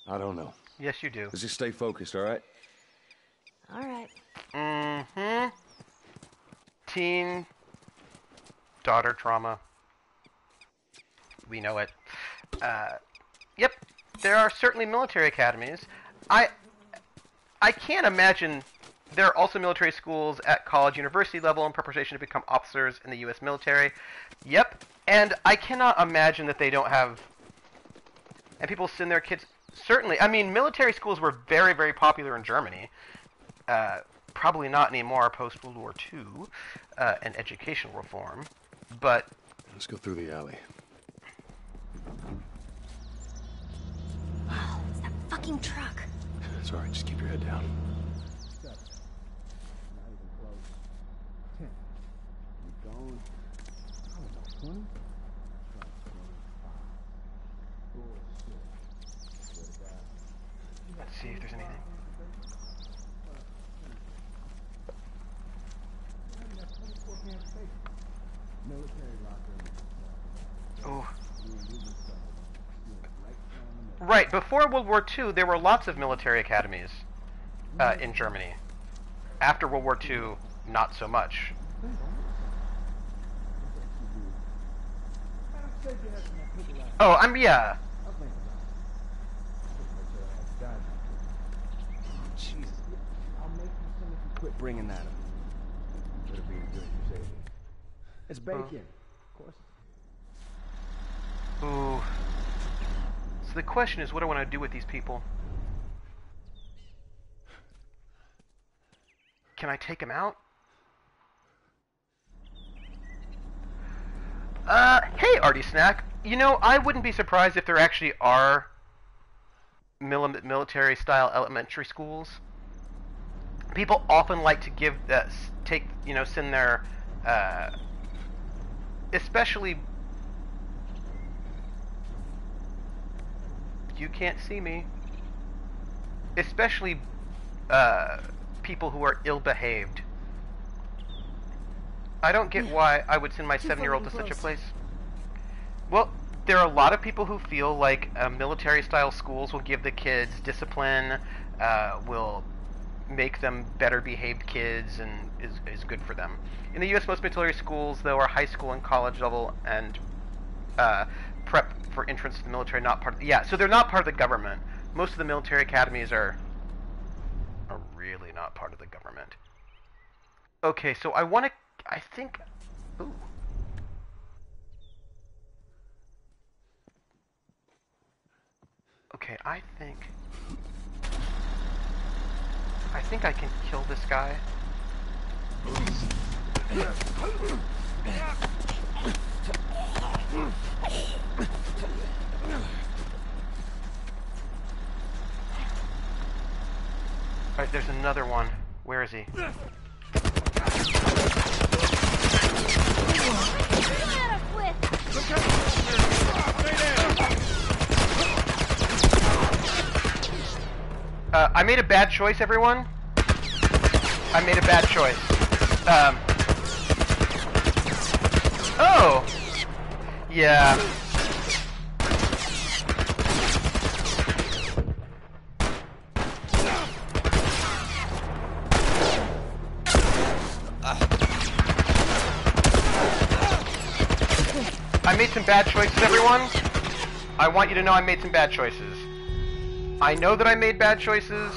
I don't know. Yes, you do. Let's just stay focused, all right? All right. Mm-hmm. Teen daughter trauma. We know it. Yep, there are certainly military academies. I can't imagine there are also military schools at college, university level in preparation to become officers in the U.S. military. Yep, and I cannot imagine that they don't have... And people send their kids... Certainly, I mean, military schools were very, very popular in Germany. Probably not anymore post-World War II and educational reform. But... Let's go through the alley. Wow, it's that fucking truck. It's all right. Just keep your head down. 7. Not even close. 10. Keep going. I don't know, 20? Try 25. Bullshit. Swear to God. let's see if there's anything. Military locker. Oh. Right, before World War II, there were lots of military academies in Germany. After World War II, not so much. Oh, yeah. Jesus. I'll make you some if you quit bringing that up. Better be good for safety. It's bacon. Of course. Ooh. So the question is, what do I want to do with these people? Can I take him out? Hey, Artie Snack. You know, I wouldn't be surprised if there actually are military-style elementary schools. People often like to give send their, especially. You can't see me. Especially, people who are ill-behaved. I don't get why I would send my 7-year-old to such a place. Well, there are a lot of people who feel like military-style schools will give the kids discipline, will make them better-behaved kids, and is good for them. In the U.S., most military schools, though, are high school and college level, and prep for entrance to the military, not part of the, so they're not part of the government. Most of the military academies are really not part of the government. Okay, so I think, ooh. Okay, I think I can kill this guy. Alright, there's another one. Where is he? I made a bad choice, everyone. I made a bad choice. Oh! Yeah. I made some bad choices, everyone. I want you to know I made some bad choices. I know that I made bad choices,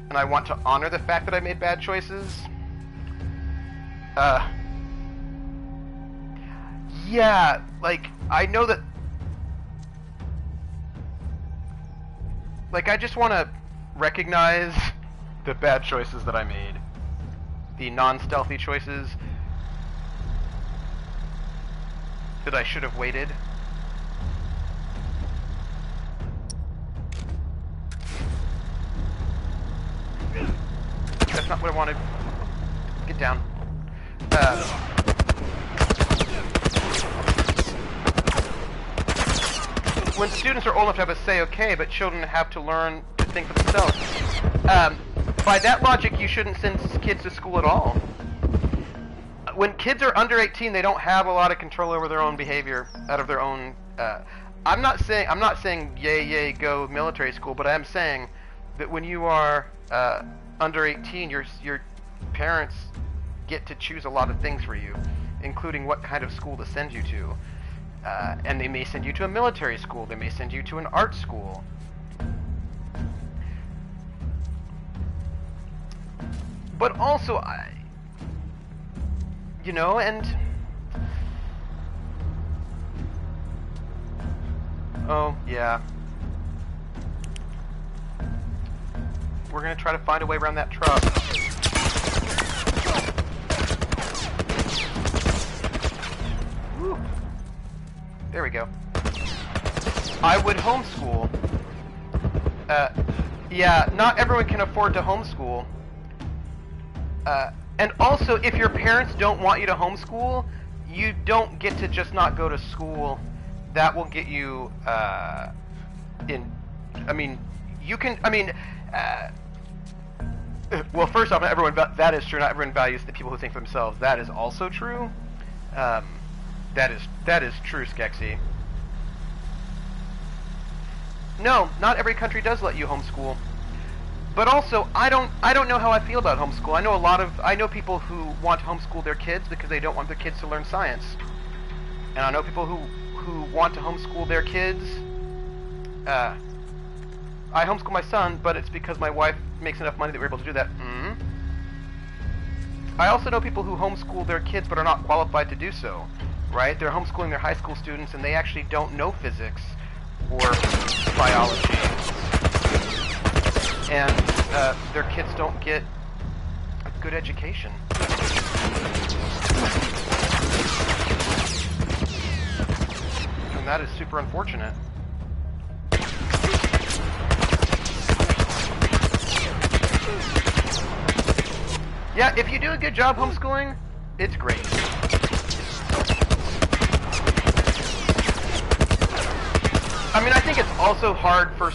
and I want to honor the fact that I made bad choices. Yeah, like, I know that... Like, I just want to recognize the bad choices that I made. The non-stealthy choices that I should have waited. That's not what I wanted. Get down. When students are old enough to have a say, okay, but children have to learn to think for themselves. By that logic, you shouldn't send kids to school at all. When kids are under 18, they don't have a lot of control over their own behavior, out of their own. I'm not saying yay go military school, but I am saying that when you are under 18, your parents get to choose a lot of things for you, including what kind of school to send you to. And they may send you to a military school. They may send you to an art school. But also, you know, and... Oh, yeah. We're gonna try to find a way around that truck. Woo. There we go. I would homeschool. Yeah, not everyone can afford to homeschool. And also, if your parents don't want you to homeschool, you don't get to just not go to school. That will get you, I mean, you can, I mean, well, first off, not everyone, that is true, not everyone values the people who think for themselves. That is also true. That is true, Skexy. No, not every country does let you homeschool. But also, I don't know how I feel about homeschool. I know people who want to homeschool their kids because they don't want their kids to learn science. And I know people who want to homeschool their kids. I homeschool my son, but it's because my wife makes enough money that we're able to do that. I also know people who homeschool their kids but are not qualified to do so. Right? They're homeschooling their high school students and they actually don't know physics or biology. And their kids don't get good education. And that is super unfortunate. Yeah, if you do a good job homeschooling, it's great. I mean, I think it's also hard for...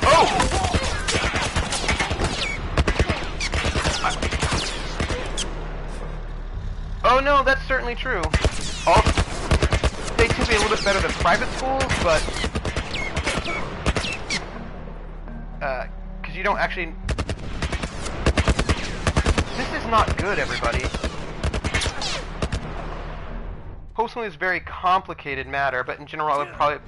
Oh! Oh no, that's certainly true. Also, they tend to be a little bit better than private schools, but... because you don't actually... This is not good, everybody. Homeschooling is a very complicated matter, but in general I would probably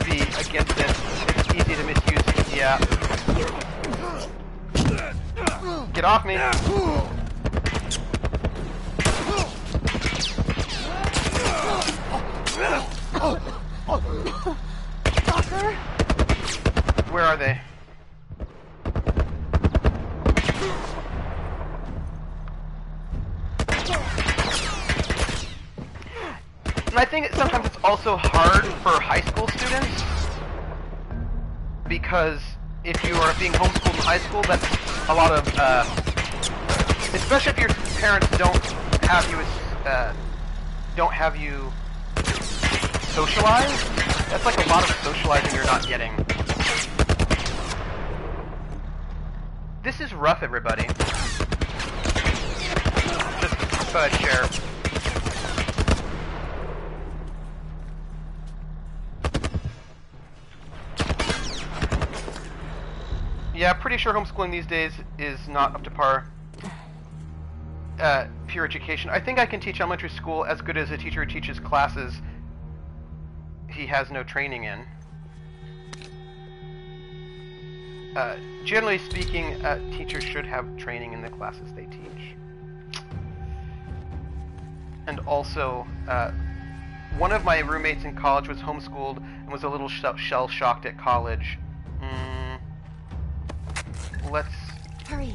be against it. It's easy to misuse. Yeah. Get off me. Doctor? Where are they? And I think that sometimes it's also hard for high school students, because if you are being homeschooled in high school, that's a lot of, especially if your parents don't have you socialize, that's like a lot of socializing you're not getting. This is rough, everybody. Just thought I'd share. Yeah, pretty sure homeschooling these days is not up to par. Pure education. I think I can teach elementary school as good as a teacher who teaches classes he has no training in. Generally speaking, teachers should have training in the classes they teach. And also, one of my roommates in college was homeschooled and was a little shell-shocked at college. Let's... Hurry.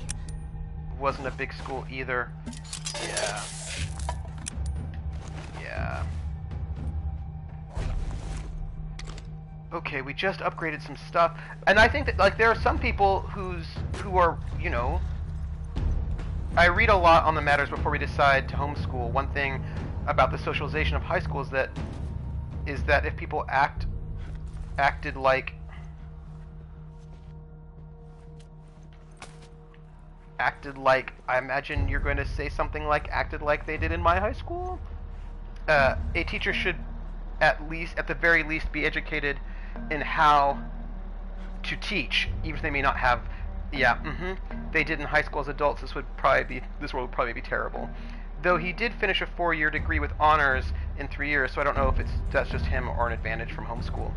Wasn't a big school either. Yeah. Yeah. Okay, we just upgraded some stuff. And I think that, like, there are some people who are, you know... I read a lot on the matters before we decide to homeschool. One thing about the socialization of high school is that if people acted like... I imagine you're going to say something like acted like they did in my high school. A teacher should at the very least be educated in how to teach, even if they may not have. Yeah, they did in high school as adults. This world would probably be terrible. Though he did finish a 4-year degree with honors in 3 years, so I don't know if that's just him or an advantage from homeschool.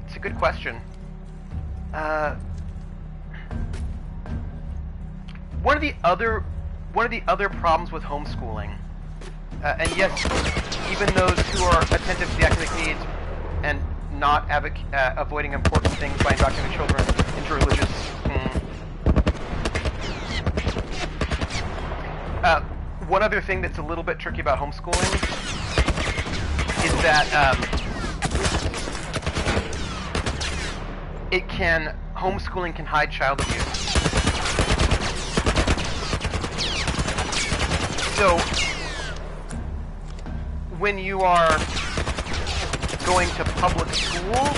It's a good question. One of the other problems with homeschooling, and yes, even those who are attentive to the academic needs and not avoiding important things by indoctrinating children into religious. One other thing that's a little bit tricky about homeschooling is that homeschooling can hide child abuse. So, when you are going to public school,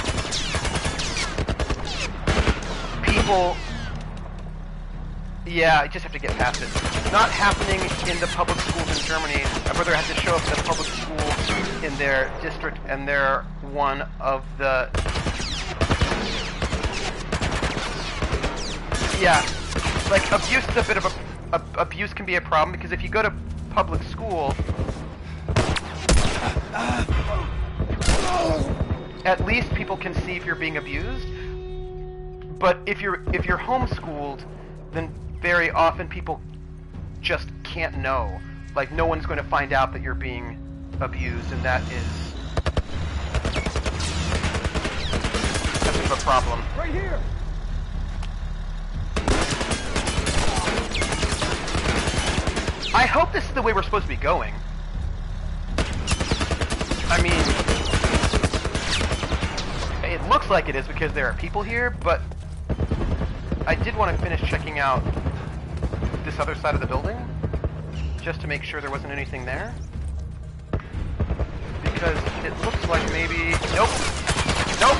people... Yeah, I just have to get past it. It's not happening in the public schools in Germany. My brother had to show up at a public school in their district, and they're one of the... Yeah, like, abuse is a bit of a... Abuse can be a problem, because if you go to public school, at least people can see if you're being abused. But if you're homeschooled, then very often people just can't know. Like, no one's going to find out that you're being abused, and that is a bit of a problem. Right here. hope this is the way we're supposed to be going. I mean, it looks like it is because there are people here, but I did want to finish checking out this other side of the building, just to make sure there wasn't anything there. Because it looks like maybe... Nope! Nope!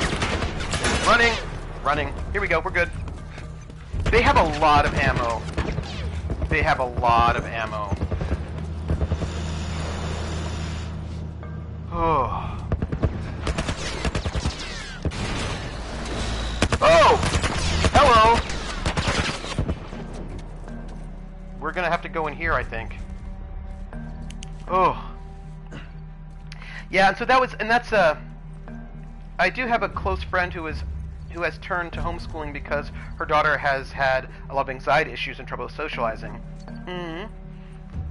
Running! Running. Here we go, we're good. They have a lot of ammo. They have a lot of ammo. Oh. Oh! Hello! We're gonna have to go in here, I think. Oh. Yeah, and so that was, and that's, I do have a close friend who has turned to homeschooling because her daughter has had a lot of anxiety issues and trouble socializing. I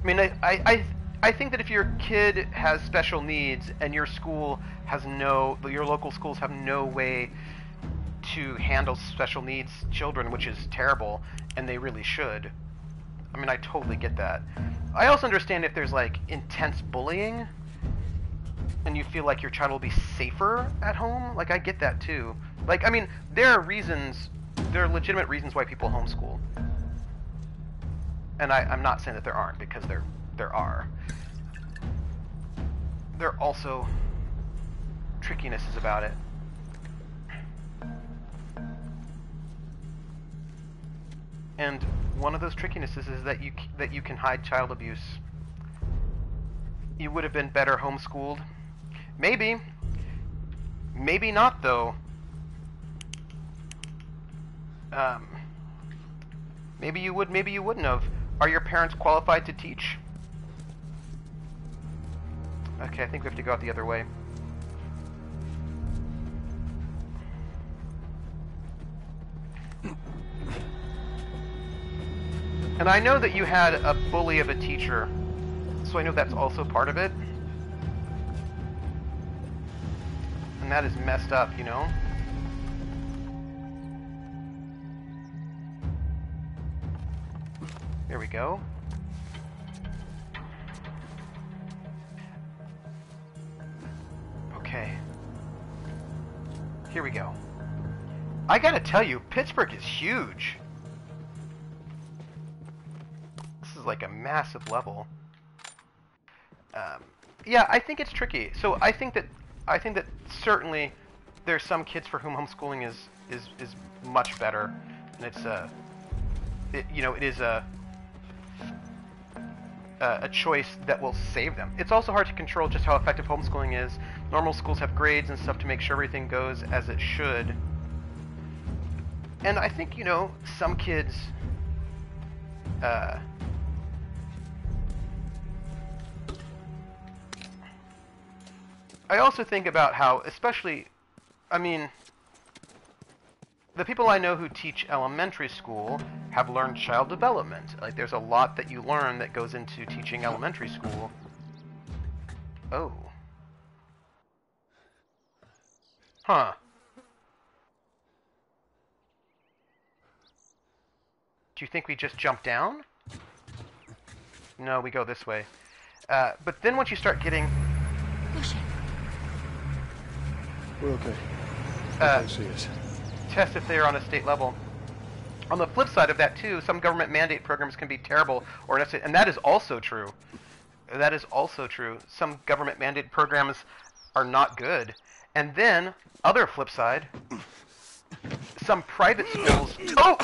mean, I think that if your kid has special needs and your school has your local schools have no way to handle special needs children, which is terrible, and they really should. I mean, I totally get that. I also understand if there's, like, intense bullying, and you feel like your child will be safer at home. Like, I get that, too. Like, I mean, there are legitimate reasons why people homeschool. And I'm not saying that there aren't, because there are. There are also trickinesses about it. And one of those trickinesses is that you can hide child abuse. You would have been better homeschooled. Maybe. Maybe not, though. Maybe you would, maybe you wouldn't have. Are your parents qualified to teach? Okay, I think we have to go out the other way. And I know that you had a bully of a teacher, so I know that's also part of it. And that is messed up, you know? There we go. Okay. Here we go. I gotta tell you, Pittsburgh is huge. This is like a massive level. Yeah, I think it's tricky. So I think that certainly there's some kids for whom homeschooling is much better, and it's it is a choice that will save them. It's also hard to control just how effective homeschooling is. Normal schools have grades and stuff to make sure everything goes as it should. And I think, you know, some kids I also think about how, especially, I mean, the people I know who teach elementary school have learned child development. Like, there's a lot that you learn that goes into teaching elementary school. Oh. Huh. Do you think we just jump down? No, we go this way. But then once you start getting... We're okay. I see us. Test if they are on a state level. On the flip side of that, too, some government mandate programs can be terrible, and that is also true. That is also true. Some government mandate programs are not good. And then, other flip side, some private schools... Oh!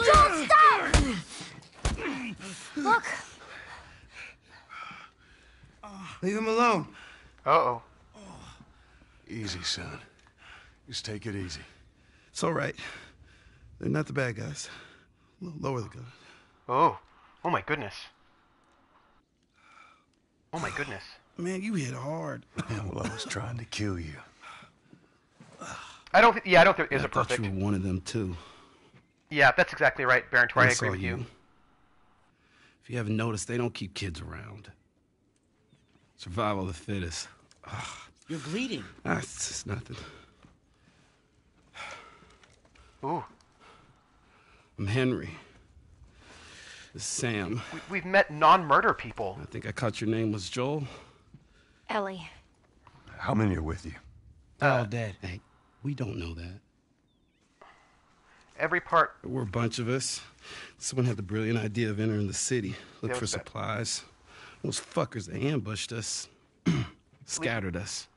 Don't stop! Look! Leave him alone. Uh-oh. Easy, son. Just take it easy. It's all right. They're not the bad guys. Lower the gun. Oh. Oh my goodness. Oh my goodness. Man, you hit hard. Well, I was trying to kill you. I don't think there is a I thought perfect... you were one of them, too. Yeah, that's exactly right, Baron. I agree saw with you. If you haven't noticed, they don't keep kids around. Survival of the fittest. Ugh. You're bleeding. Ah, it's just nothing. Ooh. I'm Henry. This is Sam. We've met non-murder people. I think I caught your name was Joel. Ellie. How many are with you? They're all dead. Hey, we don't know that. Every part. There were a bunch of us. Someone had the brilliant idea of entering the city, look That for was bad. supplies. Those fuckers, they ambushed us, scattered us.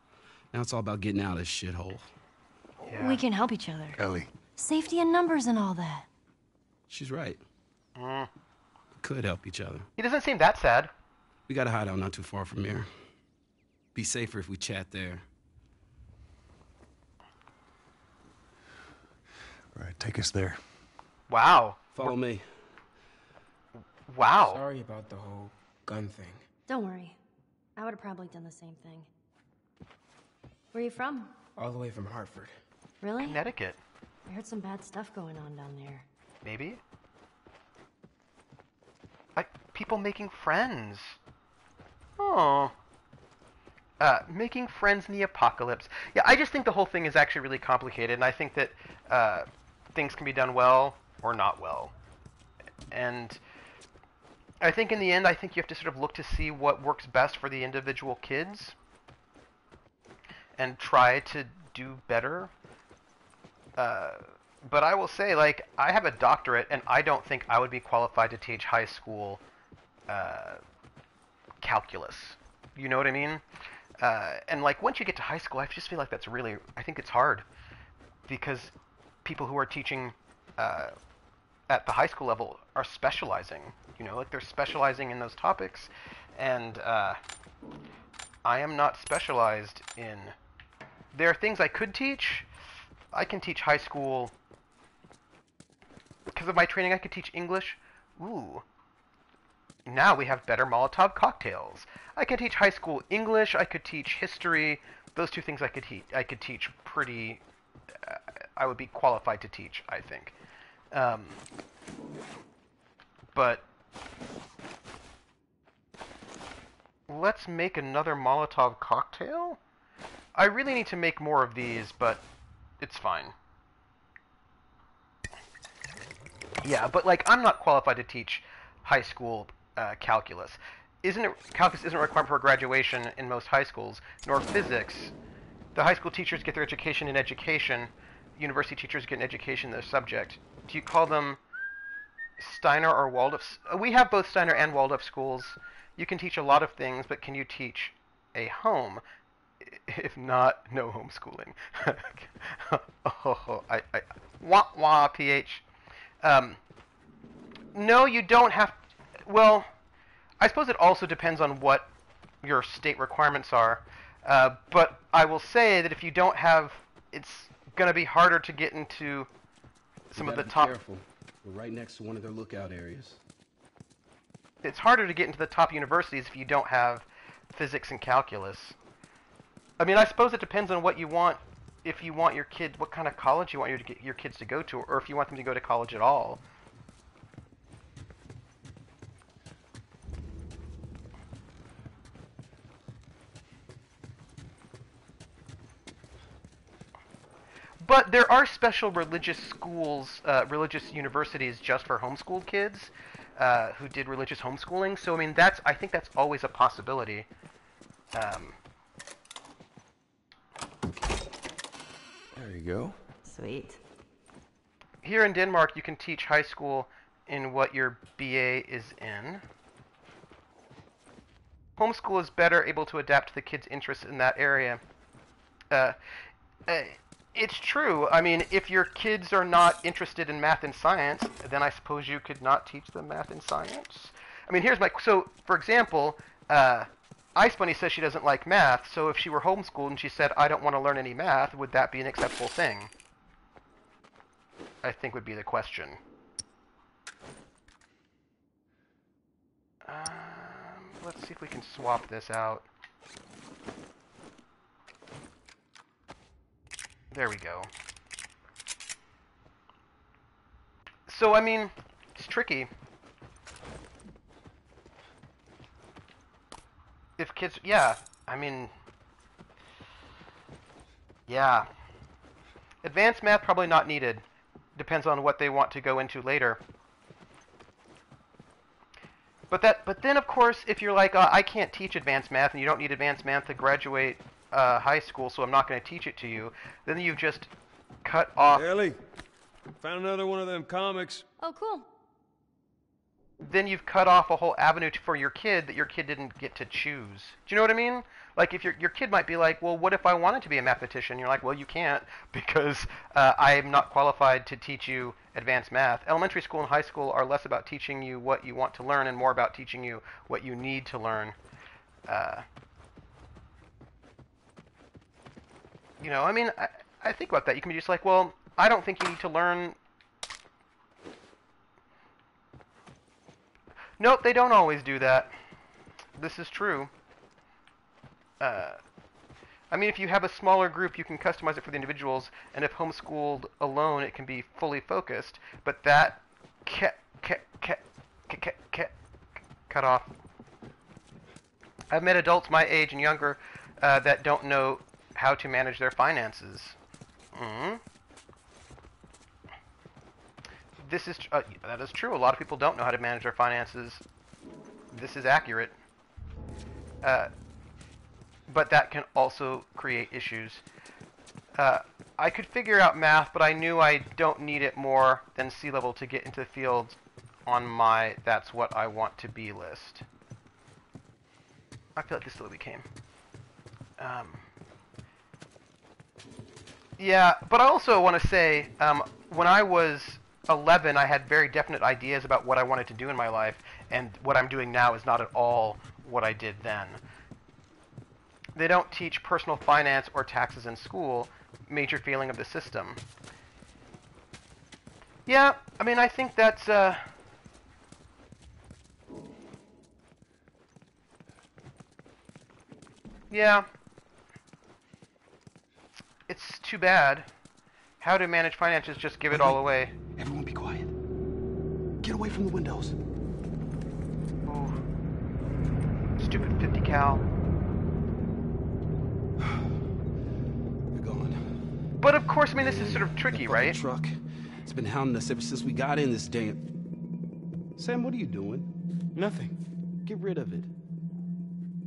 Now it's all about getting out of this shithole. Yeah. We can help each other. Ellie. Safety in numbers and all that. She's right. We could help each other. He doesn't seem that sad. We got a hideout not too far from here. Be safer if we chat there. All right, take us there. Wow. Follow me. Wow. Sorry about the whole gun thing. Don't worry. I would have probably done the same thing. Where are you from? All the way from Hartford. Really? Connecticut. I heard some bad stuff going on down there. Maybe. People making friends. Oh. Making friends in the apocalypse. Yeah, I just think the whole thing is actually really complicated, and I think that things can be done well or not well. And I think in the end, I think you have to sort of look to see what works best for the individual kids and try to do better. But I will say, like, I have a doctorate, and I don't think I would be qualified to teach high school calculus. You know what I mean? And, like, once you get to high school, I just feel like that's really, I think it's hard. Because people who are teaching at the high school level are specializing. You know, like, they're specializing in those topics. And I am not specialized in... There are things I could teach. I can teach high school... Because of my training, I could teach English. Ooh. Now we have better Molotov cocktails. I can teach high school English. I could teach history. Those two things I could teach pretty... I would be qualified to teach, I think. But... Let's make another Molotov cocktail? I really need to make more of these, but it's fine. Yeah, but like I'm not qualified to teach high school calculus. Calculus isn't a requirement for graduation in most high schools, nor physics. The high school teachers get their education in education. University teachers get an education in their subject. Do you call them Steiner or Waldorf? We have both Steiner and Waldorf schools. You can teach a lot of things, but can you teach a home? If not, no homeschooling. Wah, PH. No, you don't have... Well, I suppose it also depends on what your state requirements are. But I will say that if you don't have... It's going to be harder to get into some of the top... Careful. We're right next to one of their lookout areas. It's harder to get into the top universities if you don't have physics and calculus. I mean, I suppose it depends on what you want. If you want your kid, what kind of college you want your kids to go to, or if you want them to go to college at all. But there are special religious schools, religious universities just for homeschooled kids who did religious homeschooling. So I mean, I think that's always a possibility. There you go. Sweet. Here in Denmark, you can teach high school in what your BA is in. Homeschool is better able to adapt to the kids' interests in that area. It's true. I mean, if your kids are not interested in math and science, then I suppose you could not teach them math and science. I mean, so, for example, Ice Bunny says she doesn't like math, so if she were homeschooled and she said, I don't want to learn any math, would that be an acceptable thing? I think would be the question. Let's see if we can swap this out. There we go. So, I mean, it's tricky. if kids, yeah, I mean, yeah. Advanced math probably not needed. Depends on what they want to go into later. But then of course, if you're like, I can't teach advanced math, and you don't need advanced math to graduate high school, so I'm not going to teach it to you, then you've just cut off. Ellie, found another one of them comics. Oh, cool. Then you've cut off a whole avenue for your kid that your kid didn't get to choose. Do you know what I mean? Like, if your kid might be like, well, what if I wanted to be a mathematician? You're like, well, you can't, because I'm not qualified to teach you advanced math. Elementary school and high school are less about teaching you what you want to learn and more about teaching you what you need to learn. You know, I mean, I think about that. You can be just like, well, I don't think you need to learn. Nope, they don't always do that. This is true. I mean, if you have a smaller group, you can customize it for the individuals, and if homeschooled alone, it can be fully focused. But that cut off. I've met adults my age and younger that don't know how to manage their finances. This is that is true. A lot of people don't know how to manage their finances. This is accurate. But that can also create issues. I could figure out math, but I knew I don't need it more than sea level to get into the field on my "that's what I want to be" list. I feel like this slowly came. Yeah, but I also want to say, when I was 11, I had very definite ideas about what I wanted to do in my life, and what I'm doing now is not at all what I did then. They don't teach personal finance or taxes in school. Major failing of the system. Yeah, I mean, I think that's, yeah. It's too bad. How to manage finances, just give it all away. Everyone be quiet. Get away from the windows. Ooh. Stupid 50 cal. They're gone. But of course, I mean, this is sort of tricky, The right? truck. It's been hounding us ever since we got in this damn... Sam, what are you doing? Nothing. Get rid of it.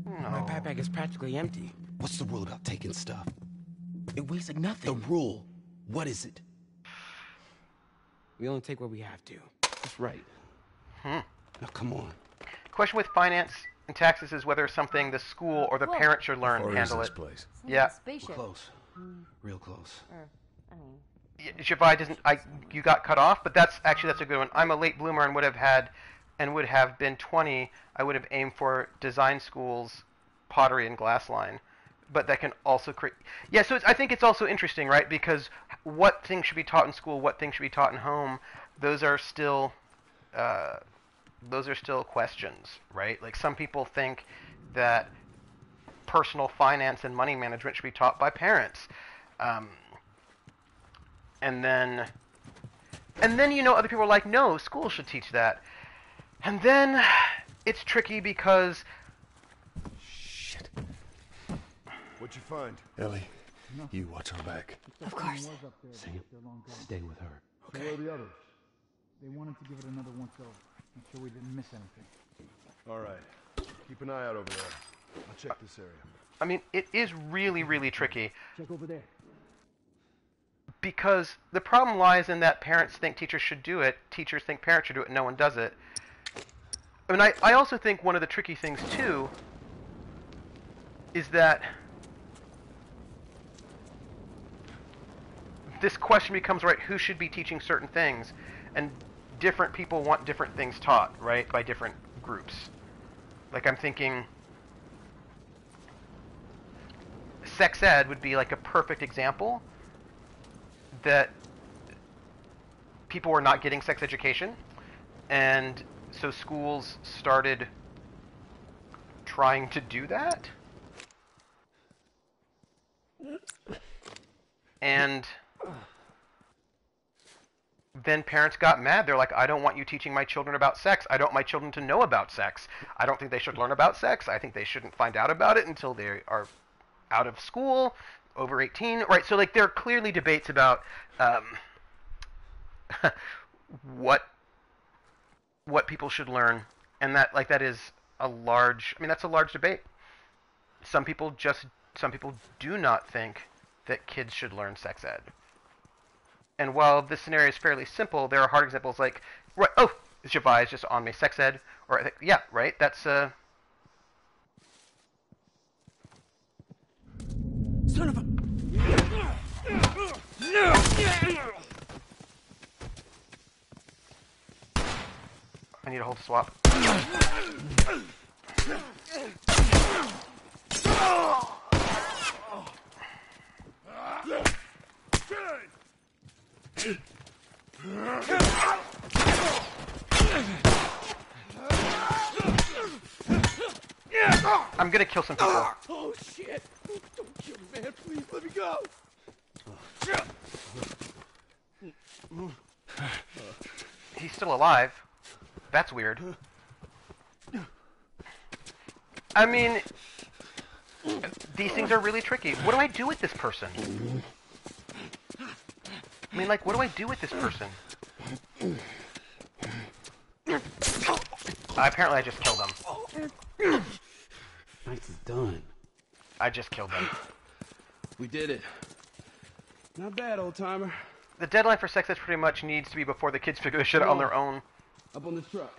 My backpack is practically empty. What's the rule about taking stuff? It weighs like The nothing. rule. What is it? We only take what we have to. That's right. Now, come on. Question with finance and taxes is whether something the school or the Whoa. parent should learn Or is handle this it. place? Yeah. Spaceship. Close. Real close. Shavai doesn't. You got cut off, but that's a good one. I'm a late bloomer and would have been 20. I would have aimed for design schools, pottery, and glass line. But that can also create. Yeah, so I think it's also interesting, right? Because what things should be taught in school, what things should be taught in home, those are still questions, right? Like, some people think that personal finance and money management should be taught by parents. And then other people are like, no, school should teach that. And then it's tricky because... Shit. What'd you find? Ellie, you watch our back. Of course. Sam, stay with her. Where are the others? They wanted to give it another once over. Make sure we didn't miss anything. All right. Keep an eye out over there. I'll check this area. I mean, it is really, really tricky. Check over there. Because the problem lies in that parents think teachers should do it, teachers think parents should do it, and no one does it. I mean, I also think one of the tricky things, too, is that this question becomes, right, who should be teaching certain things? And different people want different things taught, right, by different groups. Like, I'm thinking sex ed would be like a perfect example that people were not getting sex education, and so schools started trying to do that. And then parents got mad. They're like, I don't want you teaching my children about sex. I don't want my children to know about sex. I don't think they should learn about sex. I think they shouldn't find out about it until they are out of school, over 18. Right, so like there are clearly debates about what people should learn, and that is a large, I mean, that's a large debate. Some people do not think that kids should learn sex ed. And while this scenario is fairly simple, there are hard examples like, right, oh, Javai is just on me, sex ed, or, yeah, right, that's, Son of a... I need to hold the swap. I'm gonna kill some people. Oh shit! Don't kill me, man! Please let me go. He's still alive. That's weird. I mean, these things are really tricky. What do I do with this person? I mean, like, what do I do with this person? Apparently I just killed him. Nice is done. I just killed him. We did it. Not bad, old timer. The deadline for sex ed pretty much needs to be before the kids figure this shit out on their own. Up on this truck.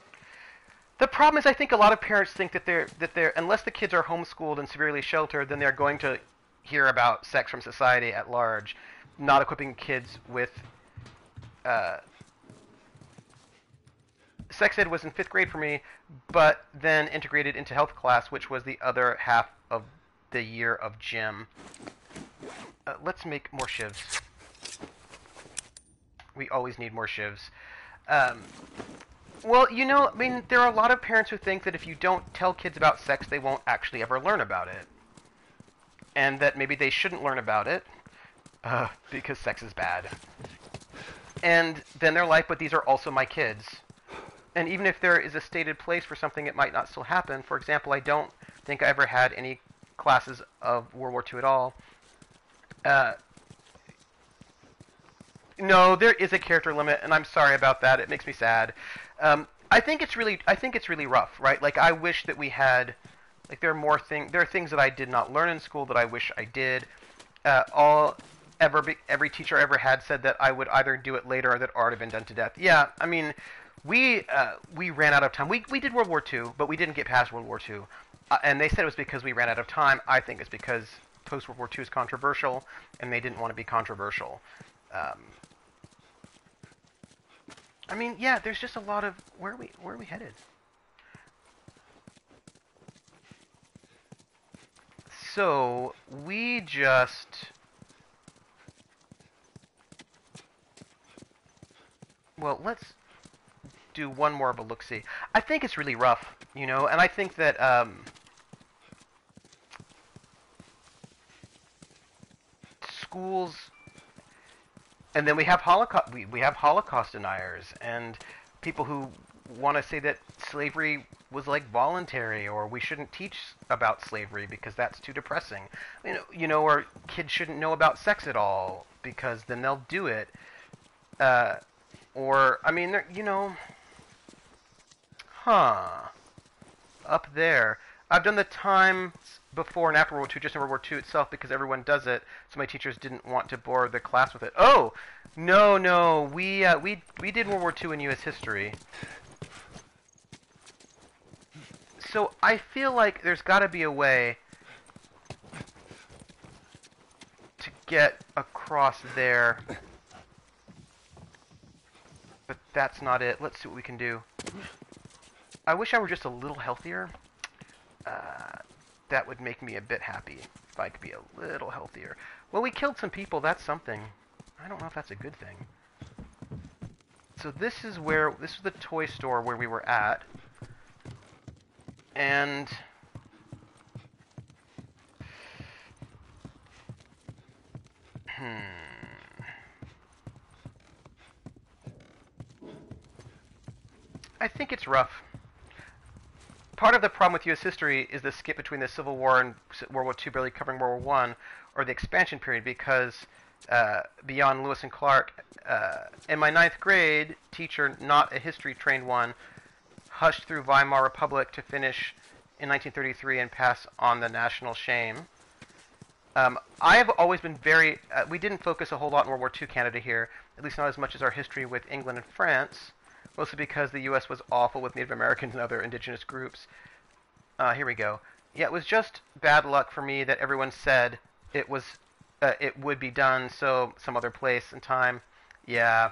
The problem is I think a lot of parents think that they're unless the kids are homeschooled and severely sheltered, then they're going to hear about sex from society at large, not equipping kids with sex ed was in 5th grade for me, but then integrated into health class, which was the other half of the year of gym. Let's make more shivs. We always need more shivs. Well, you know, I mean, there are a lot of parents who think that if you don't tell kids about sex, they won't actually ever learn about it. And that maybe they shouldn't learn about it, because sex is bad. And then they're like, but these are also my kids. And even if there is a stated place for something, it might not still happen. For example, I don't think I ever had any classes of World War II at all. No, there is a character limit, and I'm sorry about that. It makes me sad. I think it's really rough, right? Like, I wish that we had, like, there are things that I did not learn in school that I wish I did. Every teacher I ever had said that I would either do it later or that art had been done to death. Yeah, I mean, we ran out of time. We did World War II, but we didn't get past World War II. And they said it was because we ran out of time. I think it's because post-World War II is controversial, and they didn't want to be controversial. I mean, yeah, there's just a lot of... Where are we headed? So, we just... Well, let's do one more of a look-see. I think it's really rough, you know, and I think that, schools... And then we have Holocaust deniers and people who want to say that slavery was like voluntary, or we shouldn't teach about slavery because that's too depressing. You know, or kids shouldn't know about sex at all because then they'll do it. Or I mean, you know, up there. I've done the times before and after World War II, just in World War II itself, because everyone does it, so my teachers didn't want to bore the class with it. Oh! No, we did World War II in U.S. history. So I feel like there's got to be a way to get across there. But that's not it. Let's see what we can do. I wish I were just a little healthier. That would make me a bit happy if I could be a little healthier. Well, we killed some people. That's something. I don't know if that's a good thing. So this is the toy store where we were at. And I think it's rough. Part of the problem with U.S. history is the skip between the Civil War and World War II barely covering World War I, or the expansion period, because beyond Lewis and Clark, in my 9th grade, teacher, not a history-trained one, hushed through Weimar Republic to finish in 1933 and pass on the national shame. I have always been very... we didn't focus a whole lot in World War II Canada here, at least not as much as our history with England and France, mostly because the U.S. was awful with Native Americans and other indigenous groups. Here we go. Yeah, it was just bad luck for me that everyone said it was... it would be done, so some other place and time. Yeah.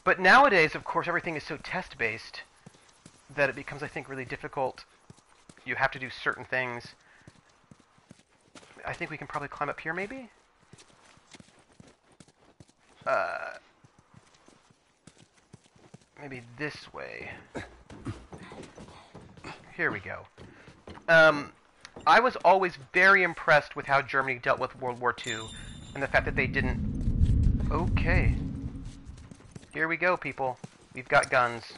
But nowadays, of course, everything is so test-based that it becomes, I think, really difficult. You have to do certain things. I think we can probably climb up here, maybe? Maybe this way. Here we go. I was always very impressed with how Germany dealt with World War II, and the fact that they didn't... Okay. Here we go, people. We've got guns.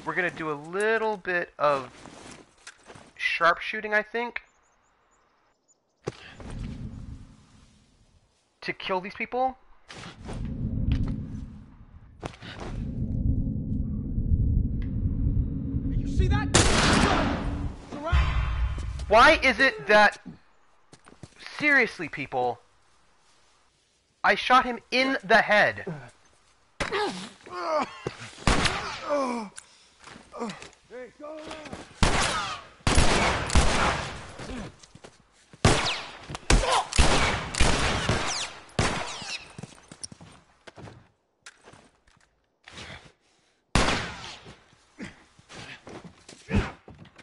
We're gonna do a little bit of sharpshooting, I think, to kill these people. You see that? Why is it that... Seriously, people. I shot him in the head. Hey, go around.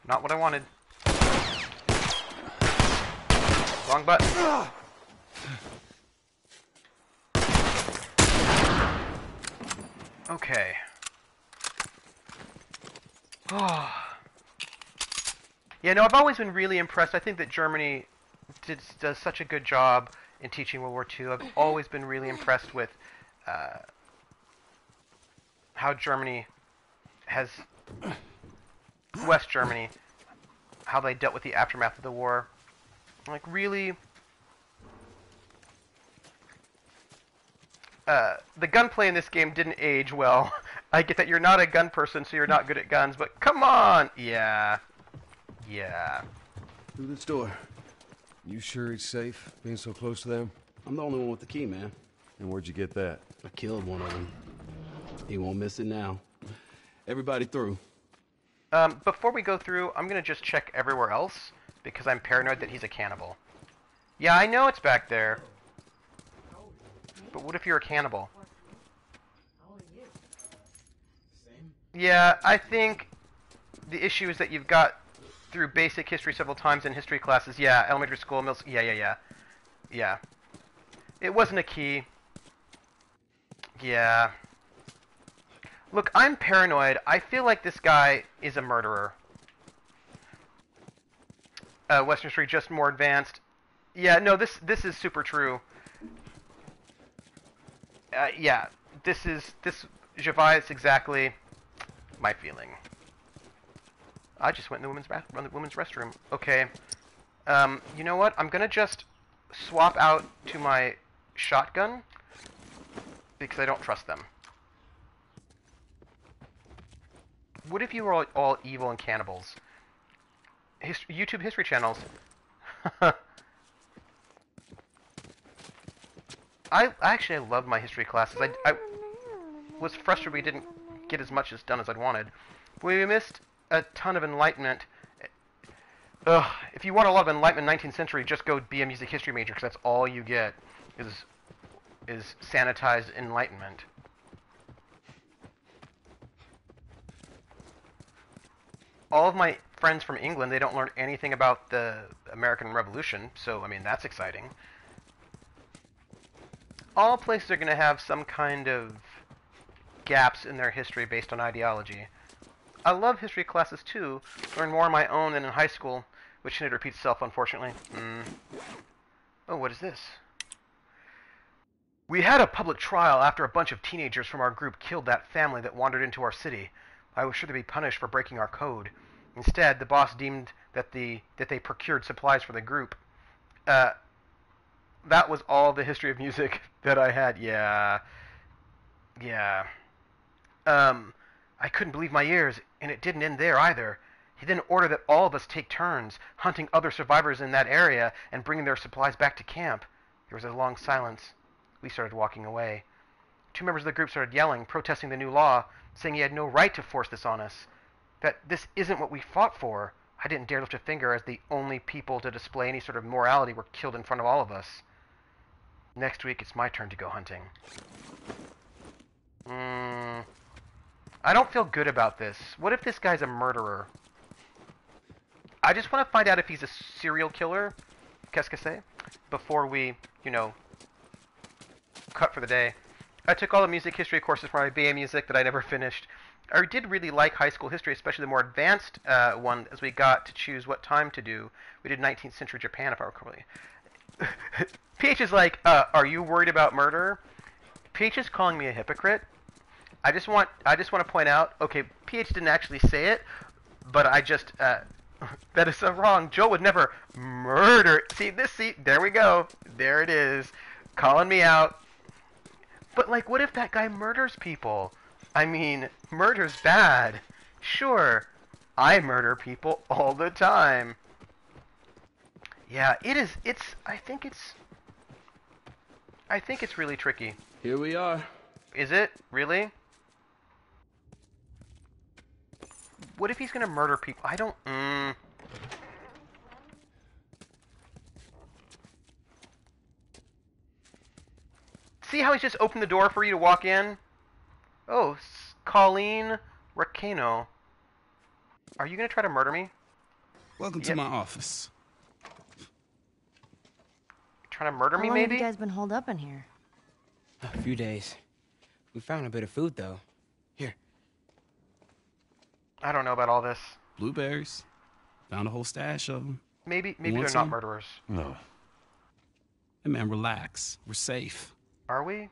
Not what I wanted. Wrong button. Okay. Oh. Yeah, no, I've always been really impressed. I think that Germany does such a good job in teaching World War II. I've always been really impressed with how Germany has... West Germany, how they dealt with the aftermath of the war. Like, really... the gunplay in this game didn't age well. I get that you're not a gun person, so you're not good at guns, but come on! Yeah. Yeah. Through this door. You sure it's safe, being so close to them? I'm the only one with the key, man. And where'd you get that? I killed one of them. He won't miss it now. Everybody through. Before we go through, I'm gonna just check everywhere else, because I'm paranoid that he's a cannibal. Yeah, I know it's back there. But what if you're a cannibal? Yeah, I think the issue is that you've got through basic history several times in history classes. Yeah, elementary school, middle school. Yeah. Yeah. It wasn't a key. Yeah. Look, I'm paranoid. I feel like this guy is a murderer. Western history just more advanced. Yeah, no, this is super true. Yeah, this Javai is exactly my feeling. I just went in the women's restroom. Okay. You know what? I'm gonna just swap out to my shotgun because I don't trust them. What if you were all evil and cannibals? YouTube history channels. I love my history classes. I was frustrated we didn't get as much done as I'd wanted. We missed a ton of enlightenment. Ugh, if you want a lot of enlightenment 19th century, just go be a music history major, because that's all you get is sanitized enlightenment. All of my friends from England, they don't learn anything about the American Revolution, so, I mean, that's exciting. All places are going to have some kind of gaps in their history based on ideology. I love history classes, too. Learn more on my own than in high school, which tended to repeat itself, unfortunately. Oh, what is this? We had a public trial after a bunch of teenagers from our group killed that family that wandered into our city. I was sure to be punished for breaking our code. Instead, the boss deemed that they procured supplies for the group. That was all the history of music that I had. Yeah. I couldn't believe my ears, and it didn't end there either. He then ordered that all of us take turns hunting other survivors in that area and bringing their supplies back to camp. There was a long silence. We started walking away. 2 members of the group started yelling, protesting the new law, saying he had no right to force this on us. That this isn't what we fought for. I didn't dare lift a finger, as the only people to display any sort of morality were killed in front of all of us. Next week, it's my turn to go hunting. I don't feel good about this. What if this guy's a murderer? I just want to find out if he's a serial killer, qu'est-ce que c'est, before we, cut for the day. I took all the music history courses for my BA music that I never finished. I did really like high school history, especially the more advanced one, as we got to choose what time to do. We did 19th century Japan, if I recall. PH is like, are you worried about murder? PH is calling me a hypocrite. I just want to point out, okay, PH didn't actually say it, but I just, that is so wrong. Joe would never murder. See, there we go. There it is. Calling me out. But, like, what if that guy murders people? I mean, murder's bad. Sure, I murder people all the time. Yeah, I think it's really tricky. Here we are. Is it? Really? What if he's gonna murder people? I don't... See how he's just opened the door for you to walk in? Oh, Colleen Racano. Are you gonna try to murder me? Welcome to my office. Trying to murder me, How long maybe? have you guys been holed up in here? A few days. We found a bit of food, though. Here. I don't know about all this. Blueberries. Found a whole stash of them. Maybe they're some? not murderers. No. Hey, man, relax. We're safe. Are we?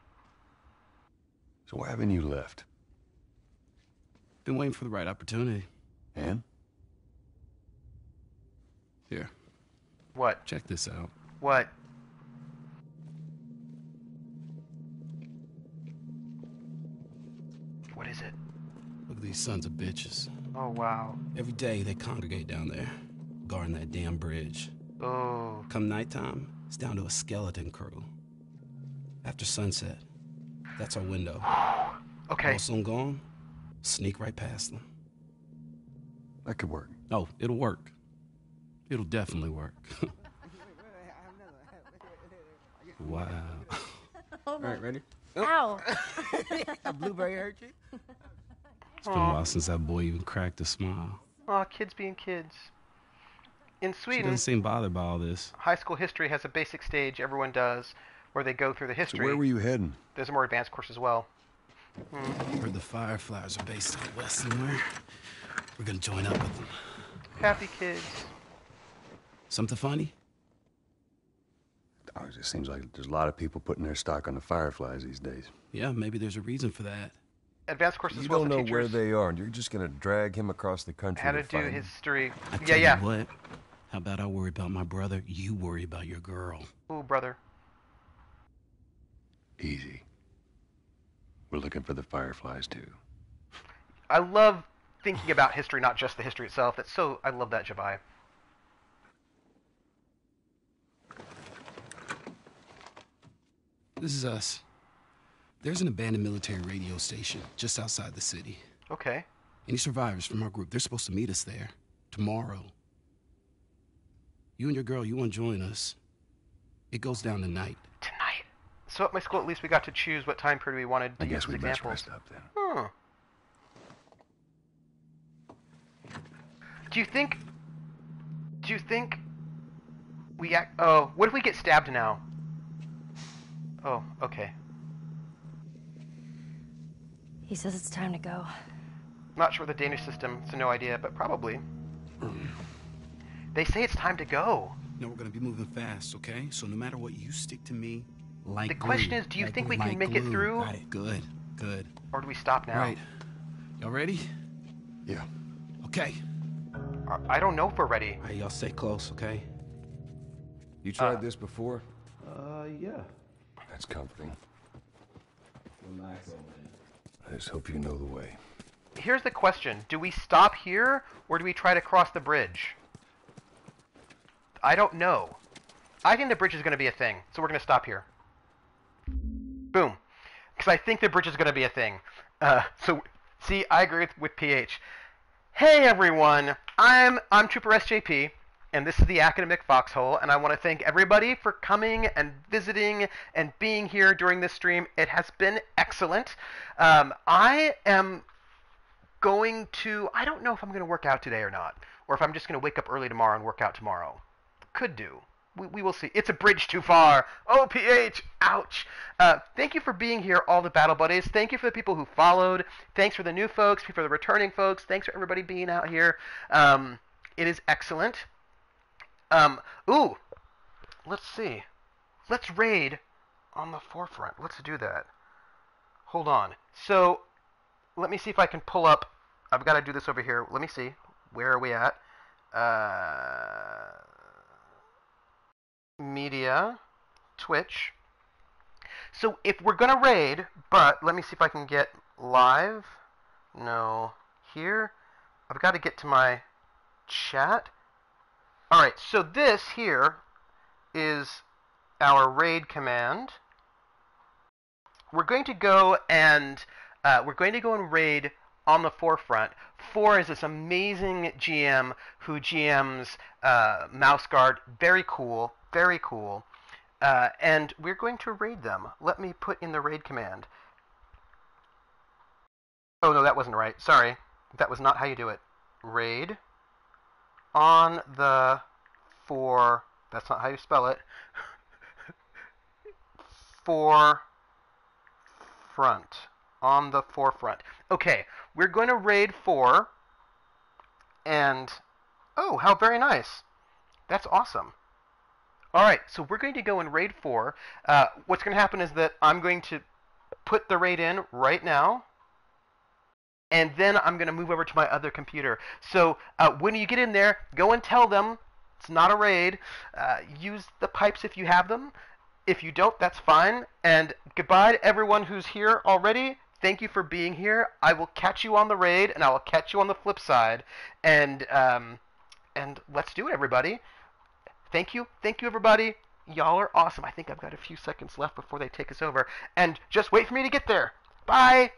So why haven't you left? Been waiting for the right opportunity. And? Here, What? check this out. What? What is it? Look at these sons of bitches. Oh, wow. Every day they congregate down there, guarding that damn bridge. Oh. Come nighttime, it's down to a skeleton crew. After sunset, that's our window. Okay. All soon gone, sneak right past them. That could work. Oh, it'll work. It'll definitely work. Wow. All right, ready? Ow! A blueberry hurt you? It's been a while since that boy even cracked a smile. Aw, kids being kids. In She Sweden, doesn't seem bothered by all this. high school history has a basic stage everyone does, where they go through the So history. where were you heading? There's a more advanced course as well. Heard the Fireflies are based out west somewhere. We're gonna join up with them. Happy kids. Something funny? Oh, it just seems like there's a lot of people putting their stock on the Fireflies these days. Yeah, maybe there's a reason for that. Advanced course as You well don't for know where teachers. they are, and you're just gonna drag him across the country How to to do find him. history. I Yeah, tell yeah. you what. How about I worry about my brother, you worry about your girl. Ooh, brother. Easy. We're looking for the Fireflies, too. I love thinking about history, not just the history itself. I love that, Jabai. This is us. There's an abandoned military radio station just outside the city. Okay. Any survivors from our group, they're supposed to meet us there tomorrow. You and your girl, you want to join us? It goes down tonight. Tonight. So at my school, at least we got to choose what time period we wanted to I guess use we as best examples. rest up then. Huh. Do you think we act... Oh, what if we get stabbed now? Oh, okay. He says it's time to go. Not sure the Danish system, so no idea, but probably. They say it's time to go. No, we're gonna be moving fast, okay? So no matter what, you stick to me, Like The glue. question is, do you think we can Like make it glue. through? Got it. Good. Good. Or do we stop now? Right. Y'all ready? Yeah. Okay. I don't know if we're ready. All right, y'all stay close, okay? You tried this before? Yeah. That's comforting. Relax, old man. I just hope you know the way. Here's the question. Do we stop here, or do we try to cross the bridge? I don't know. I think the bridge is going to be a thing, so we're going to stop here. Boom. Because I think the bridge is going to be a thing. See, I agree with PH. Hey, everyone. I'm Trooper SJP, and this is the Academic Foxhole, and I want to thank everybody for coming and visiting and being here during this stream. It has been excellent. I am going to... I don't know if I'm going to work out today or not, or if I'm just going to wake up early tomorrow and work out tomorrow. Could do. We will see. It's a bridge too far. Oh, PH. Ouch. Thank you for being here, all the Battle Buddies. Thank you for the people who followed. Thanks for the new folks, for the returning folks. Thanks for everybody being out here. It is excellent. Ooh. Let's see. Let's raid on the forefront. Let's do that. Hold on. So, let me see if I can pull up. I've got to do this over here. Let me see. Where are we at? Media, Twitch. So if we're gonna raid, but let me see if I can get live. No, here. I've got to get to my chat. All right, so this here is our raid command. We're going to go and raid on the forefront. 4 is this amazing GM who GMs Mouse Guard. Very cool. Very cool. And we're going to raid them. Let me put in the raid command. Oh, no, that wasn't right. Sorry. That was not how you do it. Raid on the that's not how you spell it. Forefront. On the forefront. Okay, we're going to raid 4. And, oh, how very nice. That's awesome. All right, so we're going to go and raid 4. What's going to happen is that I'm going to put the raid in right now, and then I'm going to move over to my other computer. So when you get in there, go and tell them it's not a raid. Use the pipes if you have them. If you don't, that's fine. And goodbye to everyone who's here already. Thank you for being here. I will catch you on the raid, and I will catch you on the flip side. And let's do it, everybody. Thank you, everybody. Y'all are awesome. I think I've got a few seconds left before they take us over. And just wait for me to get there. Bye!